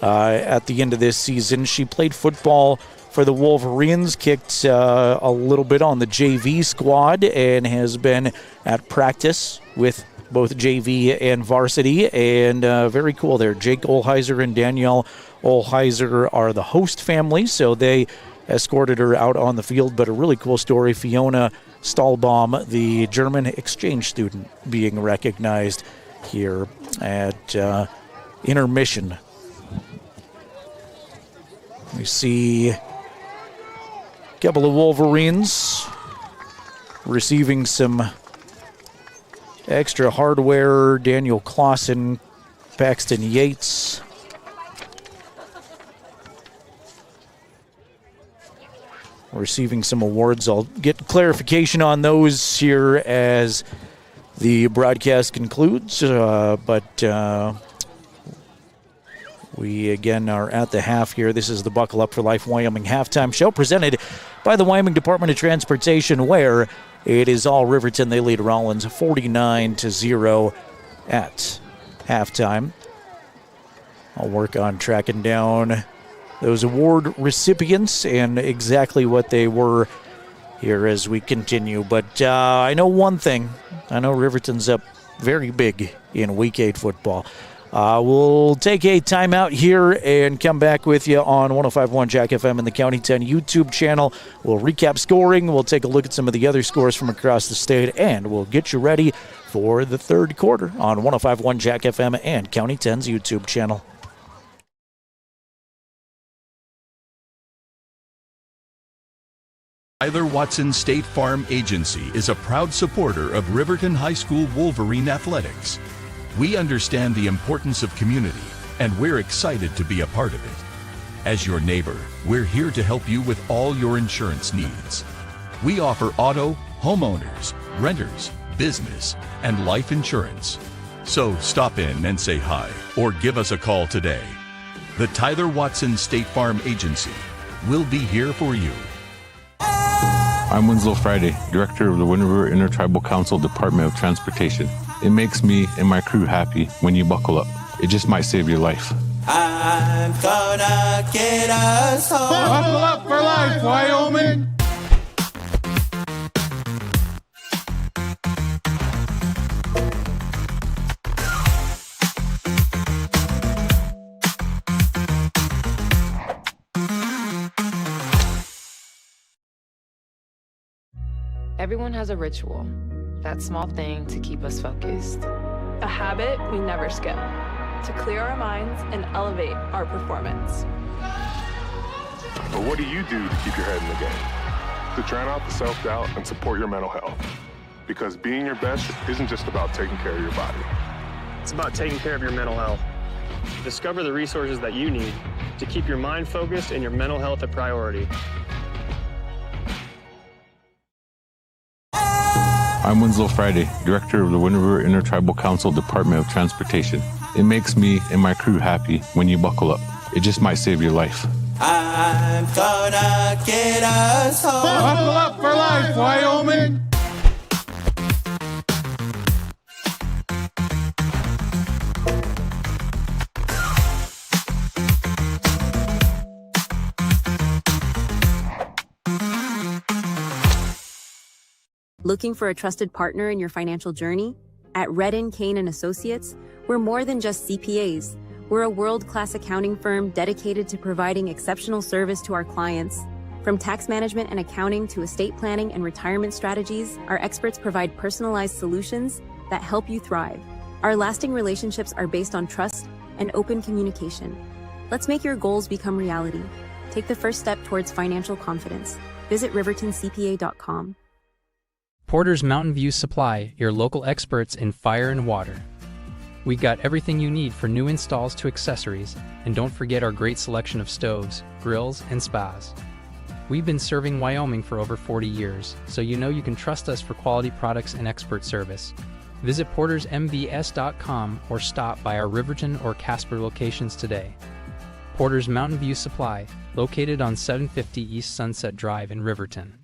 at the end of this season. She played football for the Wolverines, kicked a little bit on the JV squad, and has been at practice with both JV and varsity, and very cool there. Jake Olheiser and Danielle Olheiser are the host family, so they escorted her out on the field, but a really cool story. Fiona Stahlbaum, the German exchange student, being recognized here at intermission. We see couple of Wolverines receiving some extra hardware. Daniel Clausen, Paxton Yates. Receiving some awards. I'll get clarification on those here as the broadcast concludes, but we, again, are at the half here. This is the Buckle Up for Life Wyoming halftime show presented by the Wyoming Department of Transportation, where it is all Riverton. They lead Rawlins 49-0 at halftime. I'll work on tracking down those award recipients and exactly what they were here as we continue. But I know one thing. I know Riverton's up very big in Week 8 football. We'll take a timeout here and come back with you on 105.1 Jack FM and the County 10 YouTube channel. We'll recap scoring. We'll take a look at some of the other scores from across the state, and we'll get you ready for the third quarter on 105.1 Jack FM and County 10's YouTube channel. Tyler Watson State Farm Agency is a proud supporter of Riverton High School Wolverine athletics. We understand the importance of community, and we're excited to be a part of it. As your neighbor, we're here to help you with all your insurance needs. We offer auto, homeowners, renters, business, and life insurance. So stop in and say hi, or give us a call today. The Tyler Watson State Farm Agency will be here for you. I'm Winslow Friday, Director of the Wind River Intertribal Council Department of Transportation. It makes me and my crew happy when you buckle up. It just might save your life. I'm gonna get us home. Buckle up for life, Wyoming. Everyone has a ritual, that small thing to keep us focused. A habit we never skip, to clear our minds and elevate our performance. But what do you do to keep your head in the game? To drown out the self-doubt and support your mental health. Because being your best isn't just about taking care of your body. It's about taking care of your mental health. Discover the resources that you need to keep your mind focused and your mental health a priority. I'm Winslow Friday, Director of the Wind River Intertribal Council Department of Transportation. It makes me and my crew happy when you buckle up. It just might save your life. I'm gonna get us home. Buckle up for life, Wyoming. Looking for a trusted partner in your financial journey? At Redden, Kane & Associates, we're more than just CPAs. We're a world-class accounting firm dedicated to providing exceptional service to our clients. From tax management and accounting to estate planning and retirement strategies, our experts provide personalized solutions that help you thrive. Our lasting relationships are based on trust and open communication. Let's make your goals become reality. Take the first step towards financial confidence. Visit rivertoncpa.com. Porter's Mountain View Supply, your local experts in fire and water. We got everything you need for new installs to accessories, and don't forget our great selection of stoves, grills, and spas. We've been serving Wyoming for over 40 years, so you know you can trust us for quality products and expert service. Visit portersmbs.com or stop by our Riverton or Casper locations today. Porter's Mountain View Supply, located on 750 East Sunset Drive in Riverton.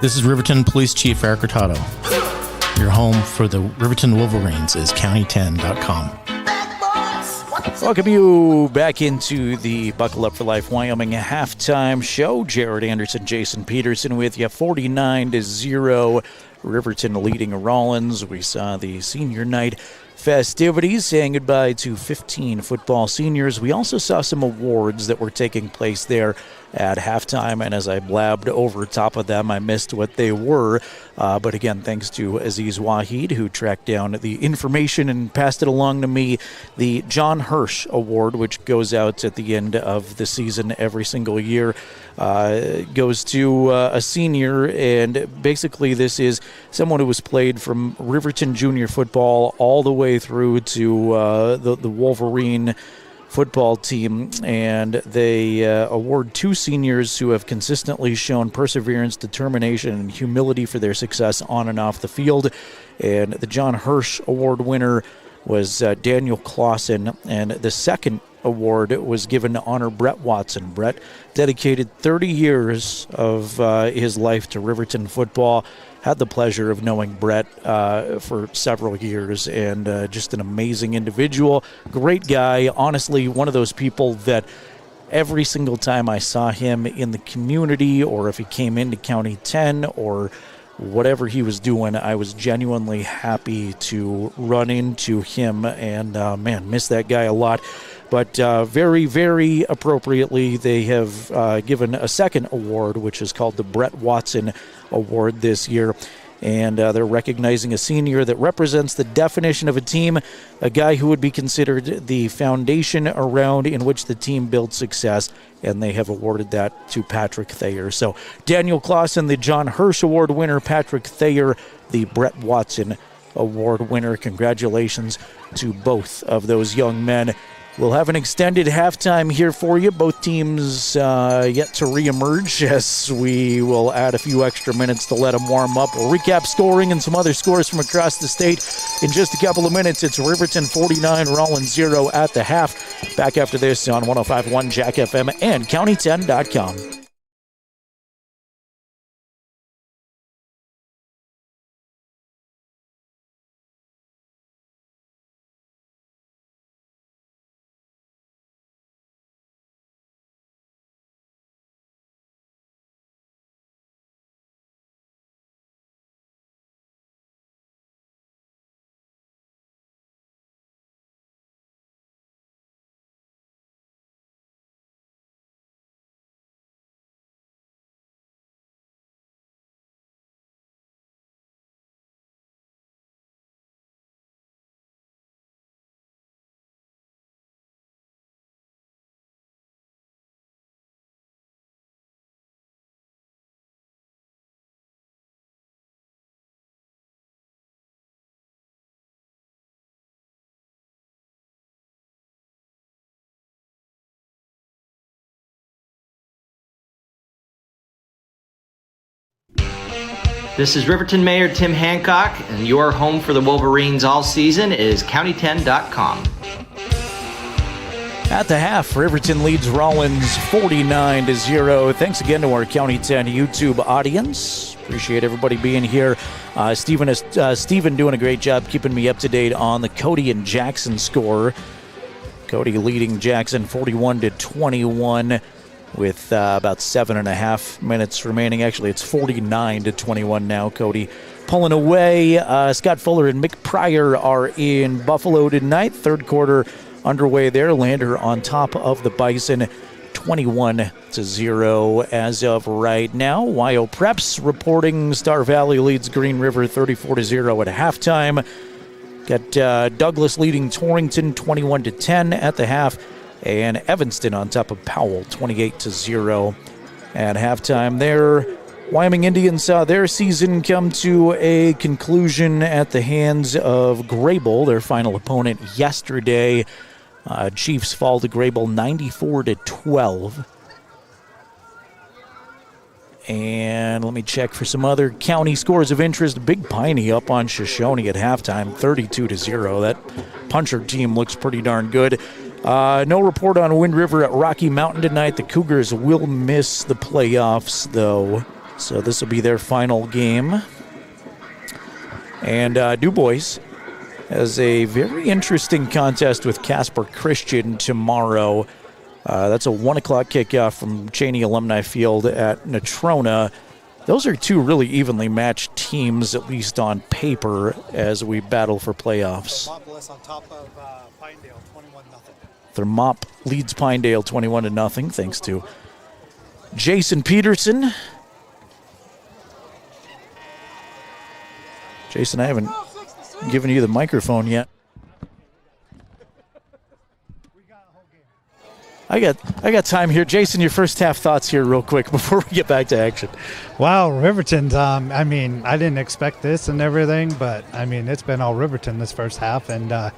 This is Riverton Police Chief Eric Hurtado. Your home for the Riverton Wolverines is county10.com. Welcome you back into the Buckle Up for Life Wyoming halftime show. Jared Anderson, Jason Peterson with you, 49-0. Riverton leading Rawlins. We saw the senior night festivities, saying goodbye to 15 football seniors. We also saw some awards that were taking place there at halftime, and as I blabbed over top of them, I missed what they were. But again, thanks to Aziz Wahid, who tracked down the information and passed it along to me. The John Hirsch Award, which goes out at the end of the season every single year, goes to a senior, and basically this is someone who was played from Riverton junior football all the way through to the Wolverine football team, and they award two seniors who have consistently shown perseverance, determination, and humility for their success on and off the field. And the John Hirsch Award winner was Daniel Clausen, and the second award was given to honor Brett Watson. Brett dedicated 30 years of his life to Riverton football. Had the pleasure of knowing Brett for several years, and just an amazing individual, great guy. Honestly, one of those people that every single time I saw him in the community, or if he came into County 10 or whatever he was doing, I was genuinely happy to run into him, and man, miss that guy a lot. But very, very appropriately, they have given a second award, which is called the Brett Watson Award this year. And they're recognizing a senior that represents the definition of a team, a guy who would be considered the foundation around in which the team builds success. And they have awarded that to Patrick Thayer. So Daniel Clausen, the John Hirsch Award winner, Patrick Thayer, the Brett Watson Award winner. Congratulations to both of those young men. We'll have an extended halftime here for you. Both teams yet to reemerge, as we will add a few extra minutes to let them warm up. We'll recap scoring and some other scores from across the state in just a couple of minutes. It's Riverton 49, Rawlins 0 at the half. Back after this on 105.1 Jack FM and county10.com. This is Riverton Mayor Tim Hancock, and your home for the Wolverines all season is county10.com. At the half, Riverton leads Rawlins 49-0. Thanks again to our County 10 YouTube audience. Appreciate everybody being here. Stephen doing a great job keeping me up to date on the Cody and Jackson score. Cody leading Jackson 41-21. with about 7.5 minutes remaining. Actually, it's 49-21 now. Cody pulling away. Scott Fuller and Mick Pryor are in Buffalo tonight. Third quarter underway there. Lander on top of the Bison, 21-0 as of right now. Wyo Preps reporting Star Valley leads Green River 34-0 at halftime. Got Douglas leading Torrington 21-10 at the half, and Evanston on top of Powell 28-0 at halftime there. Wyoming Indians saw their season come to a conclusion at the hands of Grable, their final opponent yesterday. Chiefs fall to Grable 94-12. And let me check for some other county scores of interest. Big Piney up on Shoshone at halftime, 32-0. That puncher team looks pretty darn good. No report on Wind River at Rocky Mountain tonight. The Cougars will miss the playoffs, though, so this will be their final game. And Du Bois has a very interesting contest with Casper Christian tomorrow. That's a 1 o'clock kickoff from Cheney Alumni Field at Natrona. Those are two really evenly matched teams, at least on paper, as we battle for playoffs. On top of Pinedale, 21-0. Thermop leads Pinedale 21-0, thanks to Jason Peterson. Jason, I haven't given you the microphone yet. I got time here. Jason, your first half thoughts here real quick before we get back to action. Wow, Riverton, I didn't expect this and everything, but, it's been all Riverton this first half, and I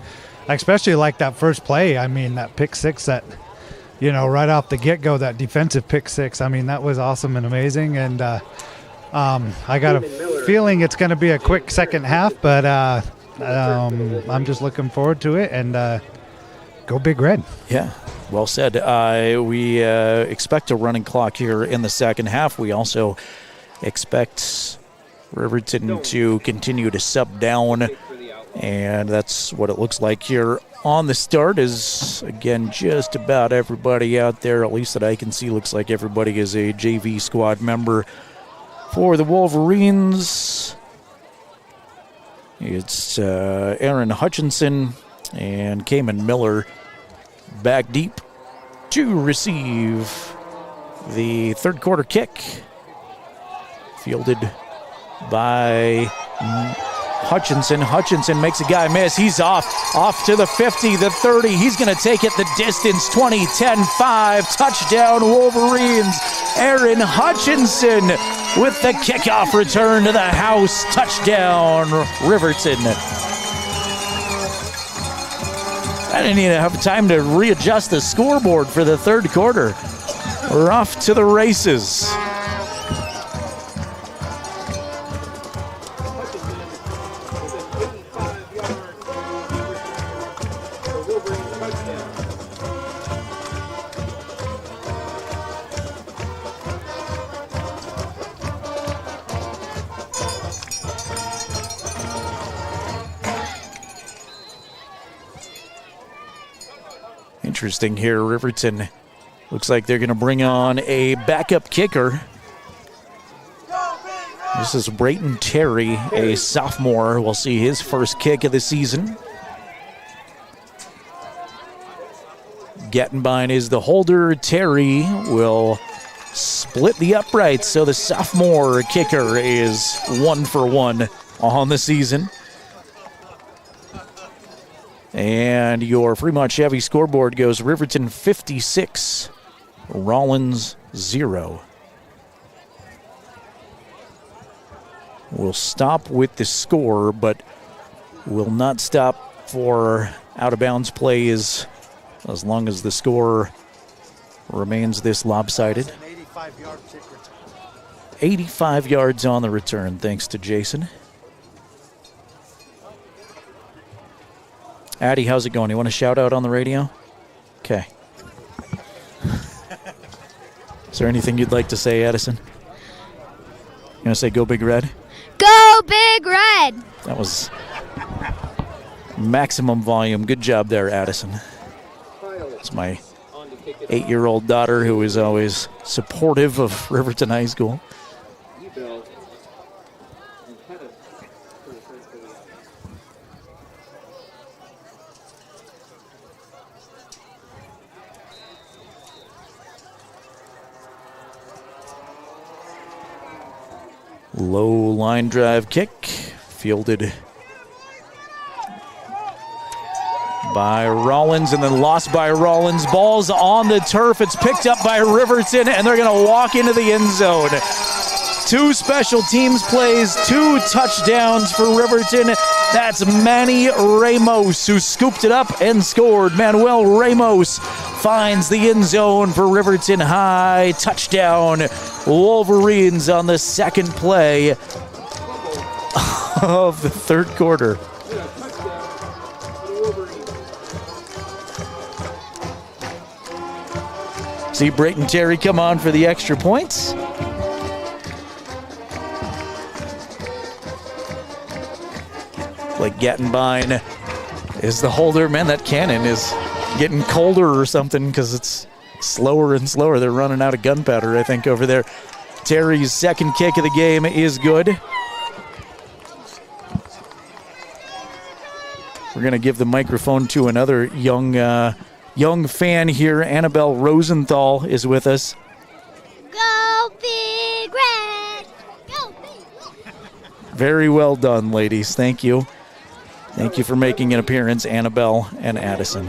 especially like that first play. That pick six that, right off the get-go, that defensive pick six. That was awesome and amazing, and I got a feeling it's going to be a quick second half, but I'm just looking forward to it, and go Big Red. Yeah. Well said. We expect a running clock here in the second half. We also expect Riverton to continue to sub down, and that's what it looks like here on the start. Is, again, just about everybody out there, at least that I can see, looks like everybody is a JV squad member for the Wolverines. It's Aaron Hutchinson and Cayman Miller back deep to receive the third quarter kick, fielded by Hutchinson. Hutchinson makes a guy miss. He's off to the 50, the 30. He's going to take it the distance, 20, 10, 5. Touchdown Wolverines. Aaron Hutchinson with the kickoff return to the house. Touchdown Riverton. I didn't even have time to readjust the scoreboard for the third quarter. We're off to the races. Interesting here. Riverton looks like they're going to bring on a backup kicker. This is Brayton Terry, a sophomore. We'll see his first kick of the season. Gettenbein is the holder. Terry will split the uprights, so the sophomore kicker is 1 for 1 on the season. And your Fremont Chevy scoreboard goes Riverton 56, Rawlins 0. We'll stop with the score, but will not stop for out-of-bounds plays as long as the score remains this lopsided. 85 yards on the return, thanks to Jason. Addie, how's it going? You want a shout out on the radio? Okay. Is there anything you'd like to say, Addison? You want to say go Big Red? Go Big Red! That was maximum volume. Good job there, Addison. It's my 8-year-old daughter who is always supportive of Riverton High School. Low line drive kick, fielded by Rawlins and then lost by Rawlins. Ball's on the turf. It's picked up by Riverton, and they're going to walk into the end zone. 2 special teams plays, 2 touchdowns for Riverton. That's Manny Ramos who scooped it up and scored. Manuel Ramos finds the end zone for Riverton High. Touchdown, Wolverines on the second play of the third quarter. See Brayton Terry come on for the extra points. Blake Gattenbein is the holder. Man, that cannon is getting colder or something because it's slower and slower. They're running out of gunpowder, I think, over there. Terry's second kick of the game is good. We're going to give the microphone to another young fan here. Annabelle Rosenthal is with us. Go Big Red! Go Big Red! Very well done, ladies. Thank you. Thank you for making an appearance, Annabelle and Addison.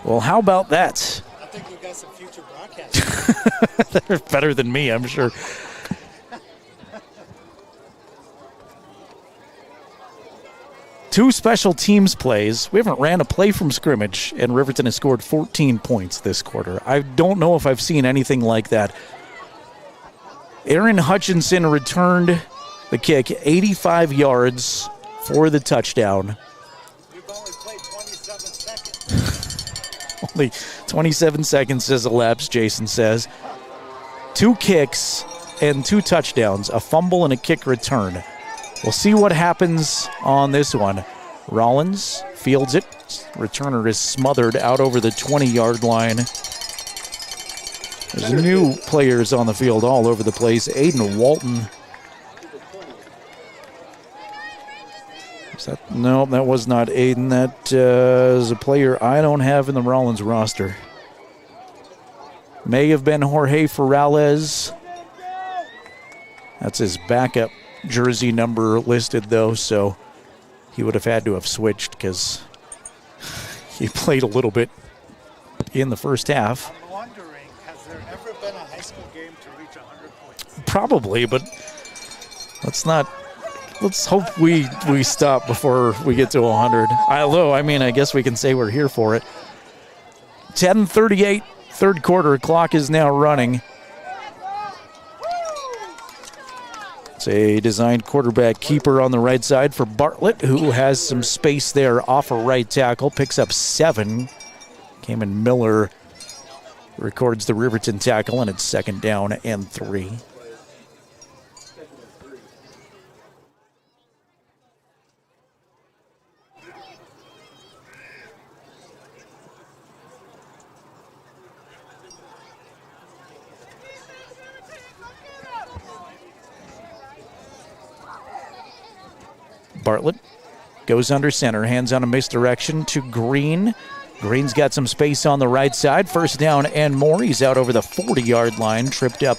Well, how about that? I think we've got some future broadcasters. They're better than me, I'm sure. Two special teams plays. We haven't ran a play from scrimmage, and Riverton has scored 14 points this quarter. I don't know if I've seen anything like that. Aaron Hutchinson returned the kick 85 yards for the touchdown. We've only played 27 seconds. Only 27 seconds has elapsed, Jason says. 2 kicks and 2 touchdowns, a fumble and a kick return. We'll see what happens on this one. Rawlins fields it. Returner is smothered out over the 20-yard line. There's new players on the field all over the place. Aiden Walton. No, that was not Aiden. That is a player I don't have in the Rawlins roster. May have been Jorge Ferrales. That's his backup jersey number listed, though, so he would have had to have switched because he played a little bit in the first half. I'm wondering, has there ever been a high school game to reach 100 points? Probably, but let's hope we stop before we get to 100. Although, I guess we can say we're here for it. 10:38, third quarter, clock is now running. It's a designed quarterback keeper on the right side for Bartlett, who has some space there off a right tackle, picks up 7. Cayman Miller records the Riverton tackle, and it's 2nd down and 3. Bartlett goes under center, hands on a misdirection to Green. Green's got some space on the right side. 1st down and more. He's out over the 40-yard line, tripped up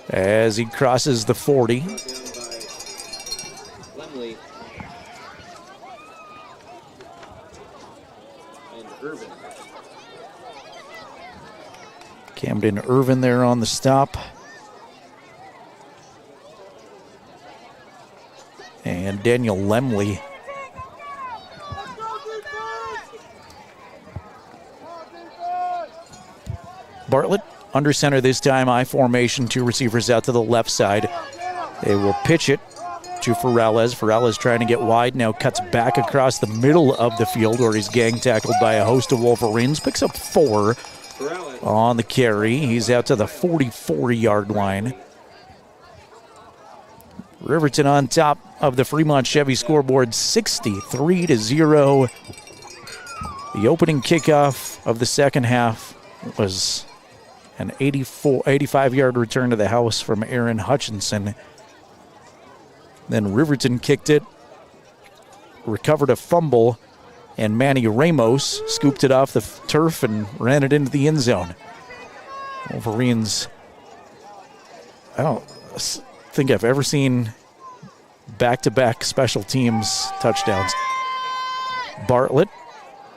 as he crosses the 40. Camden Irvin there on the stop. And Daniel Lemley. Bartlett under center this time, I formation, 2 receivers out to the left side. They will pitch it to Ferrales. Ferrales trying to get wide, now cuts back across the middle of the field where he's gang tackled by a host of Wolverines. Picks up 4 on the carry. He's out to the 44-yard line. Riverton on top of the Fremont Chevy scoreboard 63-0. The opening kickoff of the second half was an 85-yard return to the house from Aaron Hutchinson. Then Riverton kicked it, recovered a fumble, and Manny Ramos scooped it off the turf and ran it into the end zone. Wolverines, I don't think I've ever seen back-to-back special teams touchdowns. Bartlett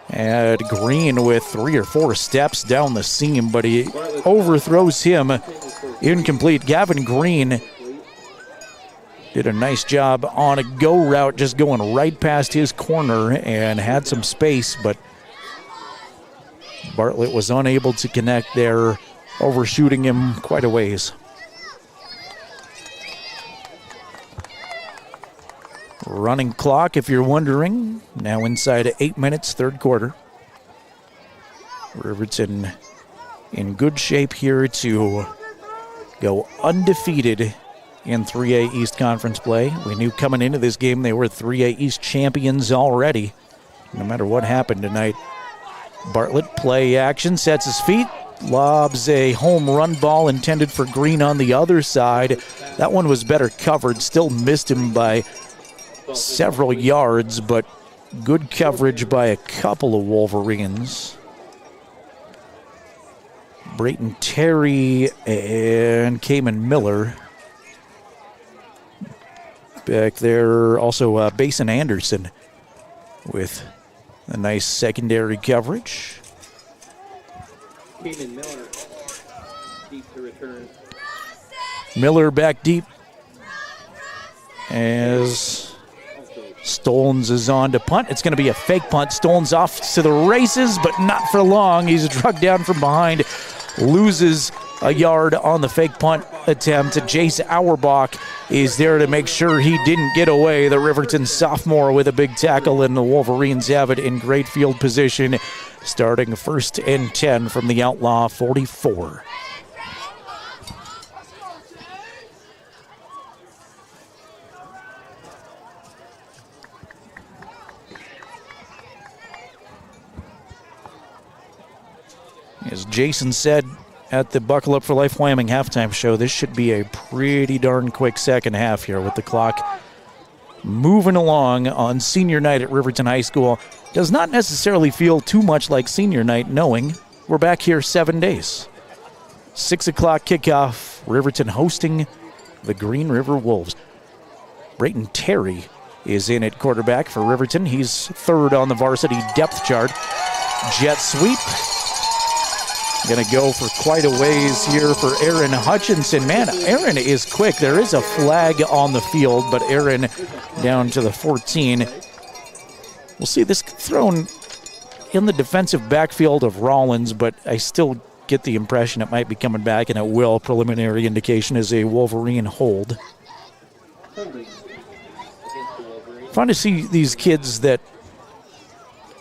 had Green with 3 or 4 steps down the seam, but he overthrows him. Incomplete. Gavin Green did a nice job on a go route, just going right past his corner and had some space, but Bartlett was unable to connect there, overshooting him quite a ways. Running clock, if you're wondering, now inside 8 minutes, third quarter. Riverton in good shape here to go undefeated in 3A East Conference play. We knew coming into this game they were 3A East champions already, no matter what happened tonight. Bartlett, play action, sets his feet, lobs a home run ball intended for Green on the other side. That one was better covered, still missed him by several yards, but good coverage by a couple of Wolverines. Brayton Terry and Cayman Miller. Back there, also Basin Anderson with a nice secondary coverage. Cayman Miller, deep to return. Miller back deep as Stolens is on to punt. It's going to be a fake punt. Stolens off to the races, but not for long. He's drugged down from behind, loses a yard on the fake punt attempt. Jace Auerbach is there to make sure he didn't get away. The Riverton sophomore with a big tackle, and the Wolverines have it in great field position, starting 1st and 10 from the Outlaw 44. As Jason said at the Buckle Up for Life Wyoming halftime show, this should be a pretty darn quick second half here with the clock moving along on senior night at Riverton High School. Does not necessarily feel too much like senior night, knowing we're back here 7 days. 6 o'clock kickoff, Riverton hosting the Green River Wolves. Brayton Terry is in at quarterback for Riverton. He's third on the varsity depth chart. Jet sweep. Going to go for quite a ways here for Aaron Hutchinson. Man, Aaron is quick. There is a flag on the field, but Aaron down to the 14. We'll see this thrown in the defensive backfield of Rawlins, but I still get the impression it might be coming back, and it will. Preliminary indication is a Wolverine hold. Fun to see these kids that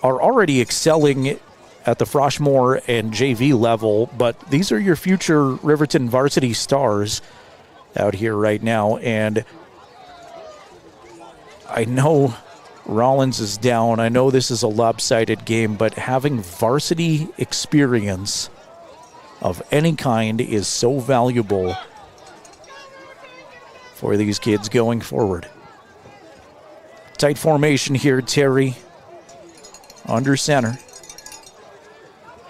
are already excelling at the Froshmore and JV level, but these are your future Riverton varsity stars out here right now. And I know Rawlins is down. I know this is a lopsided game, but having varsity experience of any kind is so valuable for these kids going forward. Tight formation here, Terry under center.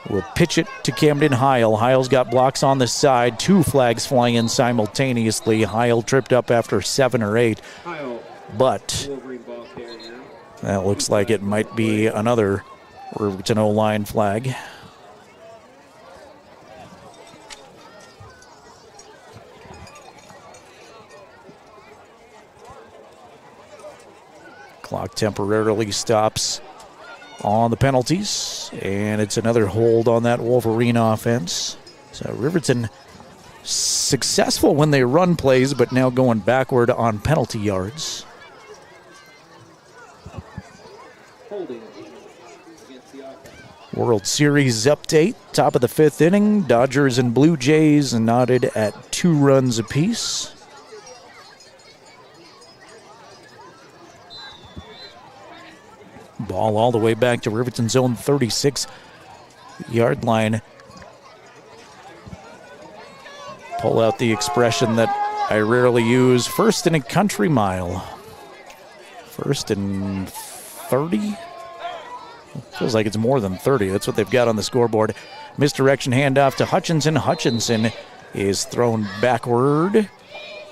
Will pitch it to Camden Heil. Heil's got blocks on the side. 2 flags flying in simultaneously. Heil tripped up after 7 or 8. But that looks like it might be another Riverton O-line flag. Clock temporarily stops on the penalties, and it's another hold on that Wolverine offense. So Riverton successful when they run plays, but now going backward on penalty yards. World Series update, top of the 5th inning. Dodgers and Blue Jays knotted at 2 runs apiece. Ball all the way back to Riverton's own 36-yard line. Pull out the expression that I rarely use. First and a country mile. First and 30? Feels like it's more than 30. That's what they've got on the scoreboard. Misdirection handoff to Hutchinson. Hutchinson is thrown backward.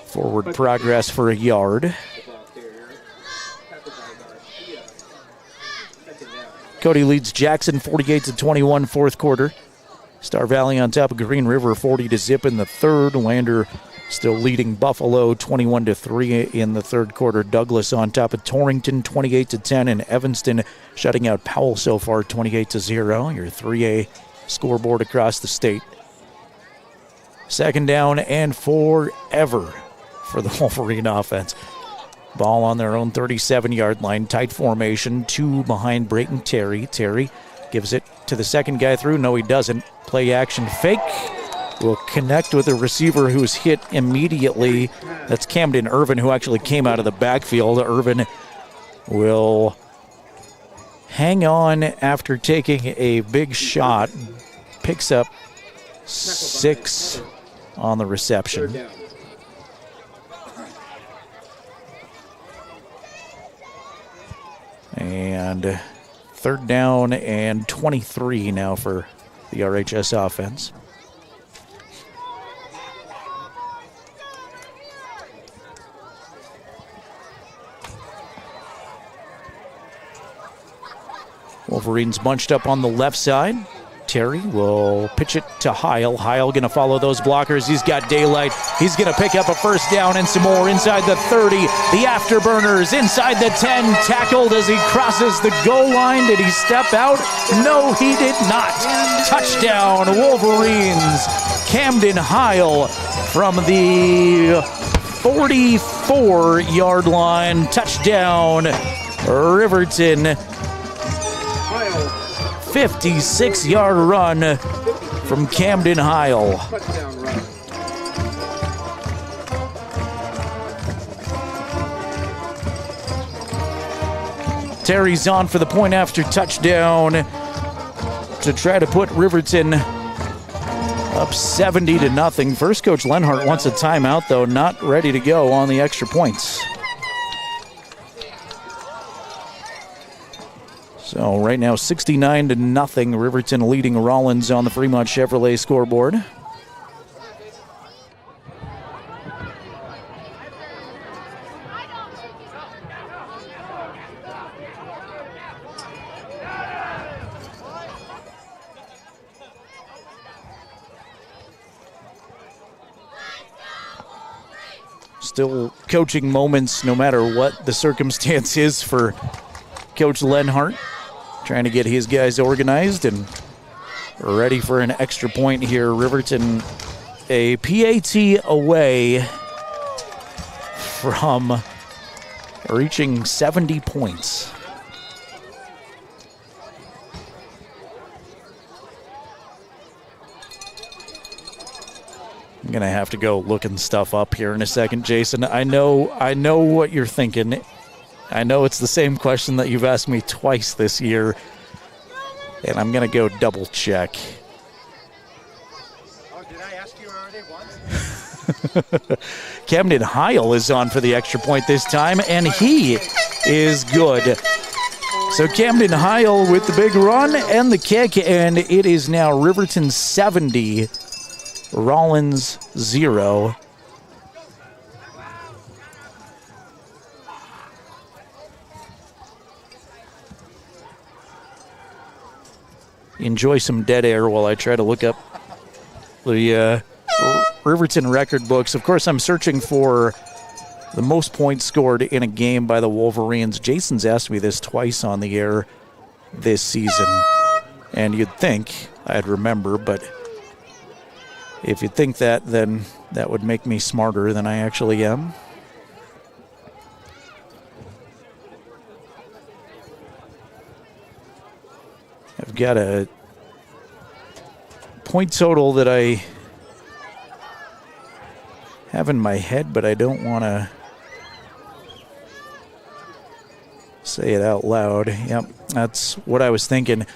Forward progress for a yard. Cody leads Jackson 48-21 fourth quarter. Star Valley on top of Green River 40-0 in the third. Lander still leading Buffalo 21-3 in the third quarter. Douglas on top of Torrington 28-10, and Evanston shutting out Powell so far 28-0. Your 3A scoreboard across the state. Second down and forever for the Wolverine offense. Ball on their own 37-yard line. Tight formation. Two behind Brayton Terry. Terry gives it to the second guy through. No, he doesn't. Play action fake. Will connect with a receiver who's hit immediately. That's Camden Irvin, who actually came out of the backfield. Irvin will hang on after taking a big shot. Picks up 6 on the reception. And third down and 23 now for the RHS offense. Wolverines bunched up on the left side. Terry will pitch it to Heil. Heil going to follow those blockers. He's got daylight. He's going to pick up a first down and some more inside the 30. The afterburners inside the 10. Tackled as he crosses the goal line. Did he step out? No, he did not. Touchdown, Wolverines. Camden Heil from the 44-yard line. Touchdown, Riverton. 56-yard run from Camden Heil. Terry's on for the point after touchdown to try to put Riverton up 70-0. First, Coach Lenhart wants a timeout, though, not ready to go on the extra points. So right now 69-0, Riverton leading Rawlins on the Fremont Chevrolet scoreboard. Still coaching moments no matter what the circumstance is for Coach Lenhart. Trying to get his guys organized and ready for an extra point here. Riverton a PAT away from reaching 70 points. I'm going to have to go looking stuff up here in a second, Jason. I know what you're thinking. I know it's the same question that you've asked me twice this year, and I'm going to go double check. Oh, did I ask you already once? Camden Heil is on for the extra point this time, and he is good. So Camden Heil with the big run and the kick, and it is now Riverton 70, Rawlins 0. Enjoy some dead air while I try to look up the Riverton record books. Of course, I'm searching for the most points scored in a game by the Wolverines. Jason's asked me this twice on the air this season, and you'd think I'd remember, but if you think that, then that would make me smarter than I actually am. I've got a point total that I have in my head, but I don't want to Say it out loud. Yep, that's what I was thinking.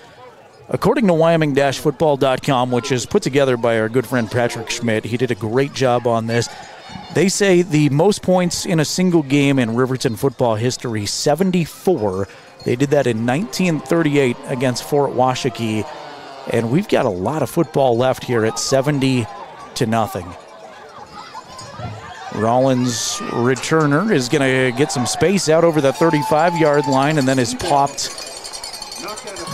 According to Wyoming-football.com, which is put together by our good friend Patrick Schmidt, he did a great job on this. They say the most points in a single game in Riverton football history, 74. They did that in 1938 against Fort Washakie. And we've got a lot of football left here at 70-0. Rawlins, returner, is going to get some space out over the 35-yard line and then is popped.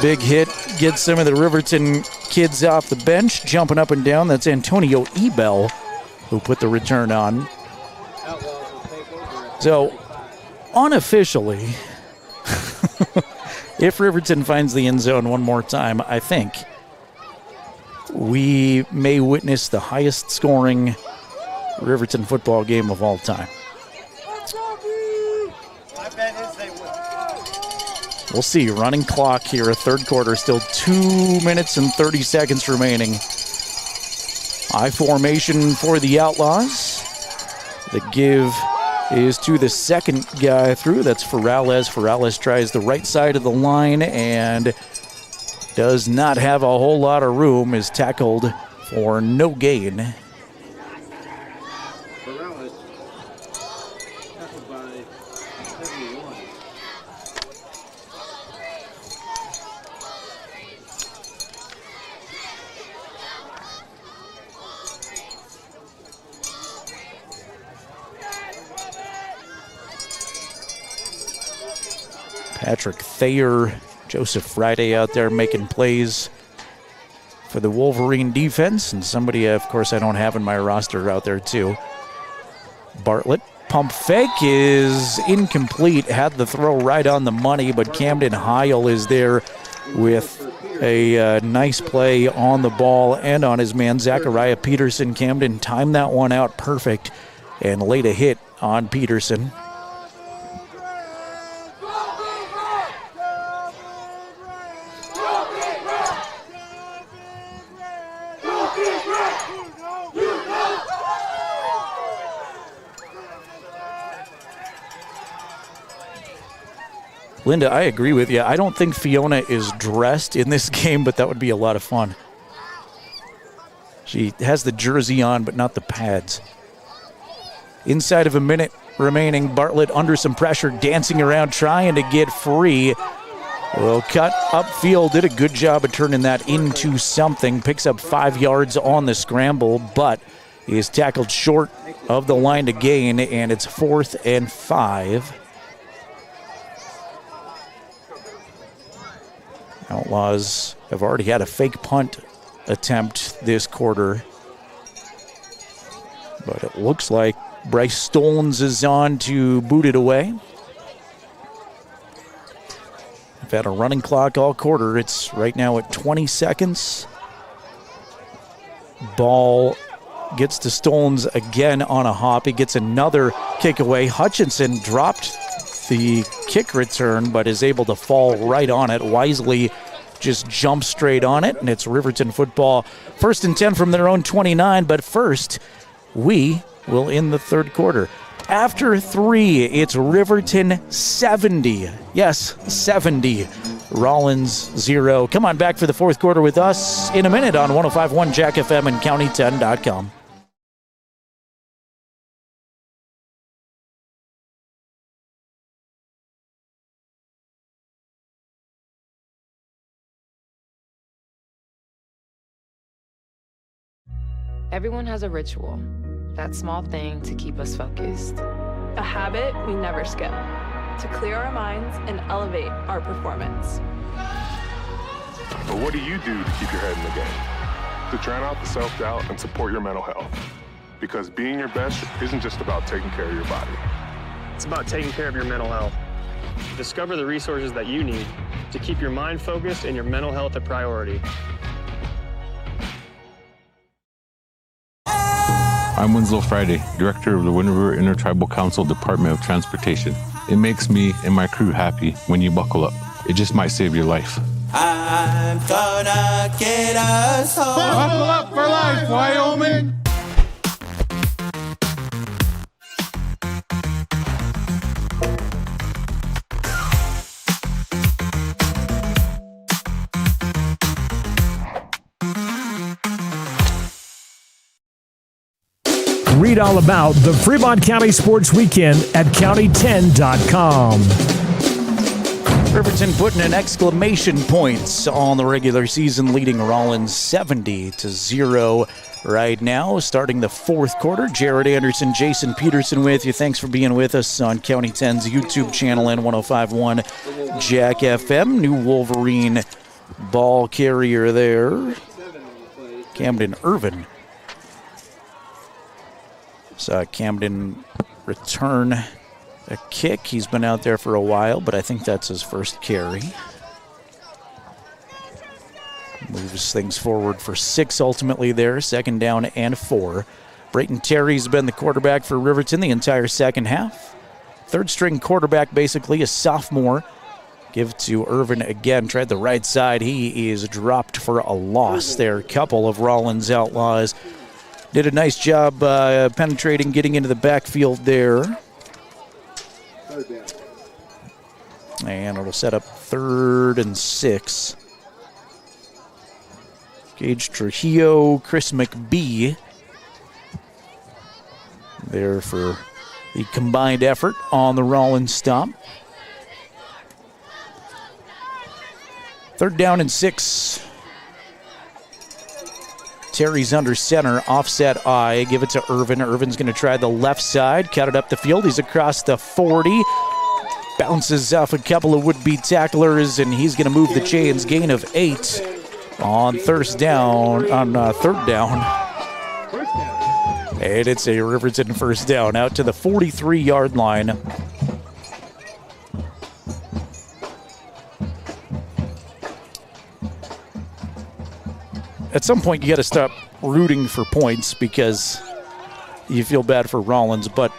Big hit, gets some of the Riverton kids off the bench, jumping up and down. That's Antonio Ebel who put the return on. So, unofficially, if Riverton finds the end zone one more time, I think we may witness the highest scoring Riverton football game of all time. We'll see. Running clock here, third quarter, still 2 minutes and 30 seconds remaining. I formation for the Outlaws. The give is to the second guy through. That's Ferrales. Ferrales tries the right side of the line and does not have a whole lot of room, is tackled for no gain. Patrick Thayer, Joseph Friday out there making plays for the Wolverine defense. And somebody, of course, I don't have in my roster out there too. Bartlett, pump fake is incomplete. Had the throw right on the money, but Camden Heil is there with a nice play on the ball and on his man, Zachariah Peterson. Camden timed that one out perfect and laid a hit on Peterson. Linda, I agree with you. I don't think Fiona is dressed in this game, but that would be a lot of fun. She has the jersey on, but not the pads. Inside of a minute remaining, Bartlett under some pressure, dancing around, trying to get free. Will cut upfield, did a good job of turning that into something. Picks up 5 yards on the scramble, but is tackled short of the line to gain, and it's 4th and 5. Outlaws have already had a fake punt attempt this quarter. But it looks like Bryce Stolens is on to boot it away. We've had a running clock all quarter. It's right now at 20 seconds. Ball gets to Stolens again on a hop. He gets another kick away. Hutchinson dropped the kick return, but is able to fall right on it. Wisely just jumps straight on it, and it's Riverton football. 1st and 10 from their own 29, but first, we will end the third quarter. After 3, it's Riverton 70. Yes, 70. Rawlins 0. Come on back for the fourth quarter with us in a minute on 105.1 Jack FM and County10.com. Everyone has a ritual, that small thing to keep us focused. A habit we never skip, to clear our minds and elevate our performance. But what do you do to keep your head in the game? To drown out the self-doubt and support your mental health. Because being your best isn't just about taking care of your body. It's about taking care of your mental health. Discover the resources that you need to keep your mind focused and your mental health a priority. I'm Winslow Friday, Director of the Wind River Intertribal Council Department of Transportation. It makes me and my crew happy when you buckle up. It just might save your life. I'm gonna get us home. Buckle up for life, Wyoming! Read all about the Fremont County Sports Weekend at county10.com. Riverton putting an exclamation points on the regular season, leading Rawlins 70-0 right now. Starting the fourth quarter, Jared Anderson, Jason Peterson with you. Thanks for being with us on County 10's YouTube channel and 105.1 Jack FM. New Wolverine ball carrier there, Camden Irvin. Saw Camden return a kick. He's been out there for a while, but I think that's his first carry. Moves things forward for 6 ultimately there, 2nd down and 4. Brayton Terry's been the quarterback for Riverton the entire second half. 3rd string quarterback, basically a sophomore. Give to Irvin again, tried the right side. He is dropped for a loss there. A couple of Rawlins Outlaws did a nice job penetrating, getting into the backfield there. And it'll set up 3rd and 6. Gage Trujillo, Chris McBee there for the combined effort on the Rawlins stop. 3rd down and 6. Terry's under center, offset I. Give it to Irvin. Irvin's going to try the left side, cut it up the field. He's across the 40. Bounces off a couple of would-be tacklers, and he's going to move the chains. Gain of 8 on 3rd down. And it's a Riverton 1st down out to the 43-yard line. At some point, you got to stop rooting for points because you feel bad for Rawlins, but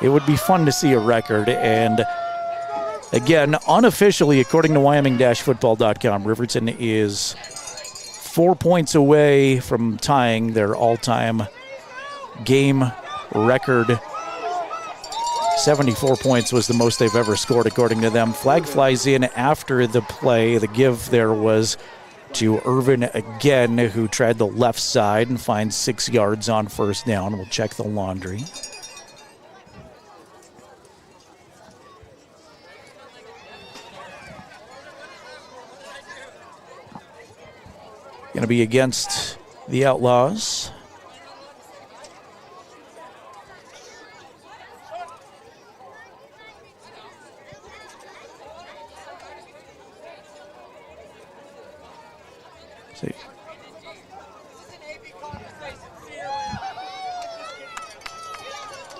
it would be fun to see a record. And again, unofficially, according to Wyoming-football.com, Riverton is 4 points away from tying their all-time game record. 74 points was the most they've ever scored, according to them. Flag flies in after the play. The give there was to Irvin again, who tried the left side and finds 6 yards on 1st down. We'll check the laundry. Going to be against the Outlaws. See.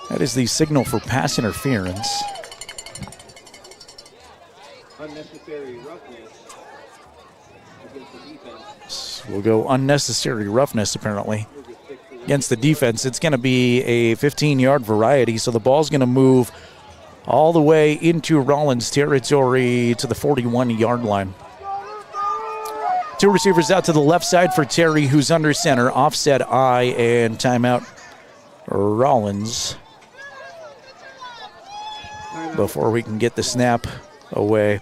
That is the signal for pass interference. Unnecessary roughness against the defense. We'll go unnecessary roughness, apparently, against the defense. It's going to be a 15-yard variety, so the ball's going to move all the way into Rawlins territory to the 41-yard line. 2 receivers out to the left side for Terry, who's under center. Offset I and timeout Rawlins. Before we can get the snap away.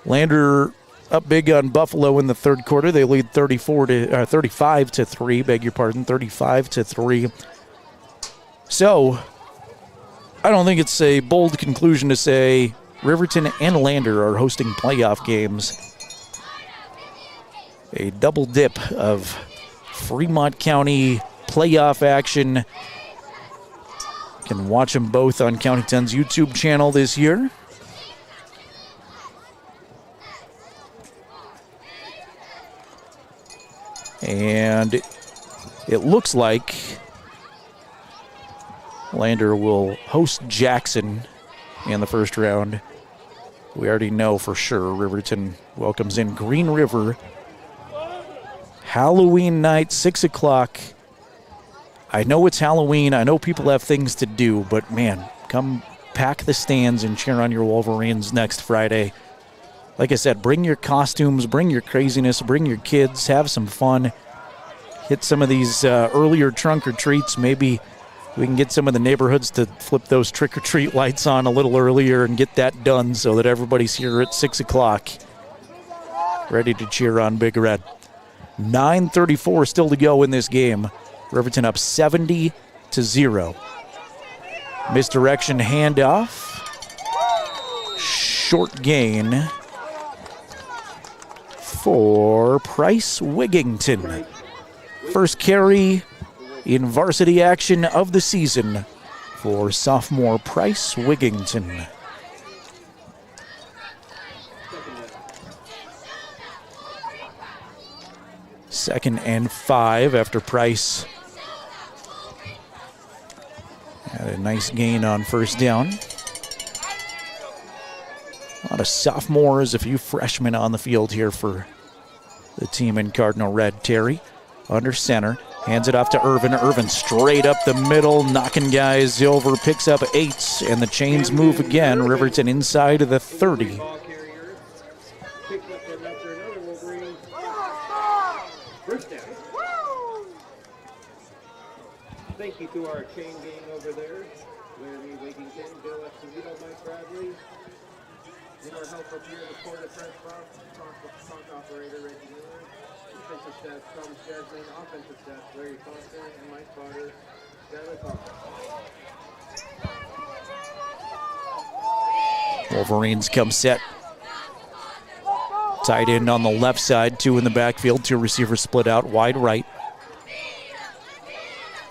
Lander up big on Buffalo in the 3rd quarter. They lead 35-3. Beg your pardon, 35-3. So, I don't think it's a bold conclusion to say Riverton and Lander are hosting playoff games. A double dip of Fremont County playoff action. You can watch them both on County 10's YouTube channel this year. And it looks like Lander will host Jackson in the 1st round. We already know for sure Riverton welcomes in Green River. Halloween night, 6 o'clock. I know it's Halloween. I know people have things to do, but man, come pack the stands and cheer on your Wolverines next Friday. Like I said, bring your costumes, bring your craziness, bring your kids, have some fun. Hit some of these earlier trunk or treats. Maybe we can get some of the neighborhoods to flip those trick-or-treat lights on a little earlier and get that done so that everybody's here at 6 o'clock ready to cheer on Big Red. 9:34 still to go in this game. Riverton up 70-0. Misdirection handoff. Short gain for Price Wigington. First carry in varsity action of the season for sophomore Price Wigington. Second and 5 after Price had a nice gain on first down. A lot of sophomores, a few freshmen on the field here for the team in Cardinal Red. Terry under center, hands it off to Irvin. Irvin straight up the middle, knocking guys over, picks up 8, and the chains move again. Riverton inside of the 30. Thank you to our chain gang over there, Larry Wigington, Bill Esposito, Mike Bradley. In our help up here, the Porter Press Box, trunk operator, Reggie Miller. Defensive staff, Thomas Jasmine. Offensive staff, Larry Foster and Mike Potter. Skylar Cochran. Wolverines come set. Tight end on the left side, 2 in the backfield, 2 receivers split out, wide right.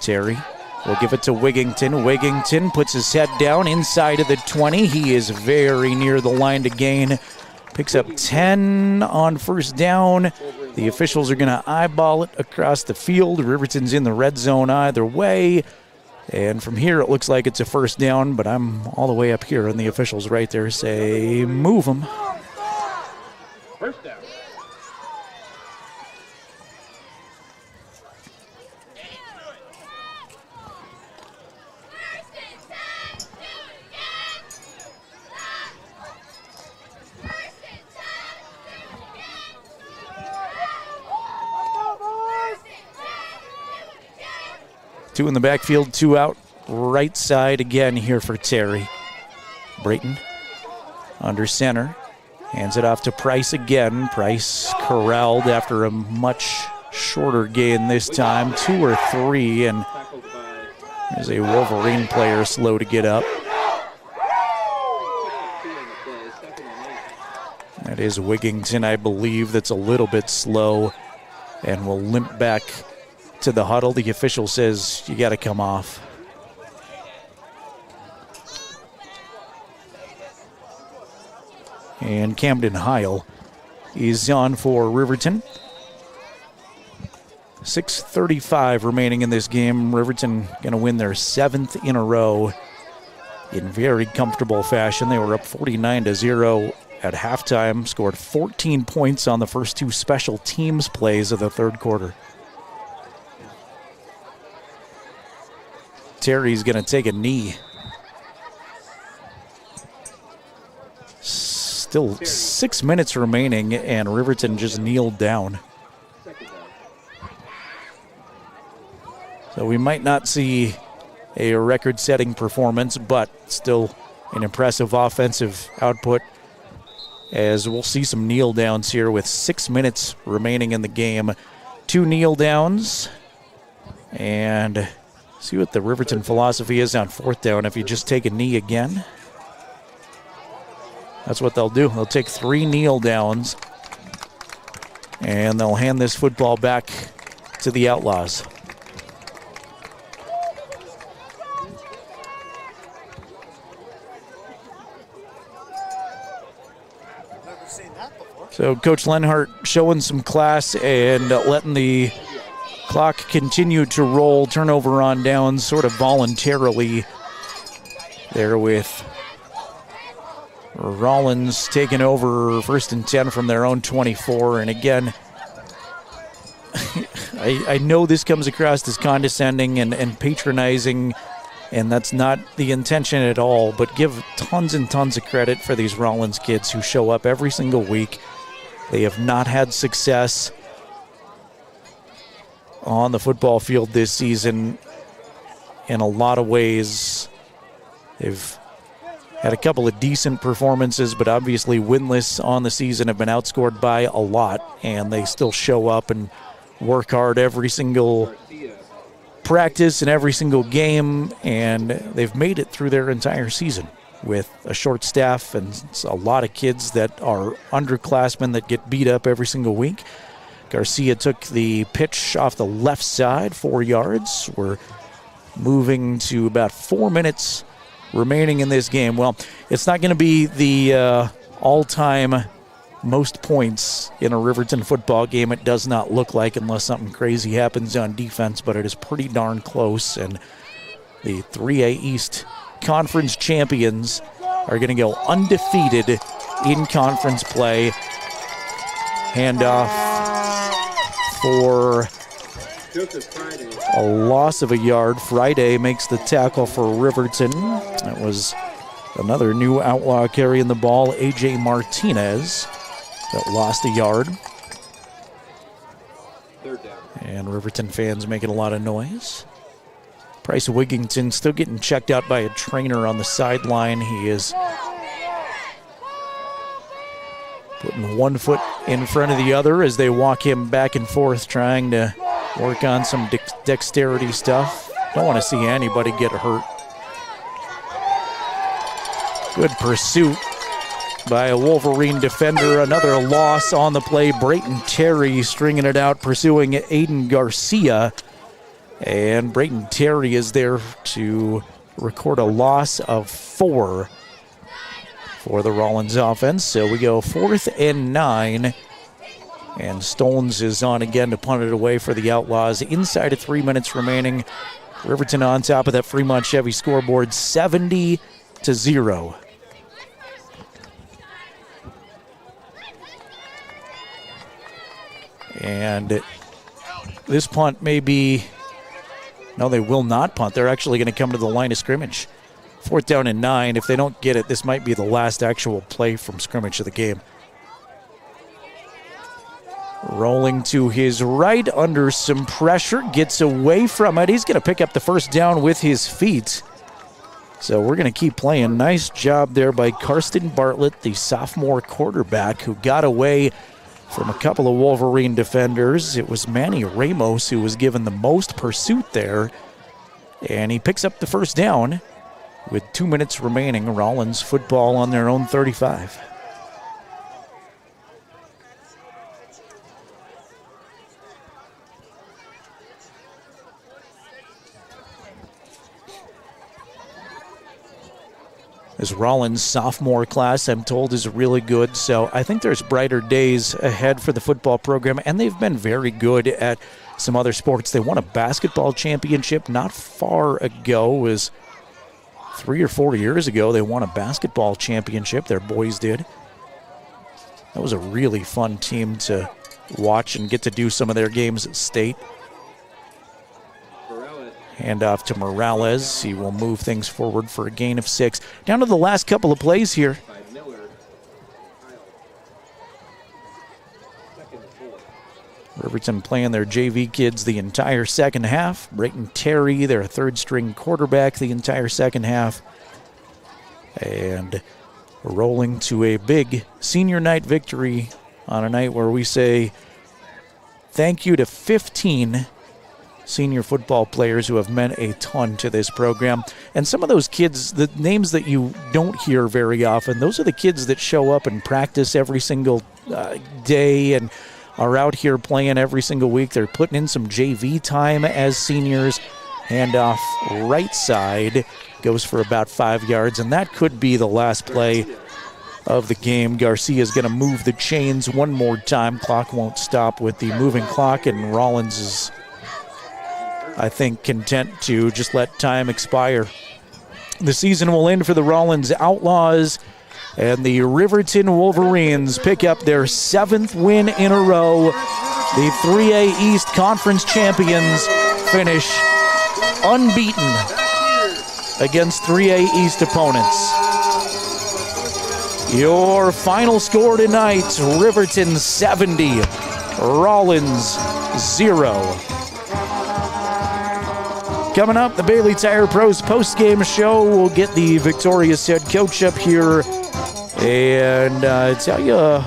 Terry will give it to Wigington. Wigington puts his head down inside of the 20. He is very near the line to gain. Picks up 10 on first down. The officials are going to eyeball it across the field. Riverton's in the red zone either way. And from here, it looks like it's a first down, but I'm all the way up here, and the officials right there say, move them. First down. Two in the backfield, 2 out. Right side again here for Terry. Brayton under center. Hands it off to Price again. Price corralled after a much shorter gain this time. 2 or 3, and there's a Wolverine player slow to get up. That is Wigington, I believe, that's a little bit slow and will limp back to the huddle. The official says you got to come off. And Camden Heil is on for Riverton. 6:35 remaining in this game. Riverton going to win their 7th in a row in very comfortable fashion. They were up 49-0 at halftime, scored 14 points on the first 2 special teams plays of the third quarter. Terry's going to take a knee. Still 6 minutes remaining, and Riverton just kneeled down. So we might not see a record-setting performance, but still an impressive offensive output, as we'll see some kneel downs here with 6 minutes remaining in the game. 2 kneel downs, and see what the Riverton philosophy is on 4th down if you just take a knee again. That's what they'll do. They'll take 3 kneel downs, and they'll hand this football back to the Outlaws. So Coach Lenhart showing some class and letting the clock continue to roll. Turnover on downs sort of voluntarily there, with Rawlins taking over 1st and 10 from their own 24. And again, I know this comes across as condescending and patronizing, and that's not the intention at all, but give tons and tons of credit for these Rawlins kids who show up every single week. They have not had success on the football field this season in a lot of ways. They've had a couple of decent performances, but obviously winless on the season, have been outscored by a lot, and they still show up and work hard every single practice and every single game, and they've made it through their entire season with a short staff and a lot of kids that are underclassmen that get beat up every single week. Garcia took the pitch off the left side, 4 yards. We're moving to about 4 minutes remaining in this game. Well, it's not going to be the all-time most points in a Riverton football game. It does not look like, unless something crazy happens on defense, but it is pretty darn close. And the 3A East Conference champions are going to go undefeated in conference play. Handoff for a loss of a yard. Friday makes the tackle for Riverton. That was another new outlaw carrying the ball, A.J. Martinez, that lost a yard. Third down. And Riverton fans making a lot of noise. Bryce Wigington still getting checked out by a trainer on the sideline. He is putting one foot in front of the other as they walk him back and forth, trying to work on some dexterity stuff. Don't want to see anybody get hurt. Good pursuit by a Wolverine defender. Another loss on the play. Brayton Terry stringing it out, pursuing Aiden Garcia. And Brayton Terry is there to record a loss of 4 for the Rawlins offense. So we go 4th and 9. And Stones is on again to punt it away for the Outlaws. Inside of 3 minutes remaining. Riverton on top of that Fremont Chevy scoreboard, 70-0. And this punt may be... No, they will not punt. They're actually going to come to the line of scrimmage. 4th down and 9. If they don't get it, this might be the last actual play from scrimmage of the game. Rolling to his right under some pressure. Gets away from it. He's going to pick up the first down with his feet. So we're going to keep playing. Nice job there by Karsten Bartlett, the sophomore quarterback, who got away from a couple of Wolverine defenders. It was Manny Ramos who was given the most pursuit there. And he picks up the first down with 2 minutes remaining. Rawlins football on their own 35. This Rawlins sophomore class, I'm told, is really good. So I think there's brighter days ahead for the football program, and they've been very good at some other sports. They won a basketball championship not far ago. It was 3 or 4 years ago they won a basketball championship. Their boys did. That was a really fun team to watch and get to do some of their games at state. Hand off to Morales. He will move things forward for a gain of 6. Down to the last couple of plays here. Riverton playing their JV kids the entire second half. Brayton Terry, their third-string quarterback, the entire second half. And rolling to a big senior night victory on a night where we say thank you to 15 senior football players who have meant a ton to this program. And some of those kids, the names that you don't hear very often, those are the kids that show up and practice every single day and are out here playing every single week. They're putting in some JV time as seniors. Handoff right side goes for about 5 yards, and that could be the last play of the game. Garcia is going to move the chains one more time. Clock won't stop with the moving clock, and Rawlins is, I think, content to just let time expire. The season will end for the Rawlins Outlaws, and the Riverton Wolverines pick up their 7th win in a row. The 3A East Conference champions finish unbeaten against 3A East opponents. Your final score tonight, Riverton 70, Rawlins 0. Coming up, the Bailey Tire Pros post-game show. We'll get the victorious head coach up here and tell you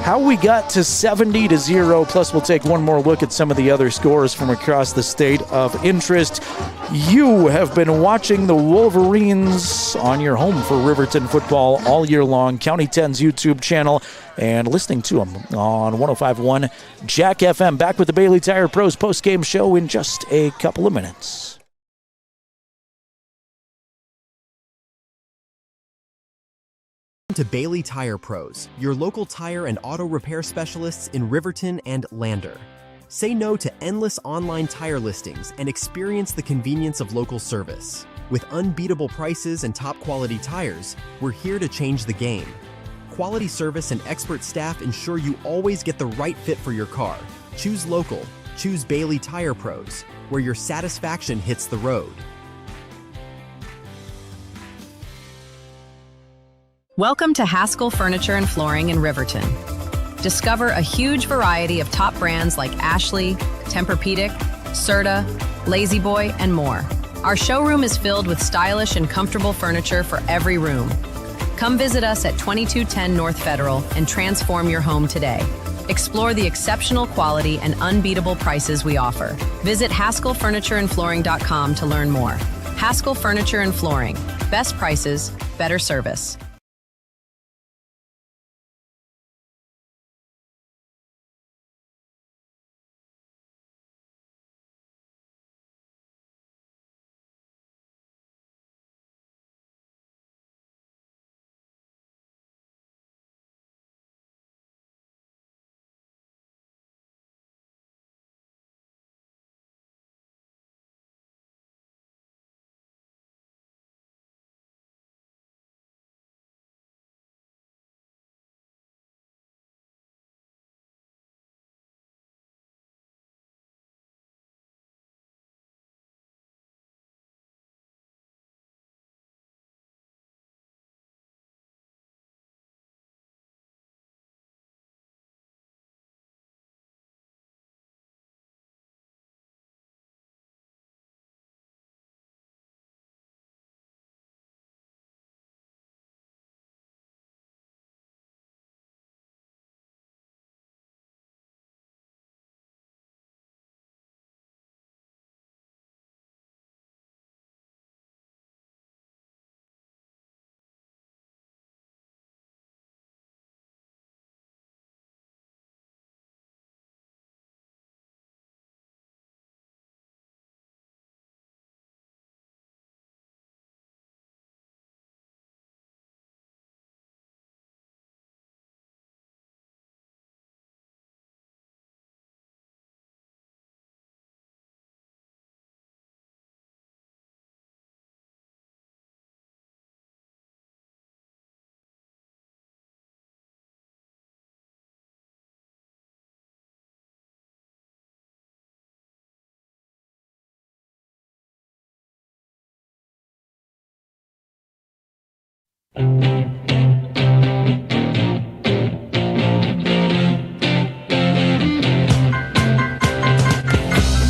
how we got to 70-0. Plus, we'll take one more look at some of the other scores from across the state of interest. You have been watching the Wolverines on your home for Riverton football all year long. County 10's YouTube channel and listening to them on 105.1 Jack FM. Back with the Bailey Tire Pros post-game show in just a couple of minutes. To Bailey Tire Pros, your local tire and auto repair specialists in Riverton and Lander. Say no to endless online tire listings and experience the convenience of local service. With unbeatable prices and top quality tires, we're here to change the game. Quality service and expert staff ensure you always get the right fit for your car. Choose local. Choose Bailey Tire Pros, where your satisfaction hits the road. Welcome to Haskell Furniture and Flooring in Riverton. Discover a huge variety of top brands like Ashley, Tempur-Pedic, Serta, Lazy Boy, and more. Our showroom is filled with stylish and comfortable furniture for every room. Come visit us at 2210 North Federal and transform your home today. Explore the exceptional quality and unbeatable prices we offer. Visit HaskellFurnitureandFlooring.com to learn more. Haskell Furniture and Flooring. Best prices, better service.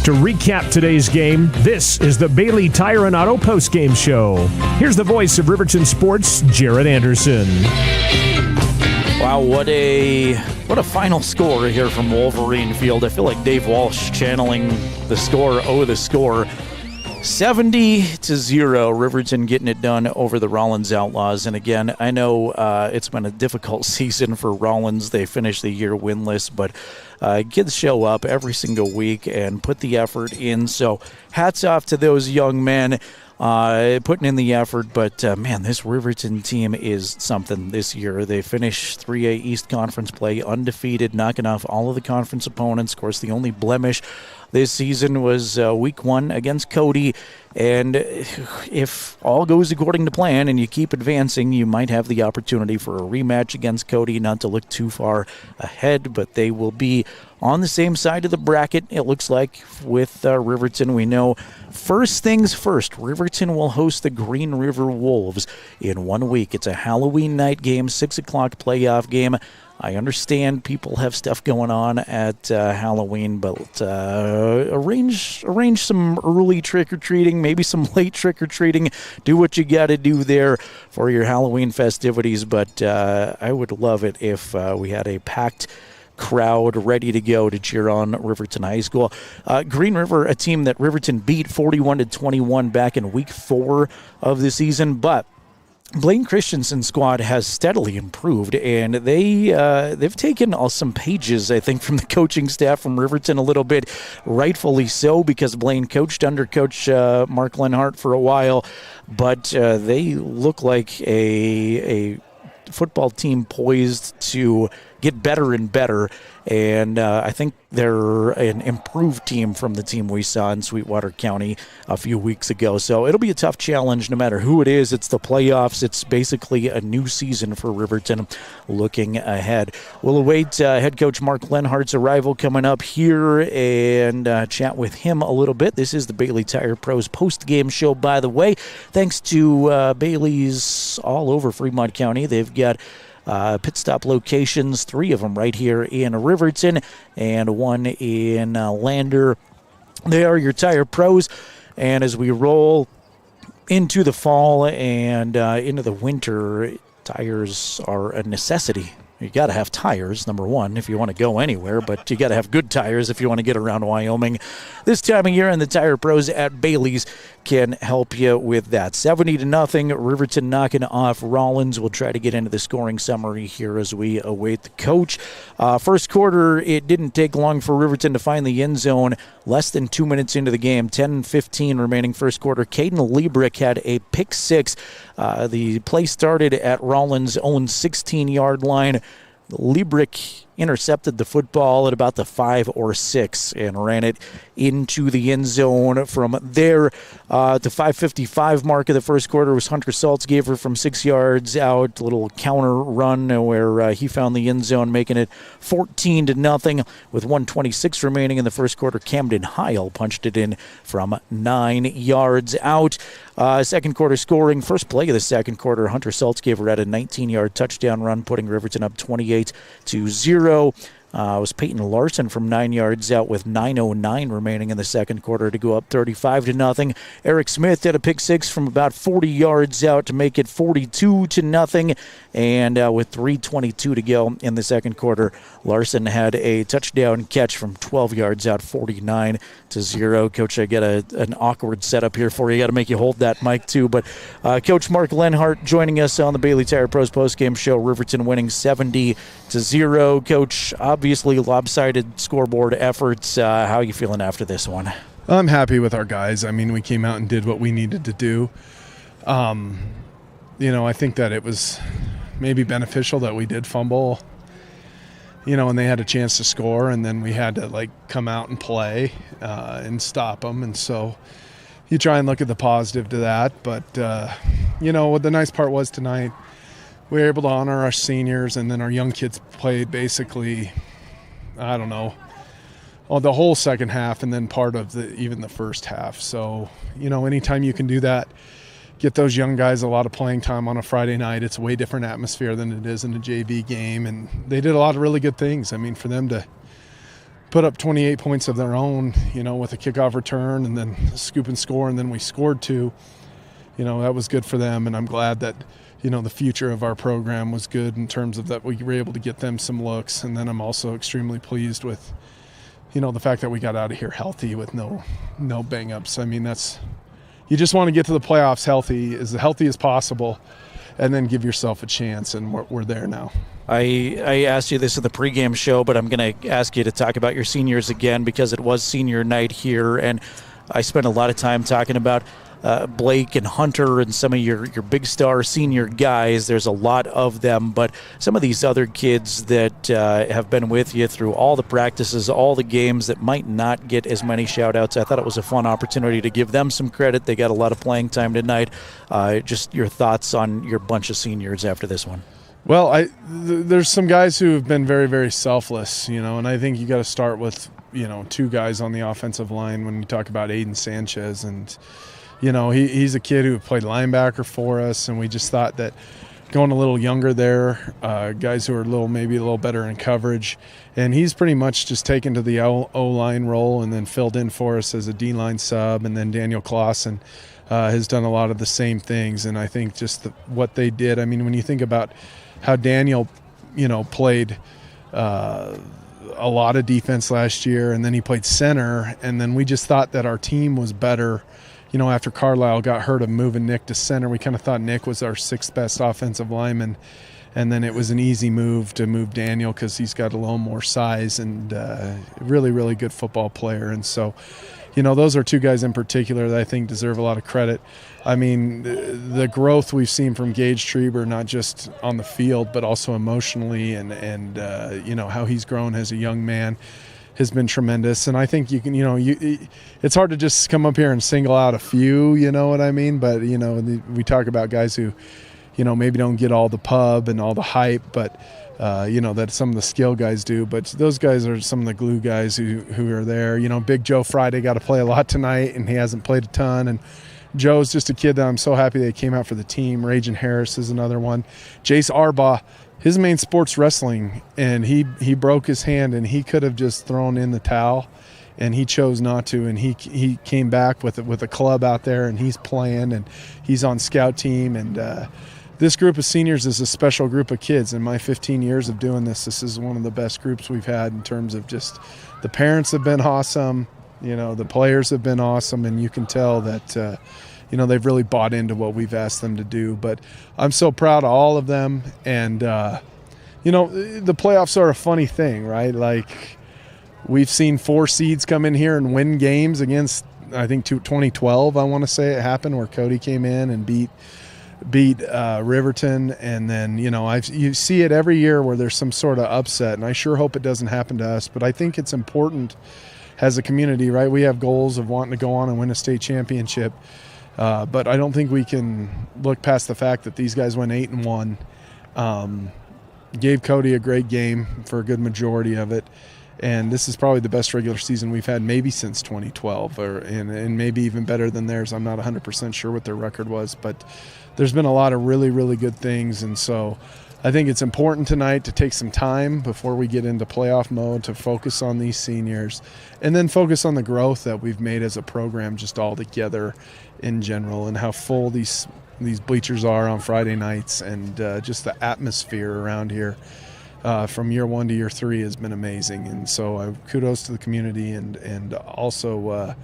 To recap today's game, this is the Bailey Tire and Auto postgame show. Here's the voice of Riverton Sports, Jared Anderson. Wow, what a final score here from Wolverine Field. I feel like Dave Walsh channeling the score, the score. 70-0, Riverton getting it done over the Rawlins Outlaws. And again, I know it's been a difficult season for Rawlins. They finished the year winless, but kids show up every single week and put the effort in. So hats off to those young men putting in the effort. But, man, this Riverton team is something this year. They finished 3A East Conference play undefeated, knocking off all of the conference opponents. Of course, the only blemish this season was week 1 against Cody, and if all goes according to plan and you keep advancing, you might have the opportunity for a rematch against Cody. Not to look too far ahead, but they will be on the same side of the bracket, it looks like, with Riverton. We know first things first, Riverton will host the Green River Wolves in 1 week. It's a Halloween night game, 6 o'clock playoff game. I understand people have stuff going on at Halloween, but arrange some early trick-or-treating, maybe some late trick-or-treating. Do what you got to do there for your Halloween festivities, but I would love it if we had a packed crowd ready to go to cheer on Riverton High School. Green River, a team that Riverton beat 41-21 back in week 4 of the season, but Blaine Christensen's squad has steadily improved, and they've taken some pages, I think, from the coaching staff from Riverton a little bit, rightfully so, because Blaine coached under Coach Mark Lenhart for a while, but they look like a football team poised to get better and better, and I think they're an improved team from the team we saw in Sweetwater County a few weeks ago. So it'll be a tough challenge no matter who it is. It's the playoffs. It's basically a new season for Riverton looking ahead. We'll await head coach Mark Lenhart's arrival coming up here and chat with him a little bit. This is the Bailey Tire Pros post-game show, by the way. Thanks to Bailey's all over Fremont County. They've got pit stop locations, 3 of them right here in Riverton and 1 in Lander. They are your Tire Pros, and as we roll into the fall and into the winter, tires are a necessity. You got to have tires, number one, if you want to go anywhere, but you got to have good tires if you want to get around Wyoming. This time of year, and the Tire Pros at Bailey's can help you with that. 70-0, Riverton knocking off Rawlins. We'll try to get into the scoring summary here as we await the coach. First quarter, it didn't take long for Riverton to find the end zone. Less than 2 minutes into the game, 10-15 remaining first quarter. Caden Liebrick had a pick 6. The play started at Rawlins' own 16-yard line. Liebrick intercepted the football at about the 5 or 6 and ran it into the end zone. From there, the 5:55 mark of the first quarter was Hunter Saltzgaver from 6 yards out. A little counter run where he found the end zone, making it 14-0 with 1:26 remaining in the first quarter. Camden Heil punched it in from 9 yards out. Second quarter scoring, first play of the second quarter, Hunter Saltzgaver had a 19-yard touchdown run, putting Riverton up 28-0. Was Peyton Larson from 9 yards out with 9:09 remaining in the second quarter to go up 35-0. Eric Smith had a pick 6 from about 40 yards out to make it 42-0. And with 3:22 to go in the second quarter, Larson had a touchdown catch from 12 yards out, 49-0. Coach, I get an awkward setup here for you. Got to make you hold that mic too. But Coach Mark Lenhart joining us on the Bailey Tire Pros postgame show. Riverton winning 70-0. Coach, obviously lopsided scoreboard efforts. How are you feeling after this one? I'm happy with our guys. I mean, we came out and did what we needed to do. I think that it was maybe beneficial that we did fumble, and they had a chance to score, and then we had to come out and play and stop them. And so you try and look at the positive to that. But, what the nice part was tonight, we were able to honor our seniors, and then our young kids played basically, the whole second half and then part of even the first half. So, anytime you can do that, get those young guys a lot of playing time on a Friday night, it's a way different atmosphere than it is in a JV game. And they did a lot of really good things. I mean, for them to put up 28 points of their own, with a kickoff return and then scoop and score, and then we scored 2, that was good for them. And I'm glad that, the future of our program was good in terms of that we were able to get them some looks. And then I'm also extremely pleased with, the fact that we got out of here healthy with no bang-ups. I mean, you just want to get to the playoffs healthy as possible, and then give yourself a chance, and we're there now. I asked you this in the pregame show, but I'm going to ask you to talk about your seniors again because it was senior night here, and I spent a lot of time talking about Blake and Hunter and some of your big star senior guys. There's a lot of them, but some of these other kids that have been with you through all the practices, all the games that might not get as many shout-outs. I thought it was a fun opportunity to give them some credit. They got a lot of playing time tonight. Just your thoughts on your bunch of seniors after this one. Well, there's some guys who have been very, very selfless, and I think you got to start with, 2 guys on the offensive line when you talk about Aiden Sanchez. And, he's a kid who played linebacker for us, and we just thought that going a little younger there, guys who are maybe a little better in coverage. And he's pretty much just taken to the O-line role and then filled in for us as a D-line sub. And then Daniel Clausen has done a lot of the same things. And I think just what they did, I mean, when you think about how Daniel, played a lot of defense last year, and then he played center, and then we just thought that our team was better. After Carlisle got hurt of moving Nick to center, we kind of thought Nick was our 6th best offensive lineman. And then it was an easy move to move Daniel because he's got a little more size and really, really good football player. And so, those are 2 guys in particular that I think deserve a lot of credit. I mean, the growth we've seen from Gage Treber, not just on the field, but also emotionally and how he's grown as a young man has been tremendous. And I think you can, it's hard to just come up here and single out a few, you know what I mean? But, we talk about guys who, maybe don't get all the pub and all the hype, but, that some of the skill guys do. But those guys are some of the glue guys who are there. Big Joe Friday got to play a lot tonight, and he hasn't played a ton. And Joe's just a kid that I'm so happy that he came out for the team. Ragin Harris is another one. Jace Arbaugh, his main sport's wrestling, and he broke his hand, and he could have just thrown in the towel, and he chose not to, and he came back with a club out there, and he's playing, and he's on scout team. And this group of seniors is a special group of kids. In my 15 years of doing this is one of the best groups we've had in terms of just the parents have been awesome, the players have been awesome, and you can tell that they've really bought into what we've asked them to do. But I'm so proud of all of them. And, the playoffs are a funny thing, right? Like, we've seen 4 seeds come in here and win games against, I think, 2012, I want to say it happened, where Cody came in and beat Riverton. And then, you see it every year where there's some sort of upset. And I sure hope it doesn't happen to us. But I think it's important as a community, right? We have goals of wanting to go on and win a state championship. But I don't think we can look past the fact that these guys went 8-1. Gave Cody a great game for a good majority of it. And this is probably the best regular season we've had maybe since 2012, and maybe even better than theirs. I'm not 100% sure what their record was, but there's been a lot of really, really good things. And so I think it's important tonight to take some time before we get into playoff mode to focus on these seniors and then focus on the growth that we've made as a program just all together in general, and how full these bleachers are on Friday nights, and just the atmosphere around here from year 1 to year 3 has been amazing. And so kudos to the community and also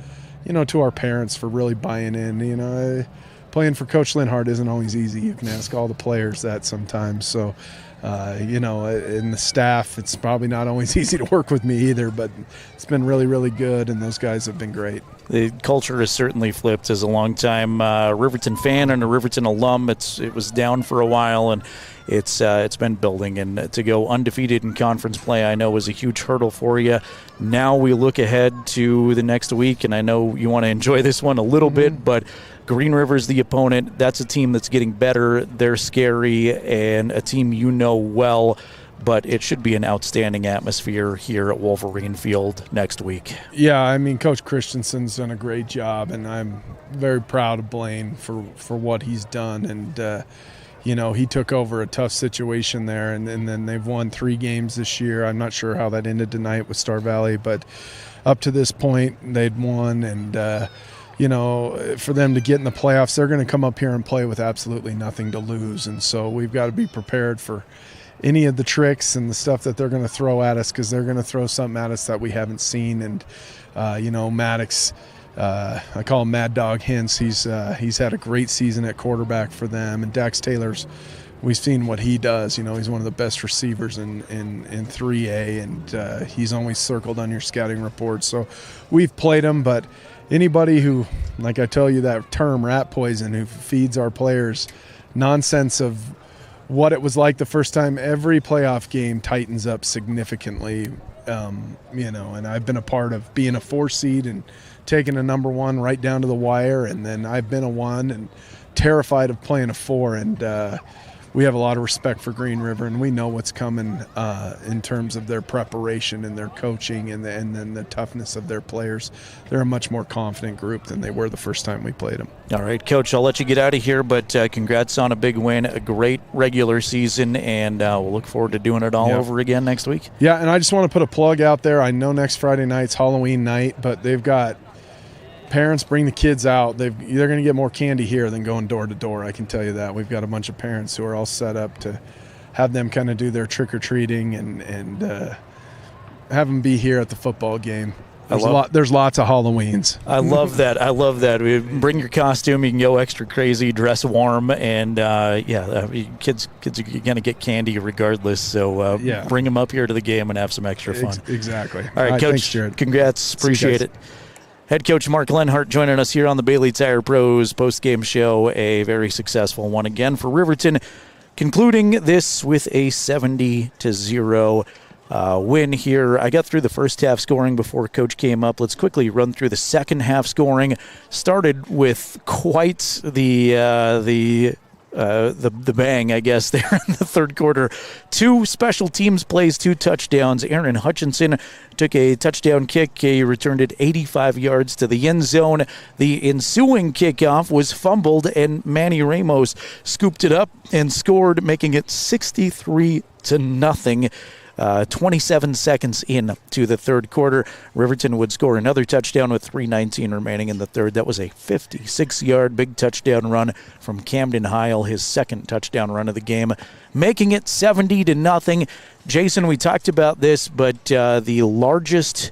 to our parents for really buying in. Playing for Coach Linhart isn't always easy. You can ask all the players that sometimes. So, and the staff, it's probably not always easy to work with me either, but it's been really, really good, and those guys have been great. The culture has certainly flipped. As a longtime Riverton fan and a Riverton alum, it was down for a while, and it's been building. And to go undefeated in conference play, I know was a huge hurdle for you. Now we look ahead to the next week, and I know you want to enjoy this one a little bit, but Green River's the opponent. That's a team that's getting better. They're scary, and a team well. But it should be an outstanding atmosphere here at Wolverine Field next week. Yeah, I mean, Coach Christensen's done a great job, and I'm very proud of Blaine for what he's done. And, he took over a tough situation there, and then they've won 3 games this year. I'm not sure how that ended tonight with Star Valley, but up to this point, they'd won. And, for them to get in the playoffs, they're going to come up here and play with absolutely nothing to lose. And so we've got to be prepared for any of the tricks and the stuff that they're going to throw at us, because they're going to throw something at us that we haven't seen. And, Maddox, I call him Mad Dog Hintz. He's had a great season at quarterback for them. And Dax Taylor's, we've seen what he does. He's one of the best receivers in 3A, and he's always circled on your scouting report. So we've played him, but anybody who, like I tell you that term, rat poison, who feeds our players nonsense of what it was like the first time, every playoff game tightens up significantly, and I've been a part of being a 4 seed and taking a number 1 right down to the wire, and then I've been a 1 and terrified of playing a 4, and we have a lot of respect for Green River, and we know what's coming in terms of their preparation and their coaching and then the toughness of their players. They're a much more confident group than they were the first time we played them. All right, Coach, I'll let you get out of here, but congrats on a big win, a great regular season, and we'll look forward to doing it all over again next week. Yeah, and I just want to put a plug out there. I know next Friday night's Halloween night, but they've got parents bring the kids out. They're going to get more candy here than going door to door, I can tell you that. We've got a bunch of parents who are all set up to have them kind of do their trick-or-treating and have them be here at the football game. There's lots of Halloweens. I love that. I love that. Bring your costume. You can go extra crazy, dress warm, and kids are going to get candy regardless. So bring them up here to the game and have some extra fun. Exactly. All right, Coach. Thanks, Jared. Congrats. Appreciate it. Head coach Mark Lenhart joining us here on the Bailey Tire Pros postgame show. A very successful one again for Riverton, concluding this with a 70-0 win here. I got through the first half scoring before Coach came up. Let's quickly run through the second half scoring. Started with quite the bang, I guess, there in the third quarter. 2 special teams plays, 2 touchdowns. Aaron Hutchinson took a touchdown kick. He returned it 85 yards to the end zone. The ensuing kickoff was fumbled, and Manny Ramos scooped it up and scored, making it 63-0. 27 seconds in to the third quarter. Riverton would score another touchdown with 3:19 remaining in the third. That was a 56-yard big touchdown run from Camden Heil, his second touchdown run of the game, making it 70-0. Jason, we talked about this, but the largest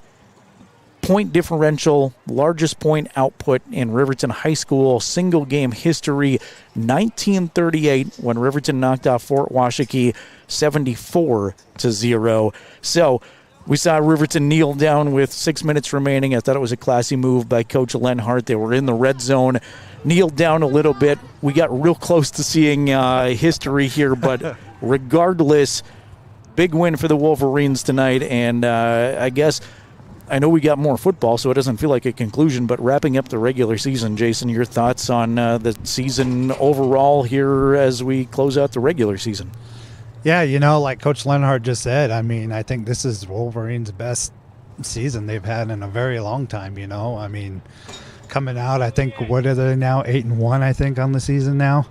point differential, largest point output in Riverton High School single game history, 1938, when Riverton knocked off Fort Washakie 74-0. So we saw Riverton kneel down with 6 minutes remaining. I thought it was a classy move by Coach Lenhart. They were in the red zone, kneeled down a little bit. We got real close to seeing history here, but regardless, big win for the Wolverines tonight, and I guess I know we got more football, so it doesn't feel like a conclusion, but wrapping up the regular season, Jason, your thoughts on the season overall here as we close out the regular season? Yeah, like Coach Lenhart just said, I mean, I think this is Wolverine's best season they've had in a very long time, I mean, coming out, I think, what are they now, 8-1, I think, on the season now.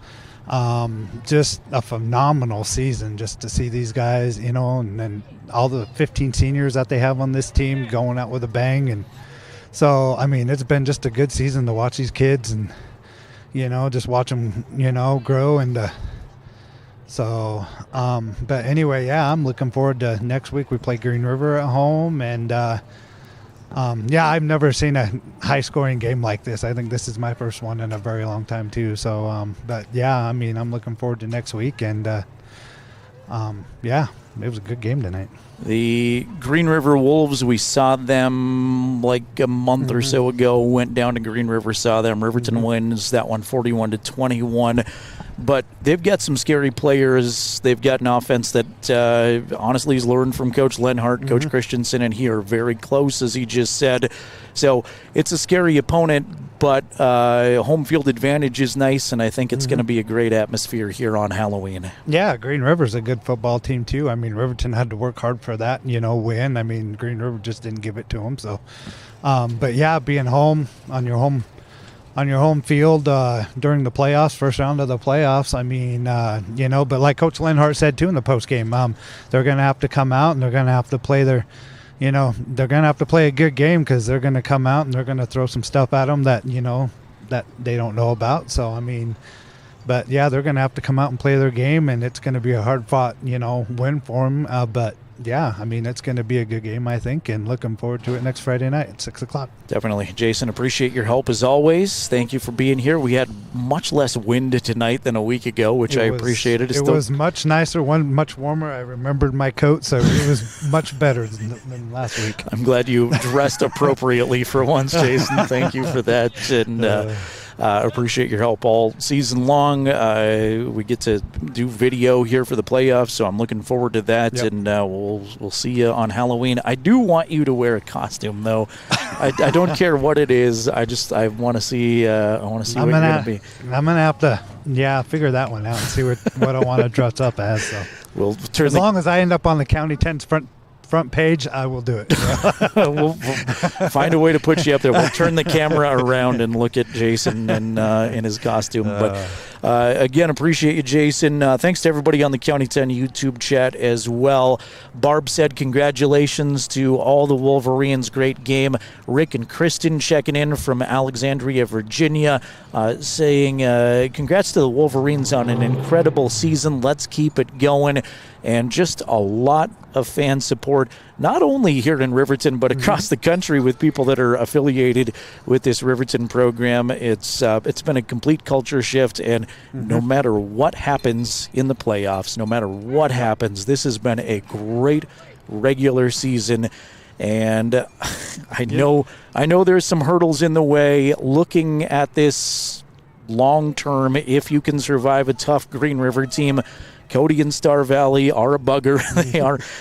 Just a phenomenal season just to see these guys, and then all the 15 seniors that they have on this team going out with a bang. And so, I mean, it's been just a good season to watch these kids and, just watch them, grow. And but anyway, yeah, I'm looking forward to next week. We play Green River at home. And, I've never seen a high-scoring game like this. I think this is my first one in a very long time, too. So, but, yeah, I mean, I'm looking forward to next week. And, it was a good game tonight. The Green River Wolves, we saw them like a month or so ago, went down to Green River, saw them. Riverton wins that one 41-21. But they've got some scary players. They've got an offense that honestly has learned from Coach Lenhart. Coach Christensen and he are very close, as he just said. So it's a scary opponent, but home field advantage is nice, and I think it's going to be a great atmosphere here on Halloween. Yeah, Green River's a good football team, too. I mean, Riverton had to work hard for that, win. I mean, Green River just didn't give it to them. So, but, yeah, being home on your home field during the playoffs, first round of the playoffs. I mean, but like Coach Lenhart said, too, in the postgame, they're going to have to come out and they're going to have to play they're going to have to play a good game because they're going to come out and they're going to throw some stuff at them that, that they don't know about. So, I mean, but, yeah, they're going to have to come out and play their game, and it's going to be a hard-fought, win for them. But, yeah, I mean, it's going to be a good game, I think, and looking forward to it next Friday night at 6 o'clock. Definitely. Jason, appreciate your help as always. Thank you for being here. We had much less wind tonight than a week ago, which I appreciated. It was much nicer, much warmer. I remembered my coat, so it was much better than last week. I'm glad you dressed appropriately for once, Jason. Thank you for that. And Appreciate your help all season long. We get to do video here for the playoffs, so I'm looking forward to that. Yep. And we'll see you on Halloween. I do want you to wear a costume, though. I don't care what it is. I want to see. What you're gonna be. I'm gonna have to figure that one out and see what I want to dress up as. So we'll as long as I end up on the County 10's front page, I will do it. We'll find a way to put you up there. We'll turn the camera around and look at Jason in his costume. But again, appreciate you, Jason. Thanks to everybody on the County 10 YouTube chat as well. Barb said congratulations to all the Wolverines. Great game. Rick and Kristen checking in from Alexandria, Virginia, saying congrats to the Wolverines on an incredible season. Let's keep it going. And just a lot of fan support, not only here in Riverton, but across the country with people that are affiliated with this Riverton program. It's been a complete culture shift, and no matter what happens in the playoffs, no matter what happens, this has been a great regular season. And I know there's some hurdles in the way. Looking at this long term, if you can survive a tough Green River team, Cody and Star Valley are a bugger.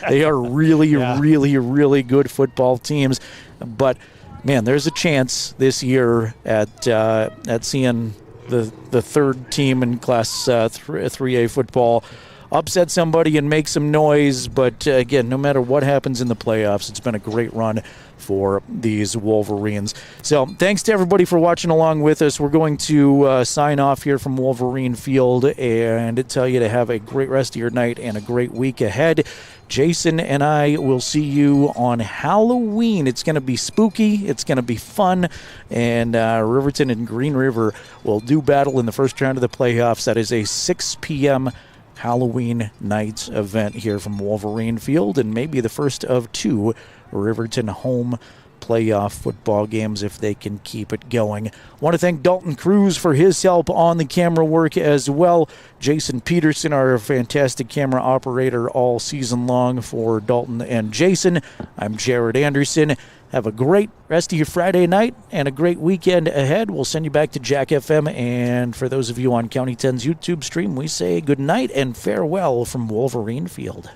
They are really, really, really good football teams. But man, there's a chance this year at seeing the third team in Class 3A football upset somebody and make some noise. But again, no matter what happens in the playoffs, it's been a great run for these Wolverines. So thanks to everybody for watching along with us. We're going to sign off here from Wolverine Field and tell you to have a great rest of your night and a great week ahead. Jason and I will see you on Halloween. It's going to be spooky. It's going to be fun. And Riverton and Green River will do battle in the first round of the playoffs. That is a 6 p.m. Halloween night event here from Wolverine Field, and maybe the first of 2 Riverton home playoff football games if they can keep it going. Want to thank Dalton Cruz for his help on the camera work as well. Jason Peterson, our fantastic camera operator all season long for Dalton and Jason. I'm Jared Anderson. Have a great rest of your Friday night and a great weekend ahead. We'll send you back to Jack FM. And for those of you on County 10's YouTube stream, we say good night and farewell from Wolverine Field.